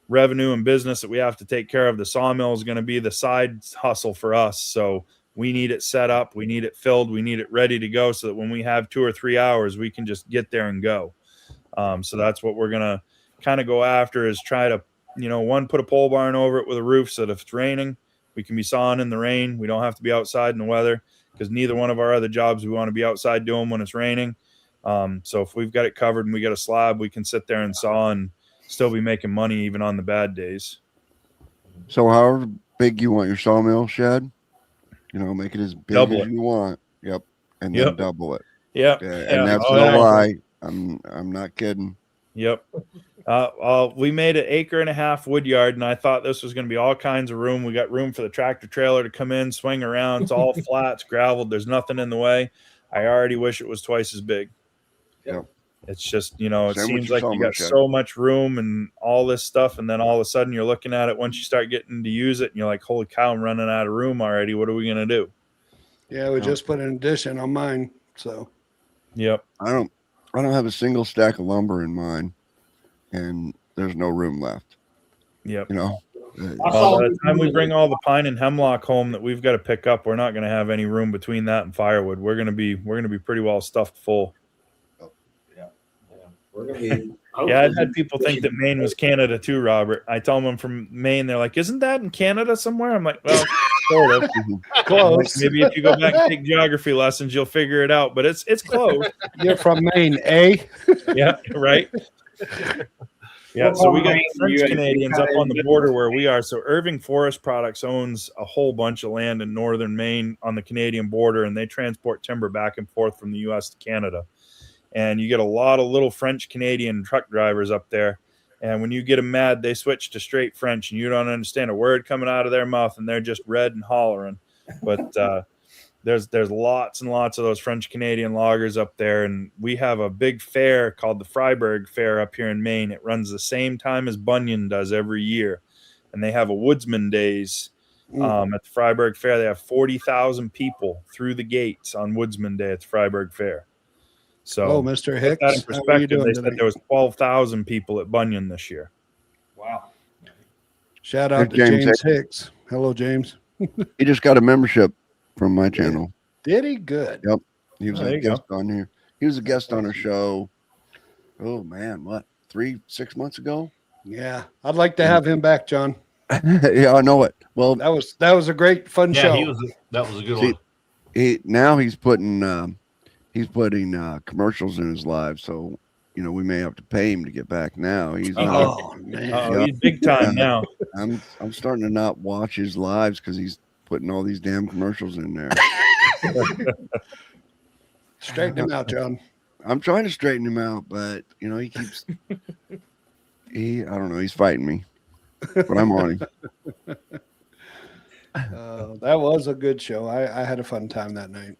revenue and business that we have to take care of, the sawmill is going to be the side hustle for us. So we need it set up, we need it filled, we need it ready to go, so that when we have 2 or 3 hours, we can just get there and go. So that's what we're going to kind of go after, is try to, one, put a pole barn over it with a roof so that if it's raining, we can be sawing in the rain. We don't have to be outside in the weather, because neither one of our other jobs we want to be outside doing when it's raining. So if we've got it covered and we got a slab, we can sit there and saw and still be making money even on the bad days. So however big you want your sawmill shed, make it as big Double as it. you want. Yep. And Yep. then double it. Yep. Yeah, Yeah. and that's Oh, no yeah. lie. I'm not kidding. Yep. We made an 1.5 acre wood yard, and I thought this was going to be all kinds of room. We got room for the tractor trailer to come in, swing around. It's all flat, it's graveled. There's nothing in the way. I already wish it was twice as big. Yep. It's just, it Same with seems your like you sawmill got shed. so much room and all this stuff, and then all of a sudden you're looking at it once you start getting to use it, and you're like, holy cow, I'm running out of room already. What are we going to do? Yeah, we just put an addition on mine. So Yep. I don't have a single stack of lumber in mine, and there's no room left. Yep. Well, Well, by the time we bring all the pine and hemlock home that we've got to pick up, we're not going to have any room between that and firewood. We're going to be pretty well stuffed full. We're gonna be. Yeah, I've had people think that Maine was Canada too, Robert. I tell them I'm from Maine. They're like, "Isn't that in Canada somewhere?" I'm like, "Well, sort of." close. Maybe if you go back and take geography lessons, you'll figure it out. But it's close. You're from Maine, eh? Yeah, right. Yeah, so we got French Canadians up on the border where we are. So Irving Forest Products owns a whole bunch of land in northern Maine on the Canadian border, and they transport timber back and forth from the U.S. to Canada. And you get a lot of little French Canadian truck drivers up there. And when you get them mad, they switch to straight French, and you don't understand a word coming out of their mouth, and they're just red and hollering. But there's lots and lots of those French Canadian loggers up there, and we have a big fair called the Freiburg Fair up here in Maine. It runs the same time as Bunyan does every year, and they have a Woodsman Days at the Freiburg Fair. They have 40,000 people through the gates on Woodsman Day at the Freiburg Fair. So, Hello, Mr. put Hicks. that in How are you perspective, doing they said today? there was 12,000 people at Bunyan this year. Wow. Shout out to There's James James Hicks. Hello, James. He just got a membership from my channel. Did he? Good. Yep. He was Oh, there a you go. guest on here. He was a guest on our show. Oh man, what, 6 months ago? Yeah, I'd like to have him back, John. Yeah, I know it. Well, That was a great fun Yeah, show. that was a good See, one. he's putting commercials in his live, so we may have to pay him to get back now. He's not. Oh man. Oh, Yeah. he's big time now. I'm starting to not watch his lives because he's putting all these damn commercials in there. Straighten him out, John. I'm trying to straighten him out, but he keeps I don't know, he's fighting me. But I'm on him. That was a good show. I had a fun time that night.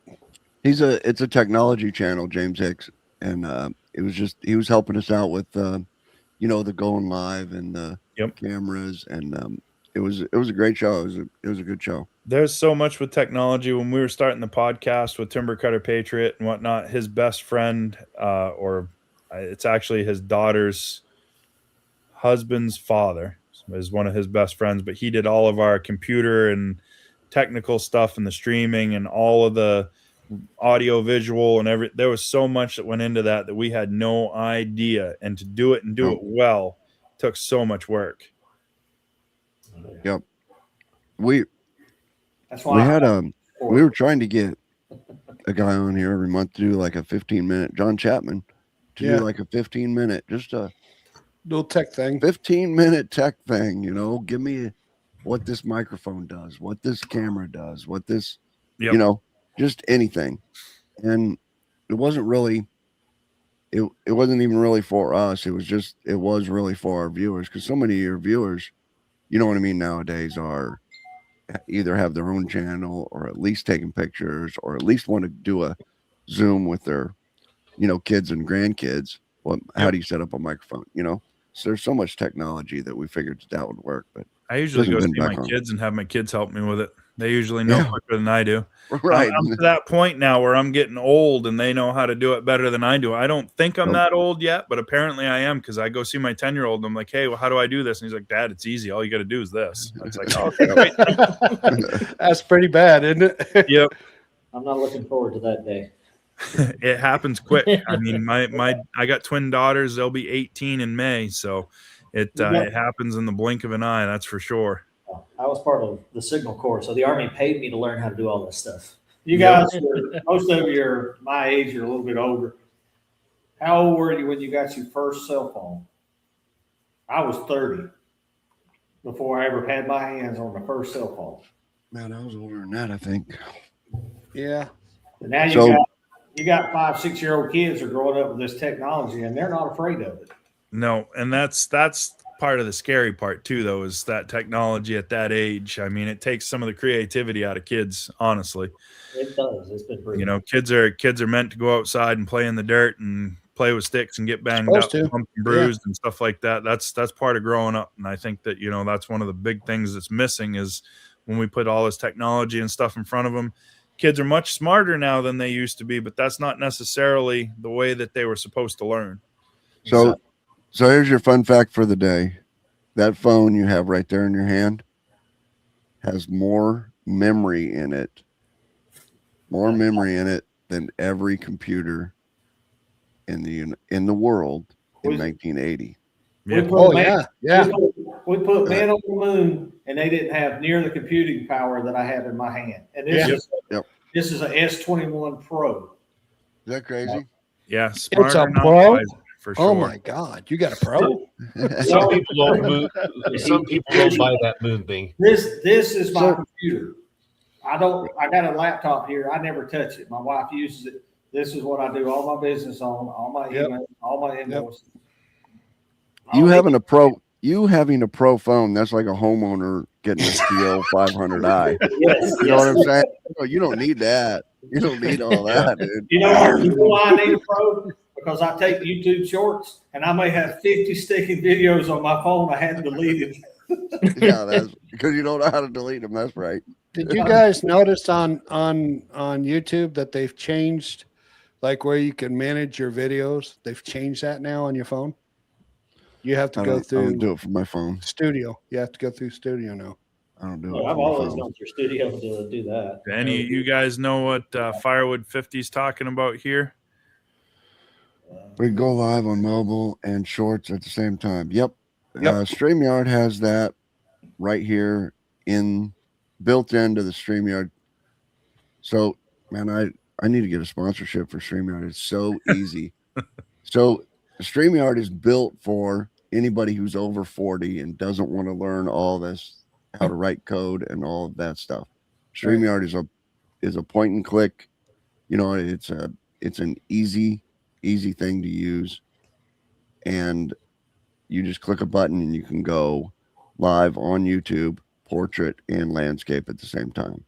It's a technology channel, James Hicks, and he was helping us out with the going live and the cameras, and it was a great show. It was a good show. There's so much with technology. When we were starting the podcast with Timber Cutter Patriot and whatnot, his best friend, it's actually his daughter's husband's father, is one of his best friends, but he did all of our computer and technical stuff and the streaming and all of the audio visual and there was so much that went into that we had no idea, and to do it well took so much work. Yep. That's why We were trying to get a guy on here every month to do like a 15-minute, John Chapman, to do like a 15-minute, just a little tech thing. 15-minute tech thing, give me what this microphone does, what this camera does, what this, just anything. And it wasn't really, it wasn't even really for us. It was really for our viewers, because so many of your viewers, you know what I mean, nowadays are either have their own channel or at least taking pictures or at least want to do a Zoom with their, kids and grandkids. Well, how do you set up a microphone? So there's so much technology that we figured that would work. But I usually go see my kids and have my kids help me with it. They usually know quicker than I do. Right. I'm to that point now where I'm getting old and they know how to do it better than I do. I don't think I'm that old yet, but apparently I am, because I go see my 10-year-old and I'm like, hey, well, how do I do this? And he's like, Dad, it's easy. All you got to do is this. It's like, oh, okay, great. That's pretty bad, isn't it? Yep. I'm not looking forward to that day. It happens quick. I mean, I got twin daughters. They'll be 18 in May. So it happens in the blink of an eye. That's for sure. I was part of the Signal Corps, so the Army paid me to learn how to do all this stuff. you guys, most of you are my age, you're a little bit older. How old were you when you got your first cell phone? I was 30 before I ever had my hands on the first cell phone. Man, I was older than that, I think. Yeah. And now you got 5-6-year-old kids are growing up with this technology, and they're not afraid of it. No, and that's part of the scary part too, though, is that technology at that age. I mean, it takes some of the creativity out of kids, honestly. It does. It's been pretty. Kids are meant to go outside and play in the dirt and play with sticks and get banged up, bumped and bruised and stuff like that. That's part of growing up, and I think that that's one of the big things that's missing is when we put all this technology and stuff in front of them. Kids are much smarter now than they used to be, but that's not necessarily the way that they were supposed to learn. So here's your fun fact for the day. That phone you have right there in your hand has more memory in it than every computer in the world in 1980. Yeah. We put men on the moon, and they didn't have near the computing power that I have in my hand. And this is a S21 Pro. Is that crazy? Yeah, It's a Pro. For sure. Oh my God, you got a Pro? Some people don't buy that moon thing. This is my computer. I got a laptop here. I never touch it. My wife uses it. This is what I do all my business on, all my email, all my invoices. You having a pro phone, that's like a homeowner getting a Steel 500i. You know what I'm saying? You don't need that. You don't need all that, dude. You know why I need a Pro? Because I take YouTube shorts, and I may have 50 sticking videos on my phone I hadn't deleted. Yeah, that's because you don't know how to delete them. That's right. Did you guys notice on YouTube that they've changed like where you can manage your videos. They've changed that now on your phone. You have to I go don't through do it from my phone. Studio. You have to go through Studio now. I don't do Well, it I've from my always phone. gone through Studio to do that. Do any of you guys know what FireWood 50 is talking about here? We can go live on mobile and shorts at the same time. Yep. Yep. StreamYard has that right here built into the StreamYard. So, man, I need to get a sponsorship for StreamYard. It's so easy. So StreamYard is built for anybody who's over 40 and doesn't want to learn all this, how to write code and all of that stuff. StreamYard is a point and click. You know, it's an easy thing to use. And you just click a button and you can go live on YouTube, portrait and landscape at the same time.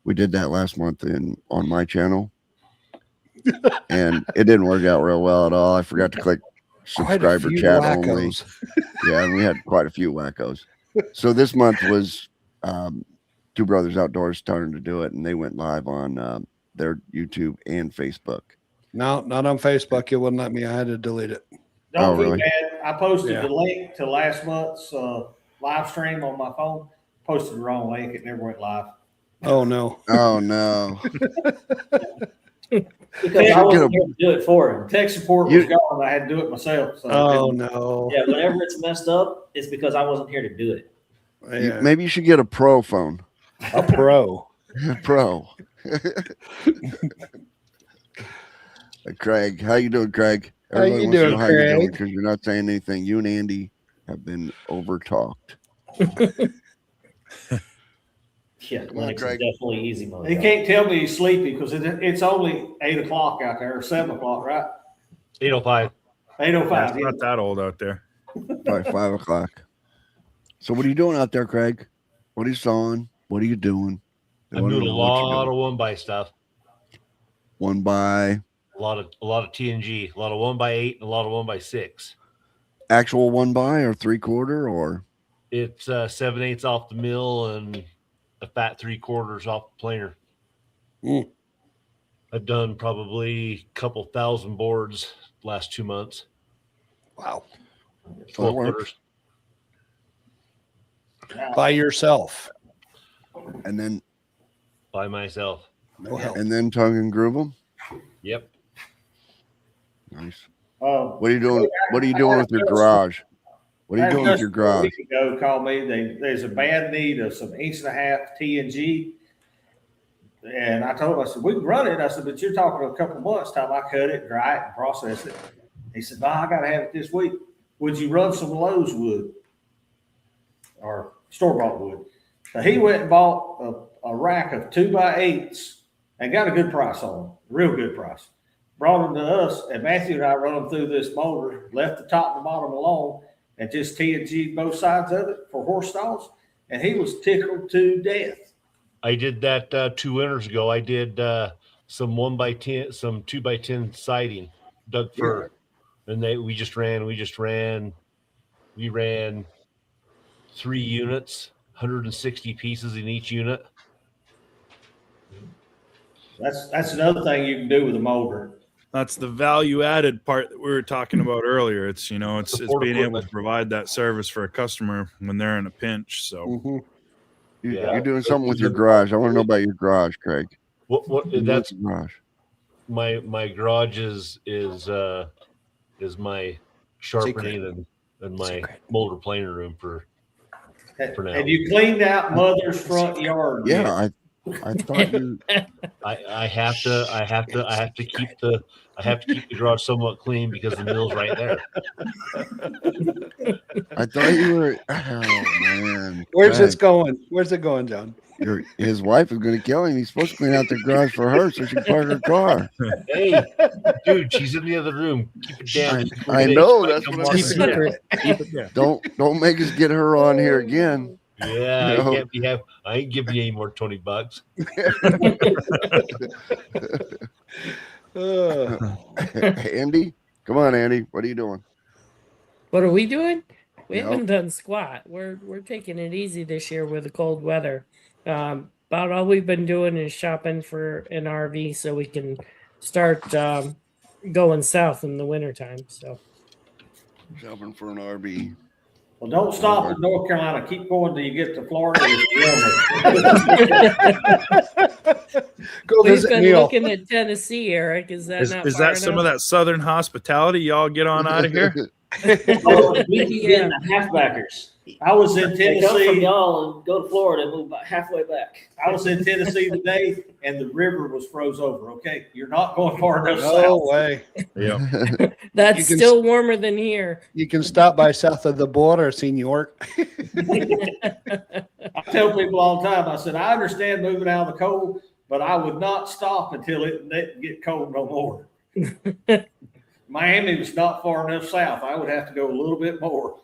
We did that last month on my channel, and it didn't work out real well at all. I forgot to click subscriber chat only. Yeah, and we had quite a few wackos. So this month was Two Brothers Outdoors starting to do it, and they went live on their YouTube and Facebook. No, not on Facebook. It wouldn't let me. I had to delete it. Don't feel really? bad. I posted Yeah. the link to last month's live stream on my phone. Posted the wrong link. It never went live. Oh no. Oh no. Because I wasn't here to do it for him. Tech support was gone. I had to do it myself. So Oh no. Yeah, whenever it's messed up, it's because I wasn't here to do it. Yeah. Maybe you should get a pro phone. A pro. Pro. Craig, how you doing, Craig? How you wants to know doing, how you're doing Craig? because you're not saying anything. You and Andy have been over talked. Yeah, Linux is Craig. definitely easy mode. he can't tell me he's sleepy because it's only 8 o'clock out there, or 7 o'clock, right? 8:05. 8:05. It's not that old out there. Probably 5 o'clock. So what are you doing out there, Craig? What are you sawing? What are you doing? They I'm wanna doing a know what you're lot doing. of one by stuff. One by A lot of TNG, a lot of 1x8, and a lot of 1x6. actual one by or 3/4 or It's 7/8 off the mill and a fat 3/4 off the planer. Mm. I've done probably a couple thousand boards last 2 months. Wow. 12 works. footers By yourself. and then by myself. No help. tongue and groove them. Yep. Nice. Oh, What are you doing? What are you doing with your garage? What are you doing with your A garage? week ago, called me. There's a bad need of some 1.5" TNG. And I told him, I said, we can run it. I said, but you're talking a couple months time. I cut it, dry it, and process it. He said, no, I got to have it this week. Would you run some Lowe's wood or store-bought wood? So he went and bought a rack of 2x8s and got a good price on them, real good price. Brought them to us, and Matthew and I run them through this motor, left the top and the bottom alone, and just TNG both sides of it for horse stalls. And he was tickled to death. I did that 2 winters ago. I did some 1x10, some 2x10 siding, Doug fir, and we ran 3 units, 160 pieces in each unit. That's another thing you can do with a motor. That's the value added part that we were talking about earlier. It's, it's Support being able equipment. to provide that service for a customer when they're in a pinch. So Mhm. Yeah. You're doing something with your garage. I want to know about your garage, Craig. What that's Your garage. my garage is my sharpening and my molder planer room for now. Have you cleaned out Mother's front yard? yet? Yeah, I thought you. I have to keep the garage somewhat clean because the mill's right there. I thought you were. Oh man, Where's Craig, this going? Where's it going, John? his wife is going to kill him. He's supposed to clean out the garage for her so she can park her car. Hey, dude, she's in the other room. Keep it down. I know, that's Come what I'm watch saying. it. keep it there. Don't make us get her on here again. Yeah, No. I ain't giving you any more $20. Andy, come on, Andy. What are you doing? What are we doing? We Yep. haven't done squat. We're taking it easy this year with the cold weather. About all we've been doing is shopping for an RV so we can start going south in the wintertime. So Shopping for an RV. Well, don't stop in North Carolina. Keep going till you get to Florida. Go we've visit been Neil. looking at Tennessee, Eric. Is that not Is far that some of enough? that southern hospitality? Y'all get on out of here. Oh, we keep getting the halfbackers. I was in They come from Tennessee. y'all and go to Florida and move about halfway back. I was in Tennessee today, and the river was froze over. Okay, you're not going far enough No south. way. Yeah. That's You can still warmer than here. You can stop by south of the border, Senor. I tell people all the time. I said I understand moving out of the cold, but I would not stop until it didn't get cold no more. Miami was not far enough south. I would have to go a little bit more.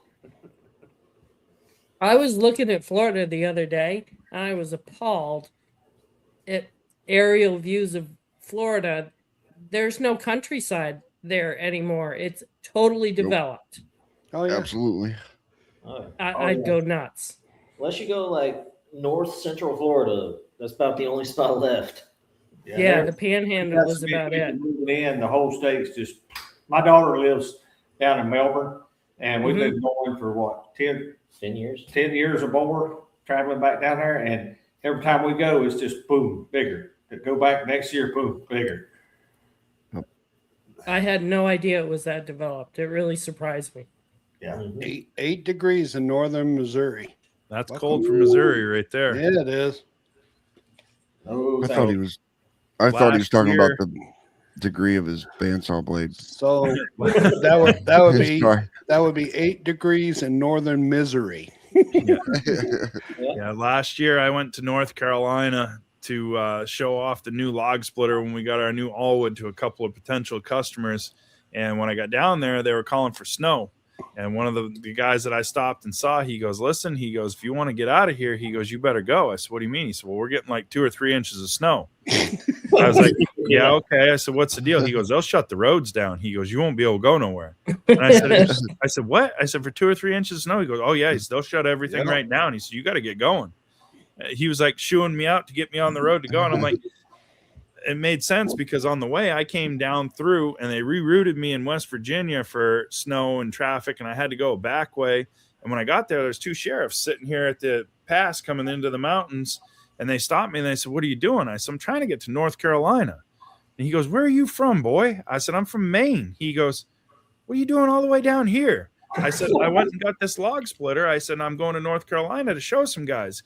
I was looking at Florida the other day. And I was appalled at aerial views of Florida. There's no countryside there anymore. It's totally developed. Oh yeah. Absolutely. Oh, I'd go nuts. unless you go like north central Florida, that's about the only spot left. Yeah, the Panhandle was about it. Moving in, the whole state's just. My daughter lives down in Melbourne, and we've been going for what 10 years. 10 years or more, traveling back down there, and every time we go, it's just boom, bigger. To go back next year, boom, bigger. I had no idea it was that developed. It really surprised me. Yeah. 8 degrees in northern Missouri. That's cold for Missouri right there. Yeah, it is. Oh, I thought he was talking year- about the degree of his bandsaw blade. So that would be 8 degrees in northern Missouri. Yeah, last year I went to North Carolina to show off the new log splitter when we got our new Allwood to a couple of potential customers. And when I got down there, they were calling for snow. And one of the guys that I stopped and saw, he goes, listen, he goes, if you want to get out of here, he goes, you better go. I said, what do you mean? He said, well, we're getting like 2 or 3 inches of snow. I was like, yeah, okay. I said, what's the deal? He goes, they'll shut the roads down. He goes, you won't be able to go nowhere. And I said, what? I said, for 2 or 3 inches of snow? He goes, oh yeah, they'll shut everything right down. He said, you got to get going. He was like shooing me out to get me on the road to go. And I'm like, it made sense because on the way I came down through and they rerouted me in West Virginia for snow and traffic. And I had to go a back way. And when I got there, there's 2 sheriffs sitting here at the pass coming into the mountains. And they stopped me and they said, what are you doing? I said, I'm trying to get to North Carolina. And he goes, where are you from, boy? I said, I'm from Maine. He goes, what are you doing all the way down here? I said, I went and got this log splitter. I said, I'm going to North Carolina to show some guys.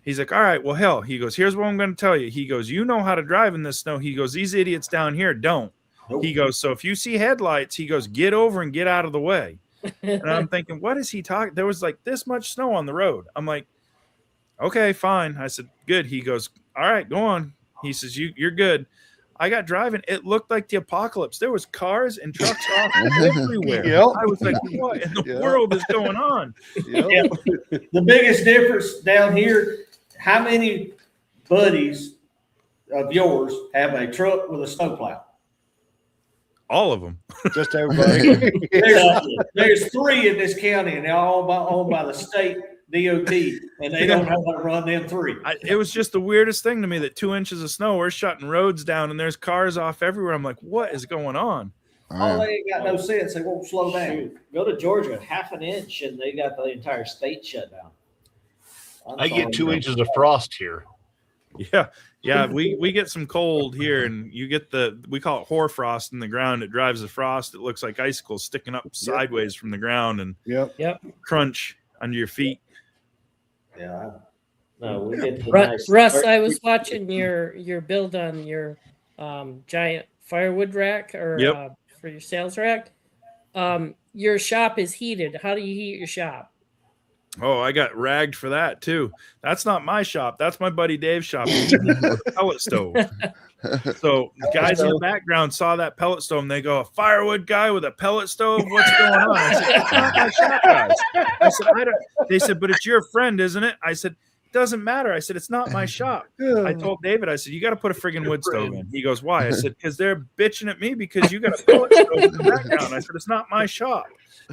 He's like, all right, well, hell, he goes, here's what I'm going to tell you. He goes, you know how to drive in this snow. He goes, these idiots down here don't. Nope. He goes, so if you see headlights, he goes, get over and get out of the way. And I'm thinking, what is he talking? There was like this much snow on the road. I'm like, okay, fine. I said, good. He goes, all right, go on. He says, you're good. I got driving. It looked like the apocalypse. There was cars and trucks off everywhere. Yep. I was like, what in the world is going on? Yep. The biggest difference down here, how many buddies of yours have a truck with a snowplow? All of them. Just everybody. There's 3 in this county, and they're all owned by the state DOT, and they don't know how to run them 3. It was just the weirdest thing to me that 2 inches of snow, we're shutting roads down, and there's cars off everywhere. I'm like, what is going on? Oh, they ain't got no sense. They won't slow down. Shoot. Go to Georgia, half an inch, and they got the entire state shut down. I get 2 inches of frost here. Yeah. We get some cold here, and you get we call it hoarfrost in the ground. It drives the frost. It looks like icicles sticking up sideways from the ground and crunch under your feet. Yeah. No, we get the Russ, I was watching your build on your giant firewood rack or for your sales rack. Your shop is heated. How do you heat your shop? Oh, I got ragged for that too. That's not my shop. That's my buddy Dave's shop. Pellet stove. So guys in the background saw that pellet stove and they go, a firewood guy with a pellet stove? What's going on? I said, it's not my shop, guys. I said, they said, but it's your friend, isn't it? I said, it doesn't matter. I said, it's not my shop. I told David, I said, you got to put a friggin' wood stove in. He goes, why? I said, because they're bitching at me because you got a pellet stove in the background. I said, it's not my shop.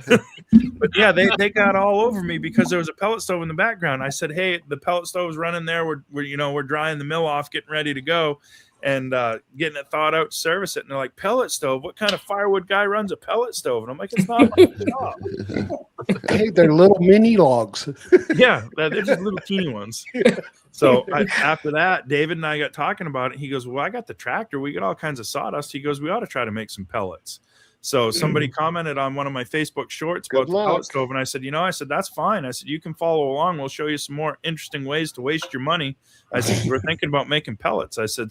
But yeah, they got all over me because there was a pellet stove in the background. I said, hey, the pellet stove's running there. We're drying the mill off, getting ready to go. and getting it thawed out to service it. And they're like, pellet stove? What kind of firewood guy runs a pellet stove? And I'm like, it's not my job. Hey, they're little mini logs. Yeah, they're just little teeny ones. So after that, David and I got talking about it. He goes, well, I got the tractor. We got all kinds of sawdust. He goes, we ought to try to make some pellets. So somebody commented on one of my Facebook shorts about the pellet stove. And I said, that's fine. I said, you can follow along. We'll show you some more interesting ways to waste your money. I said, we're thinking about making pellets. I said,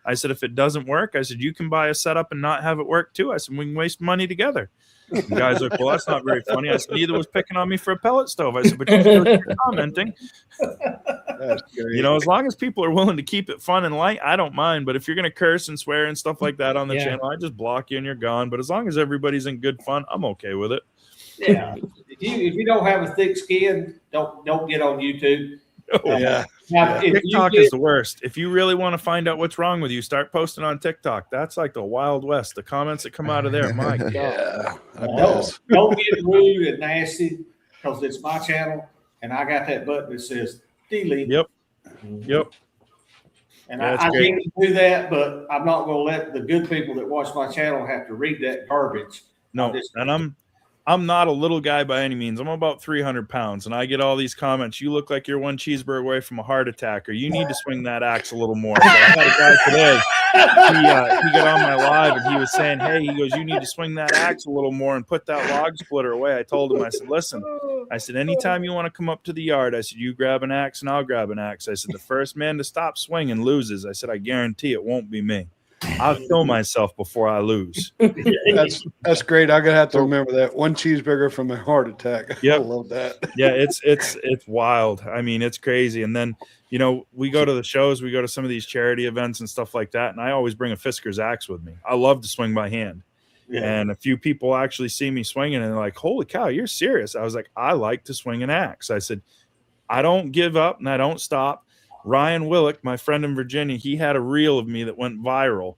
if it doesn't work, I said, you can buy a setup and not have it work too. I said, we can waste money together. The guy's like, well, that's not very funny. I said, neither was picking on me for a pellet stove. I said, but you're commenting. As long as people are willing to keep it fun and light, I don't mind. But if you're going to curse and swear and stuff like that on the channel, I just block you and you're gone. But as long as everybody's in good fun, I'm okay with it. Yeah. If you don't have a thick skin, don't get on YouTube. Oh, yeah. Now, TikTok is the worst. If you really want to find out what's wrong with you, start posting on TikTok. That's like the Wild West. The comments that come out of there, my God. Yeah, don't get rude and nasty, because it's my channel, and I got that button that says delete. Yep. And I can't do that, but I'm not going to let the good people that watch my channel have to read that garbage. No, and I'm not a little guy by any means. I'm about 300 pounds, and I get all these comments. You look like you're one cheeseburger away from a heart attack, or you need to swing that axe a little more. So I had a guy today. He got on my live, and he was saying, hey, he goes, you need to swing that axe a little more and put that log splitter away. I told him, I said, listen, I said, anytime you want to come up to the yard, I said, you grab an axe and I'll grab an axe. I said, the first man to stop swinging loses. I said, I guarantee it won't be me. I'll kill myself before I lose. That's great. I'm gonna have to remember that. One cheeseburger from a heart attack. Yeah, I love that. Yeah, it's wild. I mean, it's crazy. And then we go to the shows, we go to some of these charity events and stuff like that, and I always bring a Fisker's axe with me. I love to swing by hand. Yeah. And a few people actually see me swinging and they're like, holy cow, you're serious. I was like, I like to swing an axe. I said, I don't give up and I don't stop. Ryan Willick, my friend in Virginia, he had a reel of me that went viral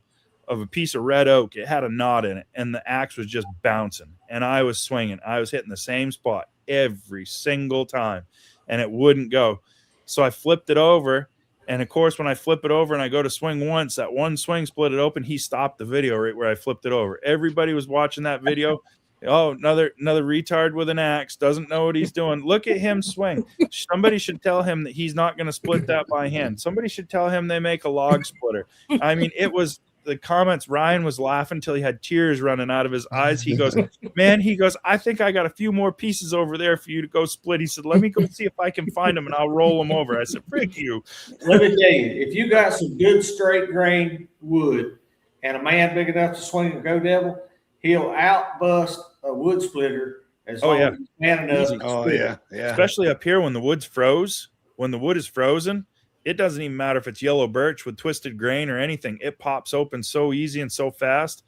of a piece of red oak. It had a knot in it, and the axe was just bouncing. And I was swinging. I was hitting the same spot every single time, and it wouldn't go. So I flipped it over, and of course, when I flip it over and I go to swing once, that one swing split it open. He stopped the video right where I flipped it over. Everybody was watching that video. Oh, another retard with an axe, doesn't know what he's doing. Look at him swing. Somebody should tell him that he's not going to split that by hand. Somebody should tell him they make a log splitter. I mean, it was the comments. Ryan was laughing until he had tears running out of his eyes. He goes, man, I think I got a few more pieces over there for you to go split. He said, let me go see if I can find them and I'll roll them over. I said, frick you. Let me tell you, if you got some good straight grain wood and a man big enough to swing a Go Devil, he'll outbust a wood splitter as long as he's man enough. Oh, yeah. Especially up here when the wood's froze. When the wood is frozen, it doesn't even matter if it's yellow birch with twisted grain or anything. It pops open so easy and so fast.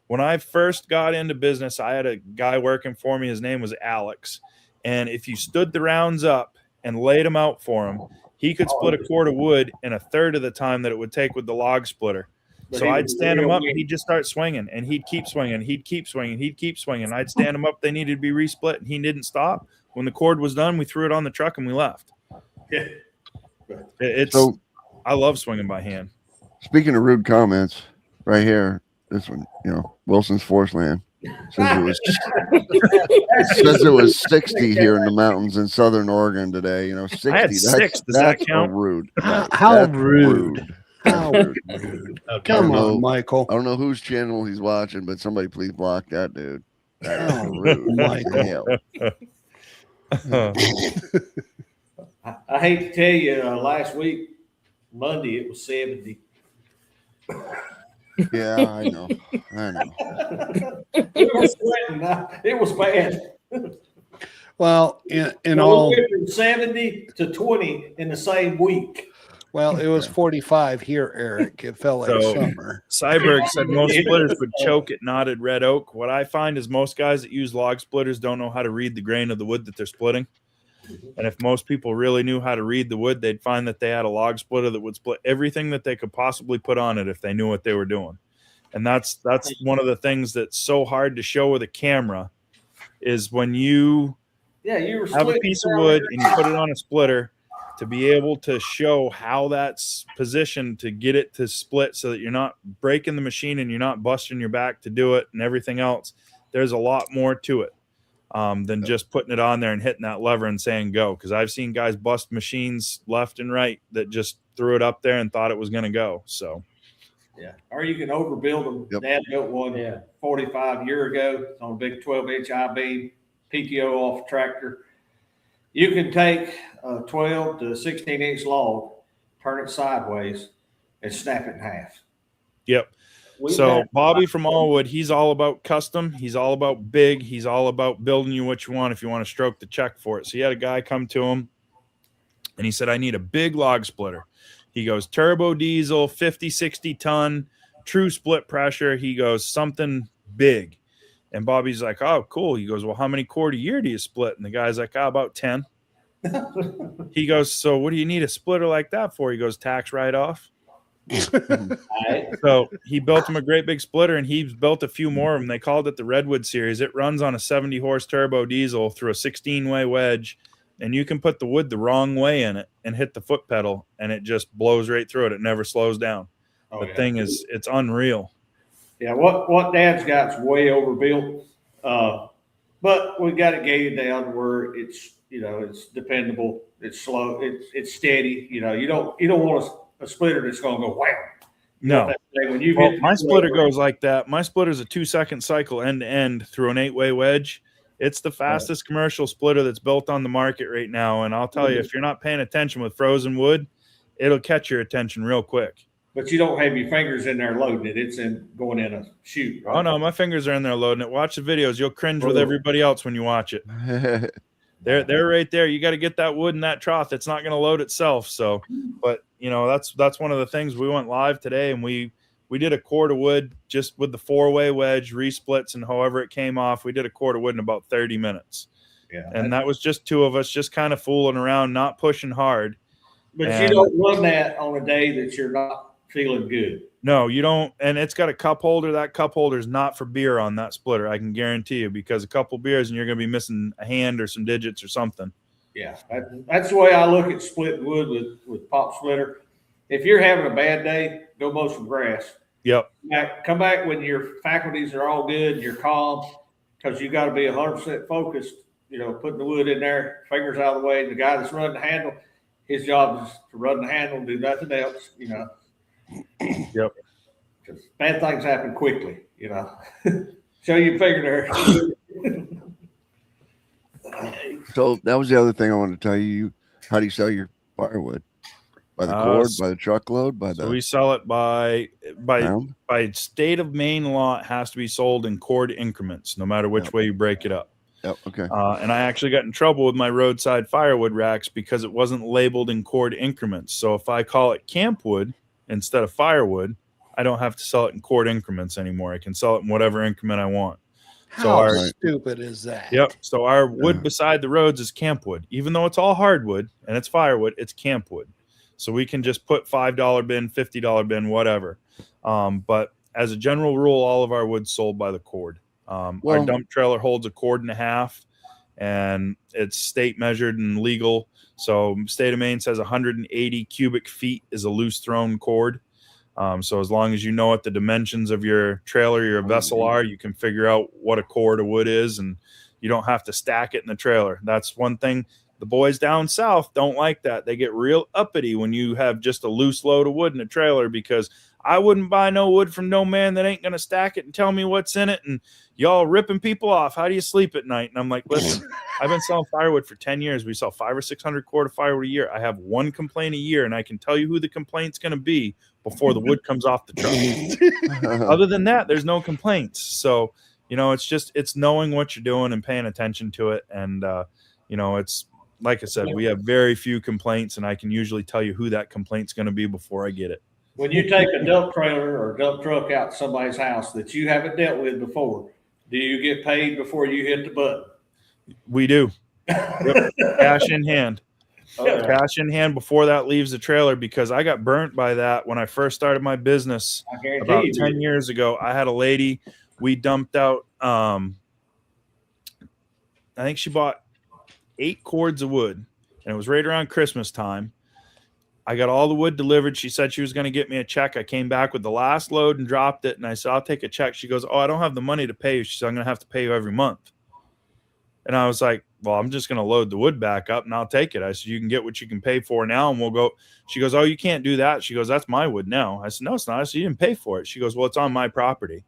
When I first got into business, I had a guy working for me. His name was Alex. And if you stood the rounds up and laid them out for him, he could split a cord of wood in a third of the time that it would take with the log splitter. So I'd stand him up and he'd just start swinging, and he'd keep swinging. He'd keep swinging. He'd keep swinging. I'd stand him up. They needed to be resplit, and he didn't stop. When the cord was done, we threw it on the truck and we left. Yeah. I love swinging by hand. Speaking of rude comments, right here, this one, Wilson's Forest Land says it was 60 here in the mountains in Southern Oregon today. 60. I had 6. Does that count? Rude. How rude. How rude. Come on, Michael. I don't know whose channel he's watching, but somebody please block that dude. That is rude. Michael. I hate to tell you, last week, Monday, it was 70. Yeah, I know. It was sweating. It was bad. Well, in all, we went from 70 to 20 in the same week. Well, it was 45 here, Eric. It felt like summer. Cyberg said most splitters would choke at knotted red oak. What I find is most guys that use log splitters don't know how to read the grain of the wood that they're splitting. And if most people really knew how to read the wood, they'd find that they had a log splitter that would split everything that they could possibly put on it if they knew what they were doing. And that's one of the things that's so hard to show with a camera is when you have a piece of wood and you put it on a splitter, to be able to show how that's positioned to get it to split so that you're not breaking the machine and you're not busting your back to do it and everything else. There's a lot more to it than just putting it on there and hitting that lever and saying go. Because I've seen guys bust machines left and right that just threw it up there and thought it was going to go. So, yeah. Or you can overbuild them. Yep. Dad built one 45 years ago. It's on a big 12-inch I-beam, PTO off tractor. You can take a 12 to 16-inch log, turn it sideways, and snap it in half. Yep. So Bobby from Allwood, he's all about custom. He's all about big. He's all about building you what you want if you want to stroke the check for it. So he had a guy come to him, and he said, I need a big log splitter. He goes, turbo diesel, 50, 60 ton, true split pressure. He goes, something big. And Bobby's like, oh, cool. He goes, well, how many cord a year do you split? And the guy's like, about 10. He goes, so what do you need a splitter like that for? He goes, tax write-off. So he built him a great big splitter, and he's built a few more of them. They called it the Redwood series. It runs on a 70-horse turbo diesel through a 16-way wedge, and you can put the wood the wrong way in it and hit the foot pedal, and it just blows right through it. It never slows down. The thing is, it's unreal. Yeah, what Dad's got's way overbuilt, but we got it gated down where it's it's dependable, it's slow, it's steady. You don't want a splitter that's going to go wham. No, when you my splitter goes like that. My splitter's a 2-second cycle end to end through an 8-way wedge. It's the fastest commercial splitter that's built on the market right now. And I'll tell you, if you're not paying attention with frozen wood, it'll catch your attention real quick. But you don't have your fingers in there loading it. It's going in a chute. Right? Oh, no, my fingers are in there loading it. Watch the videos. You'll cringe with everybody else when you watch it. They're right there. You got to get that wood in that trough. It's not going to load itself. So, but, that's one of the things. We went live today, and we did a cord of wood just with the 4-way wedge, resplits, and however it came off. We did a cord of wood in about 30 minutes. Yeah. And that was just two of us just kind of fooling around, not pushing hard. But you don't run that on a day that you're not feeling good. No, you don't. And it's got a cup holder. That cup holder is not for beer on that splitter. I can guarantee you, because a couple beers and you're going to be missing a hand or some digits or something. Yeah. That's the way I look at splitting wood with pop splitter. If you're having a bad day, go mow some grass. Yep. Come back when your faculties are all good and you're calm, because you got to be 100% focused, putting the wood in there, fingers out of the way. The guy that's running the handle, his job is to run the handle and do nothing else, Yep. Because bad things happen quickly, Show your finger there. So that was the other thing I wanted to tell you. How do you sell your firewood? By the cord, by the truckload, so we sell it by state of Maine law. It has to be sold in cord increments, no matter which way you break it up. Yep. Okay. And I actually got in trouble with my roadside firewood racks because it wasn't labeled in cord increments. So if I call it campwood instead of firewood, I don't have to sell it in cord increments anymore. I can sell it in whatever increment I want. How stupid is that? Yep. So our wood beside the roads is campwood, even though it's all hardwood and it's firewood. It's campwood. So we can just put $5 bin, $50 bin, whatever. But as a general rule, all of our wood's sold by the cord. Our dump trailer holds 1.5 cords, and it's state measured and legal. So state of Maine says 180 cubic feet is a loose thrown cord. So as long as you know what the dimensions of your trailer, your vessel are, you can figure out what a cord of wood is, and you don't have to stack it in the trailer. That's one thing. The boys down south don't like that. They get real uppity when you have just a loose load of wood in a trailer, because I wouldn't buy no wood from no man that ain't going to stack it and tell me what's in it. And y'all ripping people off. How do you sleep at night? And I'm like, listen, I've been selling firewood for 10 years. We sell 500 or 600 cord of firewood a year. I have one complaint a year, and I can tell you who the complaint's going to be before the wood comes off the truck. Other than that, there's no complaints. So, it's knowing what you're doing and paying attention to it. And, it's, like I said, we have very few complaints, and I can usually tell you who that complaint's going to be before I get it. When you take a dump trailer or dump truck out to somebody's house that you haven't dealt with before, do you get paid before you hit the button? We do. Yep. Cash in hand. Okay. Cash in hand before that leaves the trailer, because I got burnt by that when I first started my business about 10 years ago. I had a lady, we dumped out, I think she bought 8 cords of wood, and it was right around Christmas time. I got all the wood delivered. She said she was going to get me a check. I came back with the last load and dropped it. And I said, I'll take a check. She goes, oh, I don't have the money to pay you. She said, I'm going to have to pay you every month. And I was like, well, I'm just going to load the wood back up and I'll take it. I said, you can get what you can pay for now and we'll go. She goes, oh, you can't do that. She goes, that's my wood now. I said, no, it's not. I said, you didn't pay for it. She goes, well, it's on my property.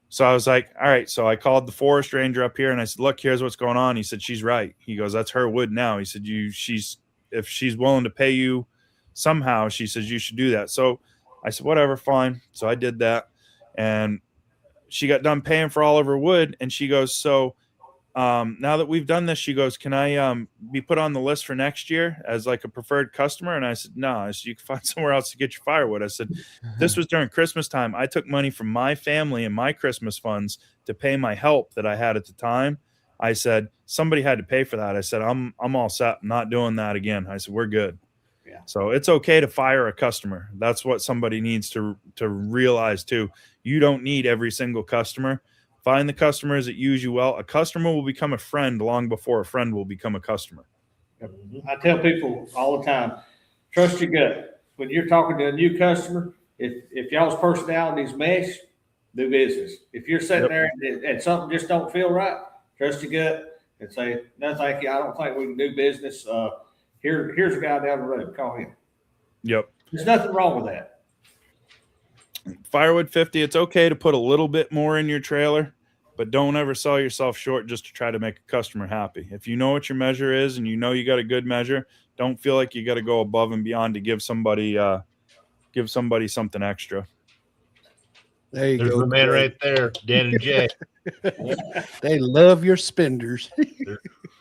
So I was like, all right. So I called the forest ranger up here and I said, look, here's what's going on. He said, she's right. He goes, that's her wood now. He said, if she's willing to pay you somehow, she says you should do that. So I said, whatever, fine. So I did that. And she got done paying for all of her wood. And she goes, so now that we've done this, she goes, can I be put on the list for next year as like a preferred customer? And I said, no. I said, you can find somewhere else to get your firewood. I said, this was during Christmas time. I took money from my family and my Christmas funds to pay my help that I had at the time. I said, somebody had to pay for that. I said, I'm all set. I'm not doing that again. I said, we're good. Yeah. So it's okay to fire a customer. That's what somebody needs to realize too. You don't need every single customer. Find the customers that use you well. A customer will become a friend long before a friend will become a customer. I tell people all the time, trust your gut. When you're talking to a new customer, if y'all's personalities mesh, do business. If you're sitting there and something just don't feel right, trust your gut and say, no, thank you. I don't think we can do business. Here's a guy down the road. Call him. Yep. There's nothing wrong with that. FireWood 50, it's okay to put a little bit more in your trailer, but don't ever sell yourself short just to try to make a customer happy. If you know what your measure is and you know you got a good measure, don't feel like you got to go above and beyond to give somebody something extra. There you There's go. the man right there, Dan and Jay. They love your spenders.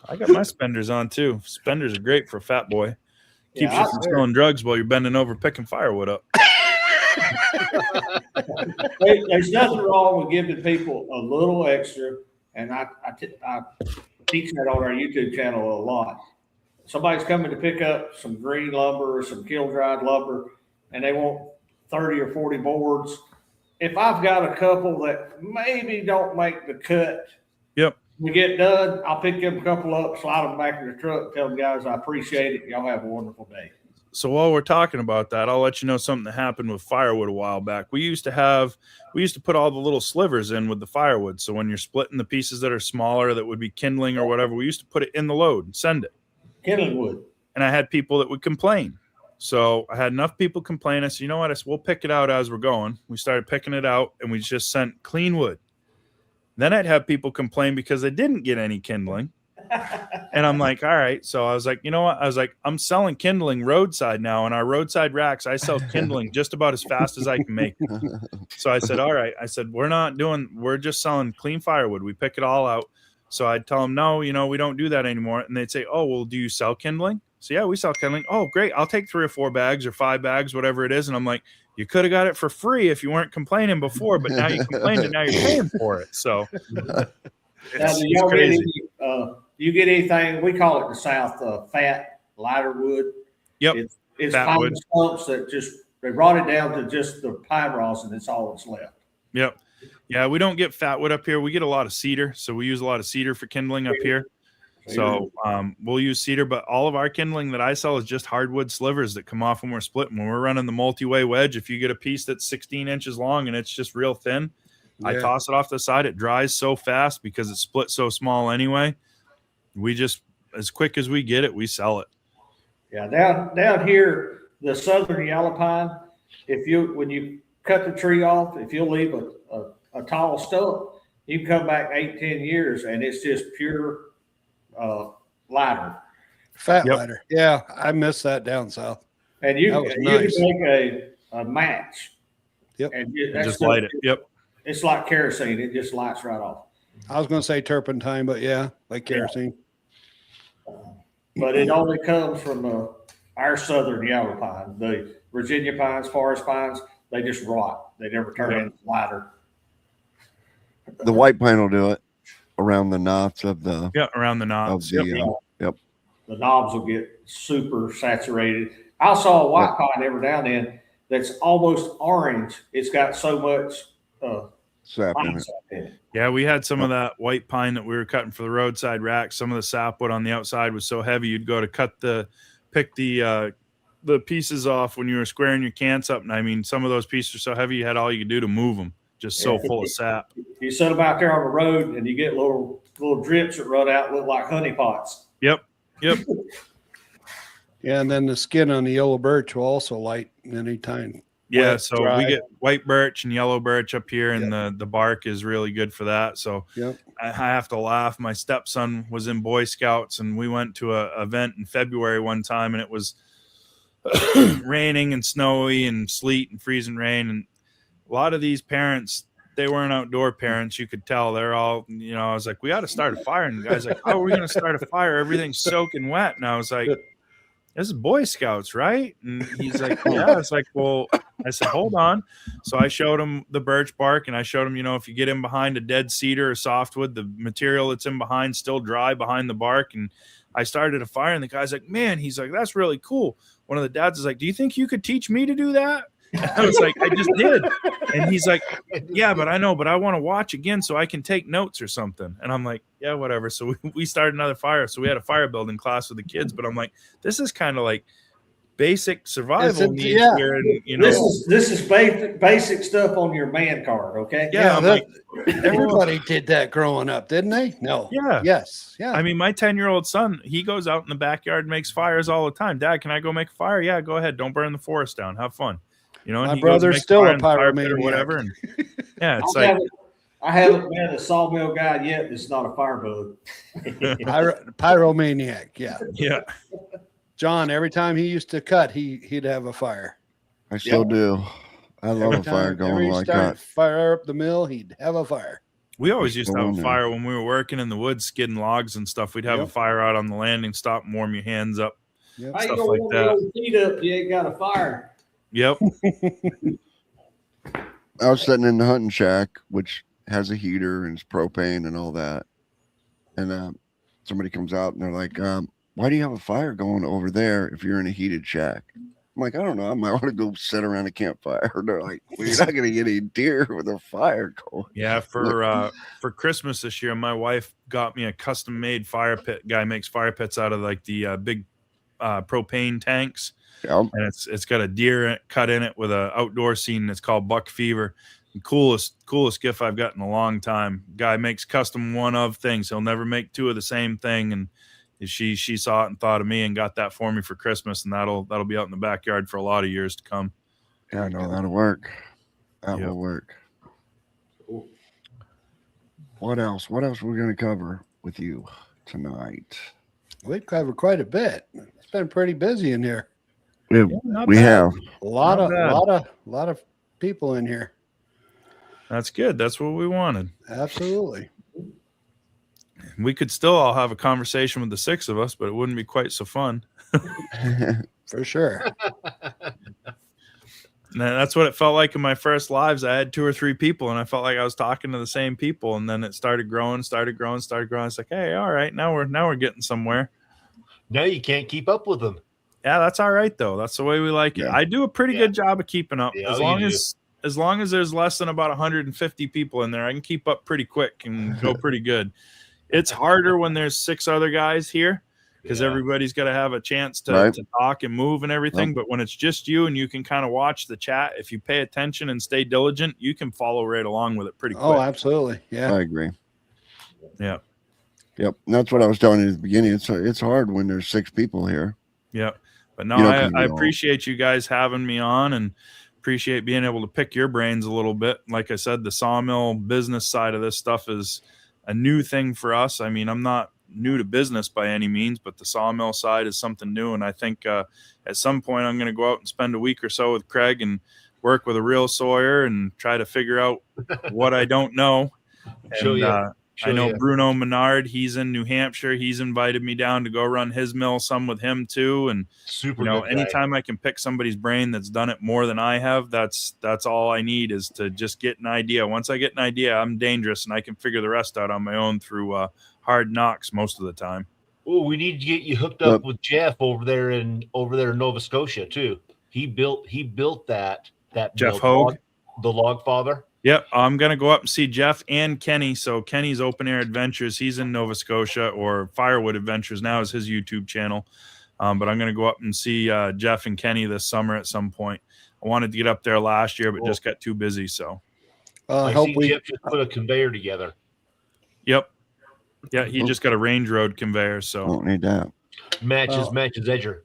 I got my spenders on too. Spenders are great for a fat boy. Keeps Yeah, you from selling drugs while you're bending over picking firewood up. There's nothing wrong with giving people a little extra, and I teach that on our YouTube channel a lot. Somebody's coming to pick up some green lumber or some kiln-dried lumber, and they want 30 or 40 boards. If I've got a couple that maybe don't make the cut, Yep. we get done, I'll pick them a couple up, slide them back in the truck, tell them guys I appreciate it. Y'all have a wonderful day. So while we're talking about that, I'll let you know something that happened with firewood a while back. We used to put all the little slivers in with the firewood. So when you're splitting the pieces that are smaller that would be kindling or whatever, we used to put it in the load and send it. Kindling wood. And I had people that would complain. So I had enough people complain. I said, you know what? I said, we'll pick it out as we're going. We started picking it out and we just sent clean wood. Then I'd have people complain because they didn't get any kindling. And I'm like, all right. So I was like, you know what? I was like, I'm selling kindling roadside now. And our roadside racks, I sell kindling just about as fast as I can make it. So I said, all right. I said, we're just selling clean firewood. We pick it all out. So I'd tell them, no, we don't do that anymore. And they'd say, oh, well, do you sell kindling? So yeah, we sell kindling. Oh, great. I'll take 3 or 4 bags or 5 bags, whatever it is. And I'm like, you could have got it for free if you weren't complaining before, but now you complained and now you're paying for it. So it's crazy. You get anything, we call it the South fat, lighter wood. Yep. It's Fat pine wood. stumps that they brought it down to just the pine rosin. That's all that's left. Yep. Yeah, we don't get fat wood up here. We get a lot of cedar. So we use a lot of cedar for kindling up here. So we'll use cedar, but all of our kindling that I sell is just hardwood slivers that come off when we're splitting. When we're running the multi-way wedge, if you get a piece that's 16 inches long and it's just real thin, I toss it off the side. It dries so fast because it's split so small anyway. We just, as quick as we get it, we sell it. Yeah, down here, the southern yellow pine, when you cut the tree off, if you'll leave a tall stump, you can come back 8-10 years and it's just pure lighter. Fat lighter. Yeah, I miss that down south. And you nice. can make a match. Yep. And Just light it. Yep. It's like kerosene. It just lights right off. I was going to say turpentine, but yeah, like kerosene. But it only comes from our southern yellow pine. The Virginia pines, forest pines, they just rot. They never turn into lighter. The white pine will do it around the knots of the. Yeah, around the knobs. Yep. The knobs will get super saturated. I saw a white pine every now and then that's almost orange. It's got so much Sap in pine it. sap in it. Yeah, we had some of that white pine that we were cutting for the roadside rack. Some of the sapwood on the outside was so heavy you'd go to pick the pieces off when you were squaring your cants up. And I mean, some of those pieces are so heavy you had all you could do to move them. Just so full of sap. You set them out there on the road, and you get little drips that run out, look like honey pots. Yep. Yeah, and then the skin on the yellow birch will also light anytime. Yeah, wet, so dry. we get white birch and yellow birch up here, and the bark is really good for that. So I have to laugh. My stepson was in Boy Scouts, and we went to a event in February one time, and it was raining and snowy and sleet and freezing rain. And a lot of these parents, they weren't outdoor parents. You could tell they're all, I was like, we got to start a fire. And the guy's like, how are we going to start a fire? Everything's soaking wet. And I was like, this is Boy Scouts, right? And he's like, yeah. It's like, well, I said, hold on. So I showed him the birch bark, and I showed him, if you get in behind a dead cedar or softwood, the material that's in behind still dry behind the bark. And I started a fire, and the guy's like, man, he's like, that's really cool. One of the dads is like, do you think you could teach me to do that? And I was like, I just did. And he's like, yeah, but I know, but I want to watch again so I can take notes or something. And I'm like, yeah, whatever. So we started another fire. So we had a fire building class with the kids, but I'm like, this is kind of like basic survival needs. Yeah. Here, and, This is basic stuff on your man card, okay? Yeah, everybody did that growing up, didn't they? No. Yeah. Yes. Yeah. I mean, my 10-year-old son, he goes out in the backyard, makes fires all the time. Dad, can I go make a fire? Yeah, go ahead. Don't burn the forest down. Have fun. And my brother's still a pyromaniac or whatever. And, yeah, it's I haven't met a sawmill guy yet that's not a firebug. Pyromaniac. Yeah. Yeah. John, every time he used to cut, he'd have a fire. I still do. I love a fire going like that. Fire up the mill, he'd have a fire. We always used to have a fire when we were working in the woods, skidding logs and stuff. We'd have a fire out on the landing, stop and warm your hands up. Yep. Stuff like that. Heat up, you ain't got a fire. Yep. I was sitting in the hunting shack, which has a heater and it's propane and all that. And somebody comes out and they're like, why do you have a fire going over there if you're in a heated shack? I'm like, I don't know. I might want to go sit around a campfire. They're like, well, you're not going to get any deer with a fire going. Yeah, for Christmas this year, my wife got me a custom-made fire pit. Guy makes fire pits out of like the big propane tanks. Yep. And it's got a deer cut in it with an outdoor scene. And it's called Buck Fever. The coolest gift I've got in a long time. Guy makes custom one of things. He'll never make two of the same thing. And she saw it and thought of me and got that for me for Christmas. And that'll be out in the backyard for a lot of years to come. Yeah, no, that'll work. That will work. Cool. What else? What else are we going to cover with you tonight? We've covered quite a bit. It's been pretty busy in here. We have a lot of people in here. That's good. That's what we wanted. Absolutely. We could still all have a conversation with the six of us, but it wouldn't be quite so fun. For sure. And that's what it felt like in my first lives. I had 2 or 3 people, and I felt like I was talking to the same people. And then it started growing. It's like, hey, all right, now we're getting somewhere. Now you can't keep up with them. Yeah, that's all right though. That's the way we like it. I do a pretty good job of keeping up. Yeah, as long as there's less than about 150 people in there, I can keep up pretty quick and go pretty good. It's harder when there's 6 other guys here because everybody's got to have a chance to talk and move and everything. But when it's just you and you can kind of watch the chat, if you pay attention and stay diligent, you can follow right along with it pretty quick. Oh, absolutely. Yeah. I agree. Yeah. Yep. And that's what I was telling you at the beginning. It's hard when there's 6 people here. Yep. But no, I appreciate you guys having me on and appreciate being able to pick your brains a little bit. Like I said, the sawmill business side of this stuff is a new thing for us. I mean, I'm not new to business by any means, but the sawmill side is something new. And I think at some point I'm going to go out and spend a week or so with Craig and work with a real sawyer and try to figure out what I don't know. I know Bruno Menard, he's in New Hampshire. He's invited me down to go run his mill some with him too. And anytime I can pick somebody's brain that's done it more than I have, that's all I need is to just get an idea. Once I get an idea, I'm dangerous and I can figure the rest out on my own through hard knocks most of the time. Oh, we need to get you hooked up with Jeff over there in Nova Scotia too. He built that Jeff Hogue, the log father. Yep, I'm gonna go up and see Jeff and Kenny. So Kenny's Open Air Adventures, he's in Nova Scotia, or FireWood Adventures now is his YouTube channel. But I'm gonna go up and see Jeff and Kenny this summer at some point. I wanted to get up there last year, but just got too busy. So I hope see we Jeff just put a conveyor together. yep, yeah, he just got a range road conveyor. So Don't need that. Matches Edger.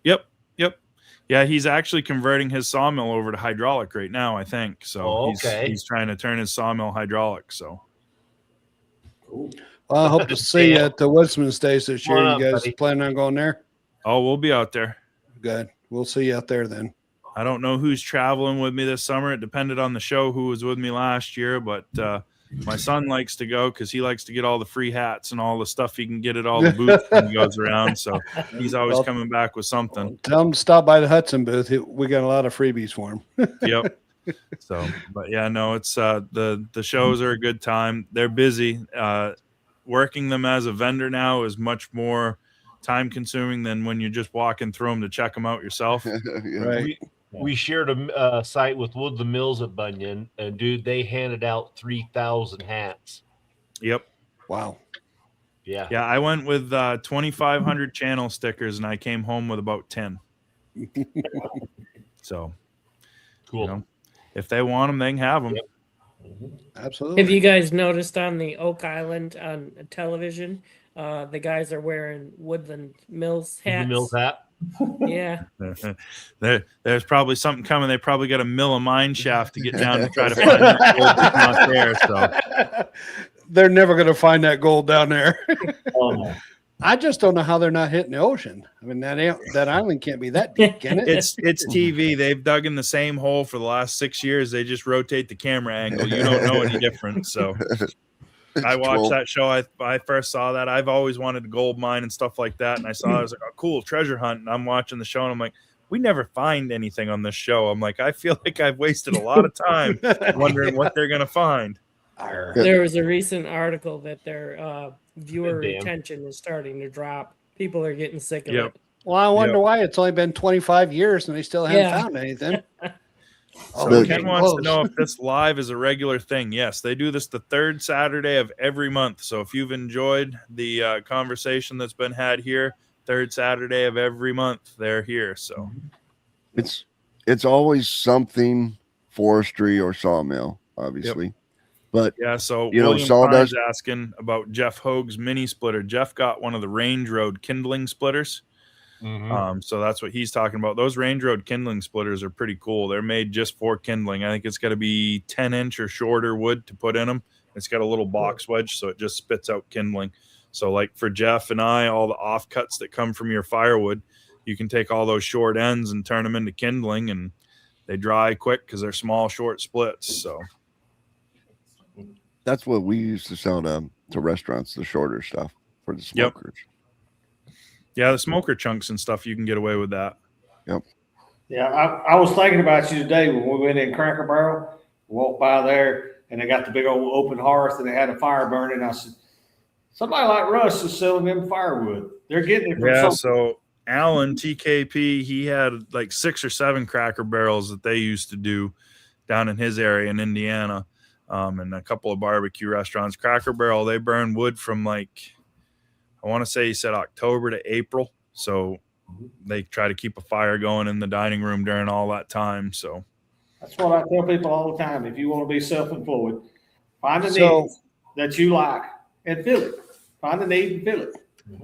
Yep. Yeah, he's actually converting his sawmill over to hydraulic right now, I think. So he's trying to turn his sawmill hydraulic. So I hope to see you at the Woodsman Days this year. Come You on up, guys buddy. planning on going there? oh, we'll be out there. Good. We'll see you out there then. I don't know who's traveling with me this summer. It depended on the show who was with me last year, but my son likes to go because he likes to get all the free hats and all the stuff he can get at all the booths when he goes around. So he's always coming back with something. Tell them to stop by the Hudson booth. We got a lot of freebies for him. Yep. So, but yeah, no, it's the shows are a good time. They're busy. Working them as a vendor now is much more time consuming than when you're just walking through them to check them out yourself. Yeah. Right. We shared a site with Woodland Mills at Bunyan, and dude, they handed out 3,000 hats. Yep. Wow. Yeah. Yeah, I went with 2,500 channel stickers, and I came home with about 10. So, Cool. you know, if they want them, they can have them. Yep. Absolutely. Have you guys noticed on the Oak Island on television, the guys are wearing Woodland Mills hats? The Mills hat. Yeah. There's probably something coming. They probably got to mill a mine shaft to get down to try to find that gold that's not there. So They're never going to find that gold down there. Oh, no. I just don't know how they're not hitting the ocean. I mean, that island can't be that deep, can it? it's TV. They've dug in the same hole for the last 6 years. They just rotate the camera angle. You don't know any different. So I watched that show. I first saw that. I've always wanted a gold mine and stuff like that. And I saw it. I was like, oh, cool, treasure hunt. And I'm watching the show and I'm like, we never find anything on this show. I'm like, I feel like I've wasted a lot of time wondering what they're going to find. There was a recent article that their viewer Damn. retention is starting to drop. People are getting sick of Yep. it. Well, I wonder Yep. why it's only been 25 years and they still haven't Yeah. found anything. So Good. Ken wants to know if this live is a regular thing. Yes, they do this the third Saturday of every month. So if you've enjoyed the conversation that's been had here, third Saturday of every month, they're here. So It's always something forestry or sawmill, obviously. But yeah, so You know, William sawdust- Pine's asking about Jeff Hoag's mini splitter. Jeff got one of the Range Road kindling splitters. So that's what he's talking about. Those Range Road kindling splitters are pretty cool. They're made just for kindling. I think it's got to be 10-inch or shorter wood to put in them. It's got a little box wedge, so it just spits out kindling. So like for Jeff and I, all the offcuts that come from your firewood, you can take all those short ends and turn them into kindling, and they dry quick because they're small, short splits. So that's what we used to sell to restaurants, the shorter stuff for the Yep. smokers. yeah, the smoker chunks and stuff, you can get away with that. Yeah, I was thinking about you today when we went in Cracker Barrel, walked by there, and they got the big old open hearth and they had a fire burning. I said, somebody like Russ is selling them firewood. They're getting it from Yeah, some. so Alan TKP, he had like 6 or 7 Cracker Barrels that they used to do down in his area in Indiana, and a couple of barbecue restaurants. Cracker Barrel, they burn wood from like, I want to say he said October to April. So they try to keep a fire going in the dining room during all that time. So That's what I tell people all the time. If you want to be self-employed, find a So- need that you like and fill it. Find a need and fill it.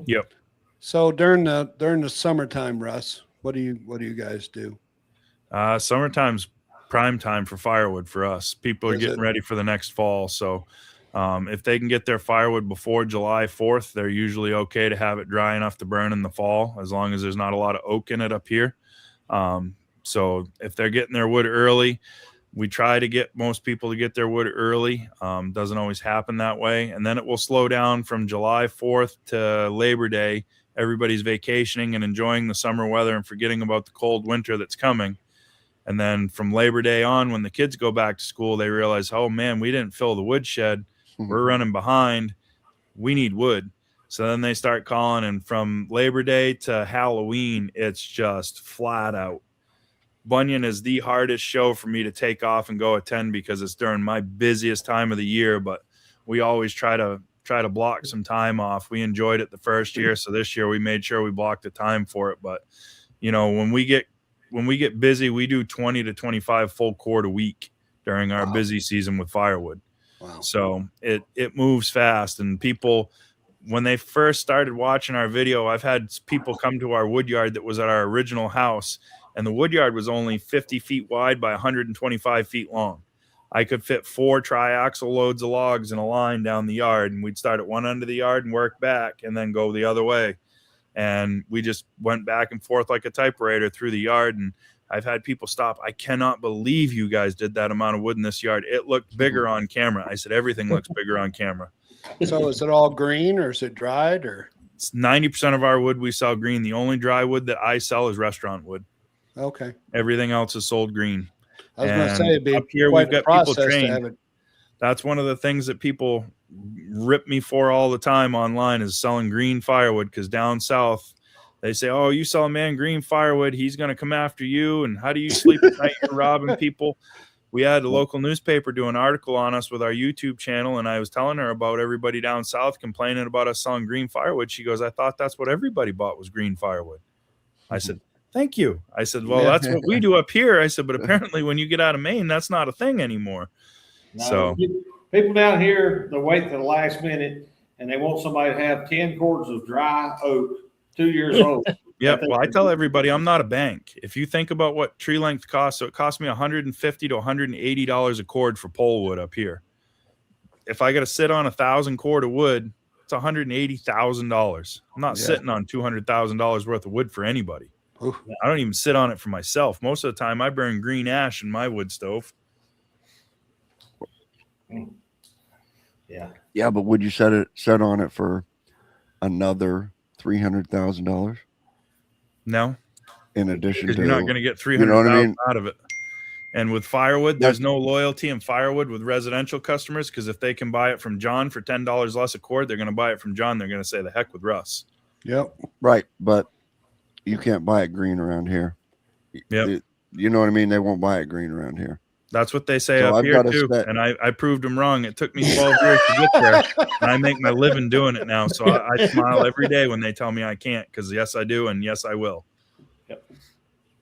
yep. So during the summertime, Russ, what do you guys do? Summertime's prime time for firewood for us. People are Is getting it? ready for the next fall. So if they can get their firewood before July 4th, they're usually okay to have it dry enough to burn in the fall, as long as there's not a lot of oak in it up here. So if they're getting their wood early, we try to get most people to get their wood early. Doesn't always happen that way. And then it will slow down from July 4th to Labor Day. Everybody's vacationing and enjoying the summer weather and forgetting about the cold winter that's coming. And then from Labor Day on, when the kids go back to school, they realize, oh man, we didn't fill the woodshed. We're running behind. We need wood. So then they start calling, and from Labor Day to Halloween, it's just flat out. Bunyan is the hardest show for me to take off and go attend because it's during my busiest time of the year, but we always try to block some time off. We enjoyed it the first year, so this year we made sure we blocked the time for it. But when we get busy, we do 20 to 25 full cord a week during our busy season with FireWood. Wow. So it moves fast, and people, when they first started watching our video, I've had people come to our wood yard that was at our original house, and the wood yard was only 50 feet wide by 125 feet long. I could fit 4 triaxle loads of logs in a line down the yard, and we'd start at one end of the yard and work back and then go the other way. And we just went back and forth like a typewriter through the yard. And I've had people stop. I cannot believe you guys did that amount of wood in this yard. It looked bigger on camera. I said, everything looks bigger on camera. So is it all green or is it dried or? It's 90% of our wood we sell green. The only dry wood that I sell is restaurant wood. Okay. Everything else is sold green. I was going to say, it'd be up here quite we've a got people process to have trained. it. That's one of the things that people rip me for all the time online is selling green firewood, because down south they say, oh, you sell a man green firewood, he's going to come after you, and how do you sleep at night? You're robbing people. We had a local newspaper do an article on us with our YouTube channel, and I was telling her about everybody down south complaining about us selling green firewood. She goes, I thought that's what everybody bought was green firewood. I said, thank you. I said, well, that's what we do up here. I said, but apparently when you get out of Maine, that's not a thing anymore. No, So people down here, they wait to the last minute and they want somebody to have 10 cords of dry oak, 2 years old. yeah, well, I tell everybody I'm not a bank. If you think about what tree length costs, so it cost me $150 to $180 a cord for pole wood up here. If I got to sit on 1,000 cord of wood, it's $180,000. I'm not sitting on $200,000 worth of wood for anybody. Ooh. I don't even sit on it for myself. Most of the time I burn green ash in my wood stove. Yeah. Yeah, but would you set on it for another $300,000 No, in addition because to? you're not going to get $300,000 you know what I mean? out of it. And with firewood, there's no loyalty in firewood with residential customers, because if they can buy it from John for $10 less a cord, they're going to buy it from John. They're going to say the heck with Russ. Yep. Right, but you can't buy it green around here. Yep. You know what I mean? They won't buy it green around here. That's what they say So up I've here got to too. set- And I proved them wrong. It took me 12 years to get there, and I make my living doing it now. So I smile every day when they tell me I can't, because yes, I do. And yes, I will.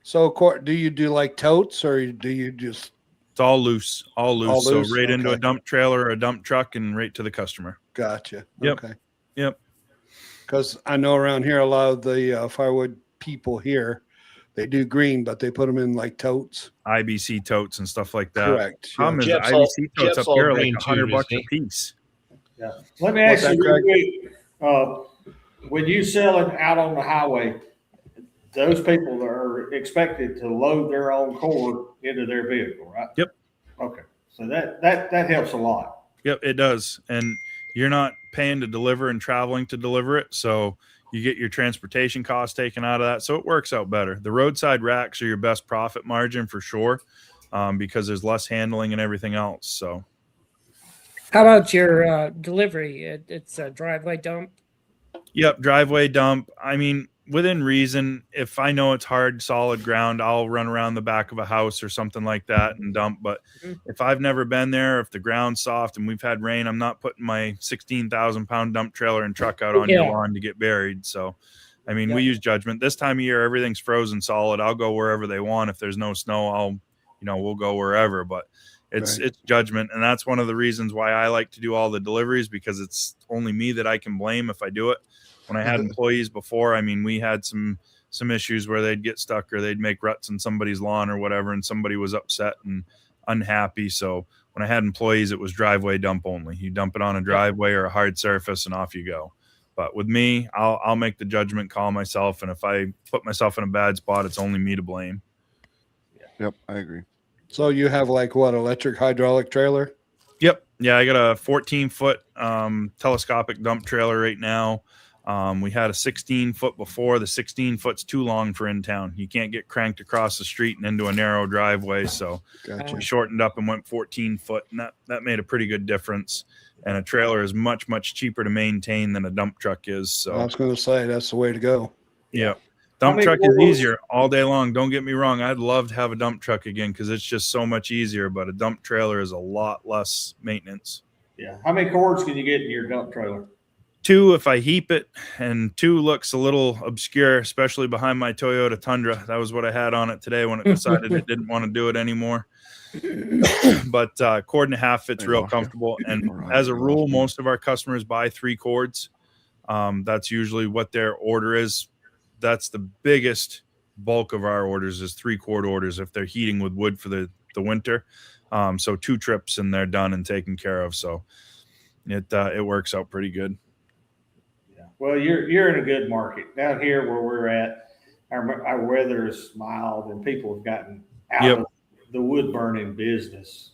So do you do like totes or do you just? It's all loose. All So loose? right into a Okay. dump trailer or a dump truck and right to the customer. Gotcha. Yep. Okay. Yep. Because I know around here, a lot of the firewood people here, they do green, but they put them in like totes. IBC totes and stuff like that. Correct. Problem is the Jeff's all- IBC totes Jeff's up all here are like green too, $100 isn't a he? piece. Yeah. Let me ask What's you that, real quick, when you sell it out on the highway, those people are expected to load their own cord into their vehicle, right? Yep. Okay. So that helps a lot. Yep, it does. And you're not paying to deliver and traveling to deliver it. So you get your transportation costs taken out of that. So it works out better. The roadside racks are your best profit margin for sure, because there's less handling and everything else. So How about your delivery? It's a driveway dump. yep, driveway dump. I mean, within reason, if I know it's hard, solid ground, I'll run around the back of a house or something like that and dump. But if I've never been there, if the ground's soft and we've had rain, I'm not putting my 16,000 pound dump trailer and truck out on your lawn to get buried. So, I mean, we use judgment. This time of year, everything's frozen solid. I'll go wherever they want. If there's no snow, we'll go wherever. But it's judgment. And that's one of the reasons why I like to do all the deliveries, because it's only me that I can blame if I do it. When I had employees before, I mean, we had some issues where they'd get stuck or they'd make ruts in somebody's lawn or whatever, and somebody was upset and unhappy. So when I had employees, it was driveway dump only. You dump it on a driveway or a hard surface and off you go. But with me, I'll make the judgment call myself. And if I put myself in a bad spot, it's only me to blame. Yep, I agree. So you have like what, electric hydraulic trailer? Yep. Yeah, I got a 14-foot telescopic dump trailer right now. We had a 16-foot before. The 16-foot's too long for in town. You can't get cranked across the street and into a narrow driveway. So Gotcha. we shortened up and went 14-foot, and that made a pretty good difference. And a trailer is much, much cheaper to maintain than a dump truck is. So I was going to say that's the way to go. yeah. Dump many truck is cords? easier all day long. Don't get me wrong. I'd love to have a dump truck again because it's just so much easier. But a dump trailer is a lot less maintenance. Yeah. How many cords can you get in your dump trailer? 2 if I heap it, and 2 looks a little obscure, especially behind my Toyota Tundra. That was what I had on it today when it decided it didn't want to do it anymore. But 1.5 cords fits real comfortable. And as a rule, most of our customers buy 3 cords. That's usually what their order is. That's the biggest bulk of our orders is 3-cord orders if they're heating with wood for the winter. So 2 trips and they're done and taken care of. So it works out pretty good. Yeah. Well, you're in a good market down here where we're at. Our weather is mild and people have gotten out of the wood burning business.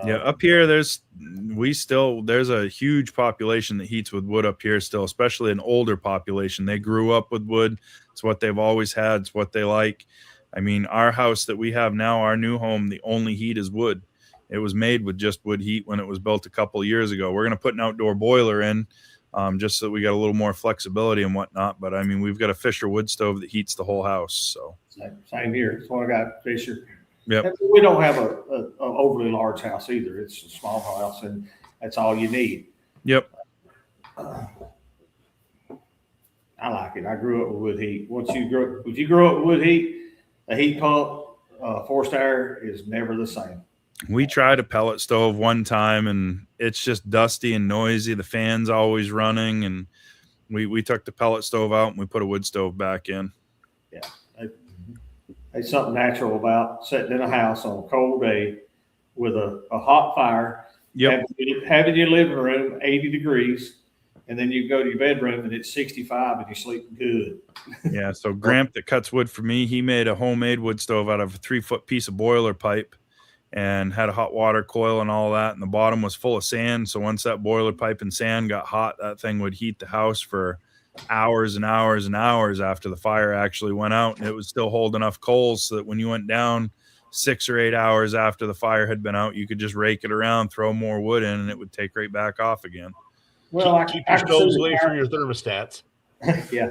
Yeah, up here there's a huge population that heats with wood up here still, especially an older population. They grew up with wood. It's what they've always had. It's what they like. I mean, our house that we have now, our new home, the only heat is wood. It was made with just wood heat when it was built a couple of years ago. We're going to put an outdoor boiler in just so we got a little more flexibility and whatnot. But I mean, we've got a Fisher wood stove that heats the whole house. So Same here. That's what I got, Fisher. Yep. We don't have a overly large house either. It's a small house, and that's all you need. Yep. I like it. I grew up with wood heat. If you grow up with wood heat, a heat pump, forced air is never the same. We tried a pellet stove one time, and it's just dusty and noisy. The fan's always running, and we took the pellet stove out and we put a wood stove back in. Yeah. There's something natural about sitting in a house on a cold day with a hot fire, having your living room 80 degrees, and then you go to your bedroom and it's 65 and you sleep good. Yeah, so Gramp that cuts wood for me, he made a homemade wood stove out of a 3-foot piece of boiler pipe and had a hot water coil and all that, and the bottom was full of sand. So once that boiler pipe and sand got hot, that thing would heat the house for hours and hours and hours after the fire actually went out, and it would still hold enough coals so that when you went down 6 or 8 hours after the fire had been out, you could just rake it around, throw more wood in, and it would take right back off again. Well, keep your stoves away from your thermostats. Yeah,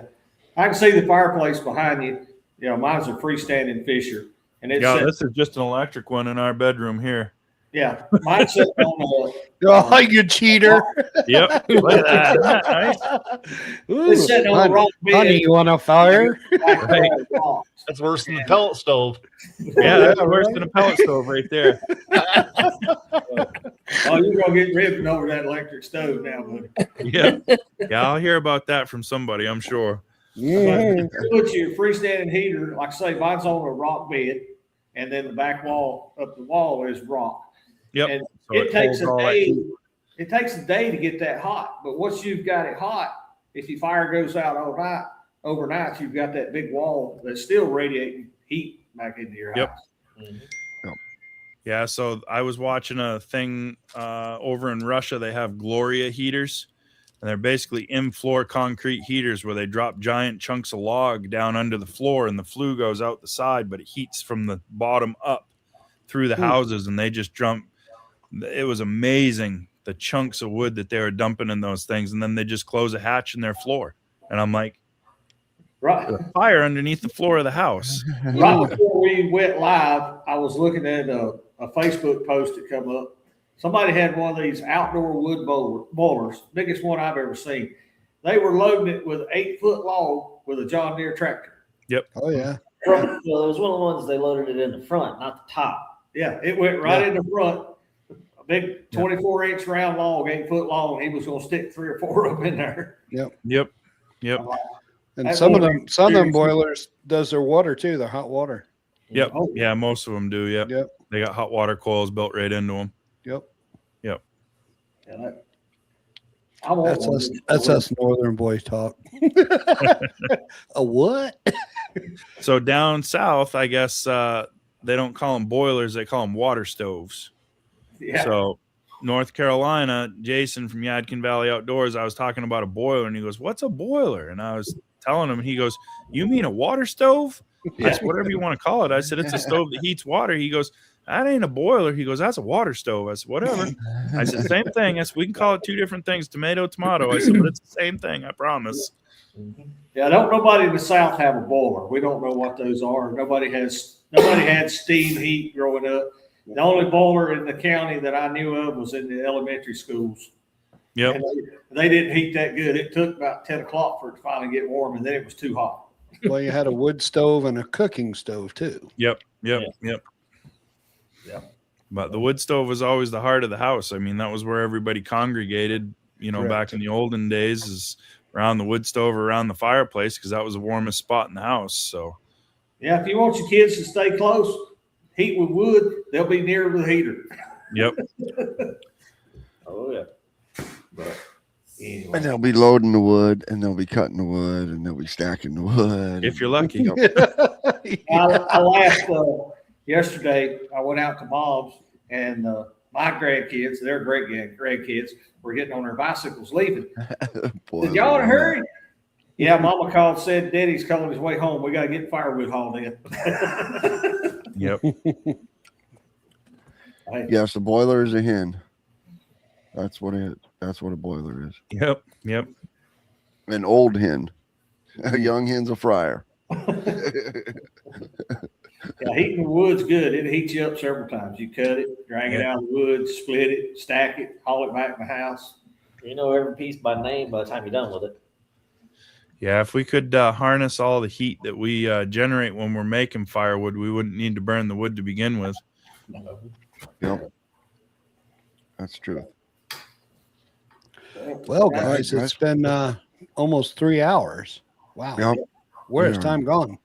I can see the fireplace behind you. You know, mine's a freestanding Fisher, and it's this is just an electric one in our bedroom here. Yeah, mine's sitting on Oh, you cheater! Yep. Look at that. Nice. it's sitting on the wrong bed. Honey, you want a fire? Right. That's worse than the pellet stove. Yeah, that's worse than a pellet stove right there. Oh, you're gonna get ripping over that electric stove now, buddy. Yeah, I'll hear about that from somebody, I'm sure. Yeah. Put your freestanding heater, like I say, mine's on a rock bed, and then the back wall up the wall is rock. Yep. And So it takes holds a all that day. heat. It takes a day to get that hot, but once you've got it hot, if your fire goes out overnight, you've got that big wall that's still radiating heat back into your Yep. house. Mm-hmm. Yeah, so I was watching a thing over in Russia. They have Gloria heaters, and they're basically in-floor concrete heaters where they drop giant chunks of log down under the floor, and the flue goes out the side, but it heats from the bottom up through the houses, and they just jump. It was amazing, the chunks of wood that they were dumping in those things, and then they just close a hatch in their floor. And I'm like, Right. there's a fire underneath the floor of the house. Right before we went live, I was looking at a Facebook post that come up. Somebody had one of these outdoor wood boilers, biggest one I've ever seen. They were loading it with an 8-foot log with a John Deere tractor. Oh yeah. Well, it was one of the ones they loaded it in the front, not the top. Yeah, it went right in the front. A big 24-inch round log, 8-foot long. He was going to stick 3 or 4 of them in there. Yep. And That's some of one them boilers does their water too, the hot water. Yep. Oh. Yeah, most of them do. Yep. Yep. They got hot water coils built right into them. Yep. Yeah, I want That's one. us. That's us northern boys talk. A what? So down south, I guess they don't call them boilers; they call them water stoves. Yeah. So North Carolina, Jason from Yadkin Valley Outdoors, I was talking about a boiler, and he goes, "What's a boiler?" And I was telling him, and he goes, "You mean a water stove?" I said, "Whatever you want to call it." I said, "It's a stove that heats water." He goes, that ain't a boiler. He goes, that's a water stove. I said, whatever. I said, same thing. I said, we can call it two different things, tomato, tomato. I said, but it's the same thing, I promise. Yeah, don't nobody in the South have a boiler. We don't know what those are. Nobody had steam heat growing up. The only boiler in the county that I knew of was in the elementary schools. Yep. And they didn't heat that good. It took about 10 o'clock for it to finally get warm, and then it was too hot. Well, you had a wood stove and a cooking stove too. Yep. But the wood stove was always the heart of the house. I mean, that was where everybody congregated, Correct. Back in the olden days, is around the wood stove or around the fireplace, because that was the warmest spot in the house. So, Yeah, if you want your kids to stay close, heat with wood, they'll be near the heater. yep. Oh, yeah. But anyway. And they'll be loading the wood, and they'll be cutting the wood, and they'll be stacking the wood. If you're lucky. I laughed yesterday. I went out to Mom's, and my grandkids, their great grandkids, were getting on their bicycles leaving. Boy, Did y'all in a hurry? Yeah, Mama called, said Daddy's calling his way home. We got to get firewood hauled in. Yep. Yes, the boiler is a hen. That's what a boiler is. Yep. An old hen. A young hen's a fryer. Yeah, heating the wood's good. It heats you up several times. You cut it, drag it out of the wood, split it, stack it, haul it back in the house. You know every piece by name by the time you're done with it. Yeah, if we could harness all the heat that we generate when we're making firewood, we wouldn't need to burn the wood to begin with. Yep. That's true. Well, guys, it's been almost 3 hours. Wow. Yep. Where has time gone?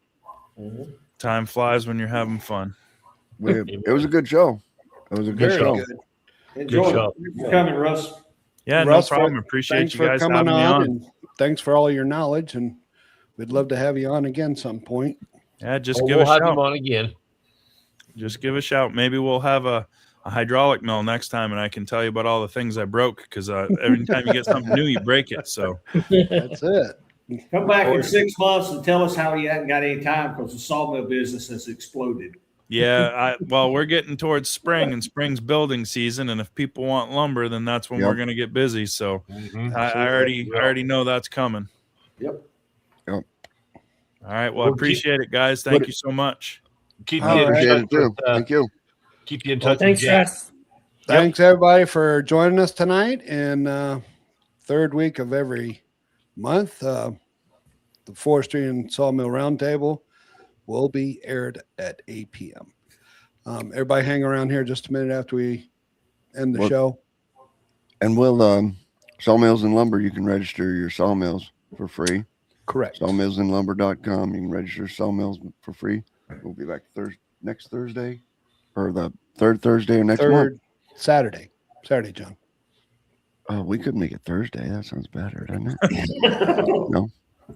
Mm-hmm. Time flies when you're having fun. It was a good show. It was a good Very show. good. Enjoy job. it. Thanks for coming, Russ. Yeah, Russ, no problem. Appreciate Thanks you for guys coming having me on. and thanks for all your knowledge. And we'd love to have you on again some point. Yeah, just Oh, give we'll a have shout. him on again. Just give a shout. Maybe we'll have a hydraulic mill next time, and I can tell you about all the things I broke, because every time you get something new, you break it. So That's it. Come back in 6 months and tell us how you haven't got any time because the sawmill business has exploded. yeah, well, we're getting towards spring, and spring's building season, and if people want lumber, then that's when we're going to get busy. So I already know that's coming. Yep. All right. Well, I appreciate it, guys. Thank you so much. Keep All you in right. touch Appreciate it too. with, Thank you. keep you in touch with Thanks, Jack. Russ. Thanks, everybody, for joining us tonight. And third week of every month, the Forestry and Sawmill Round Table will be aired at 8 p.m. Everybody hang around here just a minute after we end the show. And we'll Sawmills and Lumber, you can register your sawmills for free. Correct. Sawmillsandlumber.com. You can register sawmills for free. We'll be back next Thursday, or the third Thursday of next month. Saturday, John. Oh, we could make it Thursday. That sounds better, doesn't it? No.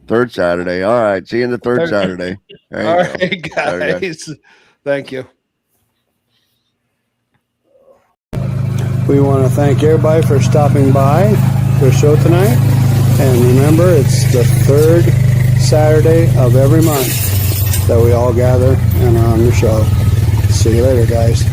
Third Saturday. All right. See you in the third Saturday. There you All go. right, There you guys. Thank you. We want to thank everybody for stopping by the show tonight. And remember, it's the third Saturday of every month that we all gather and are on the show. See you later, guys.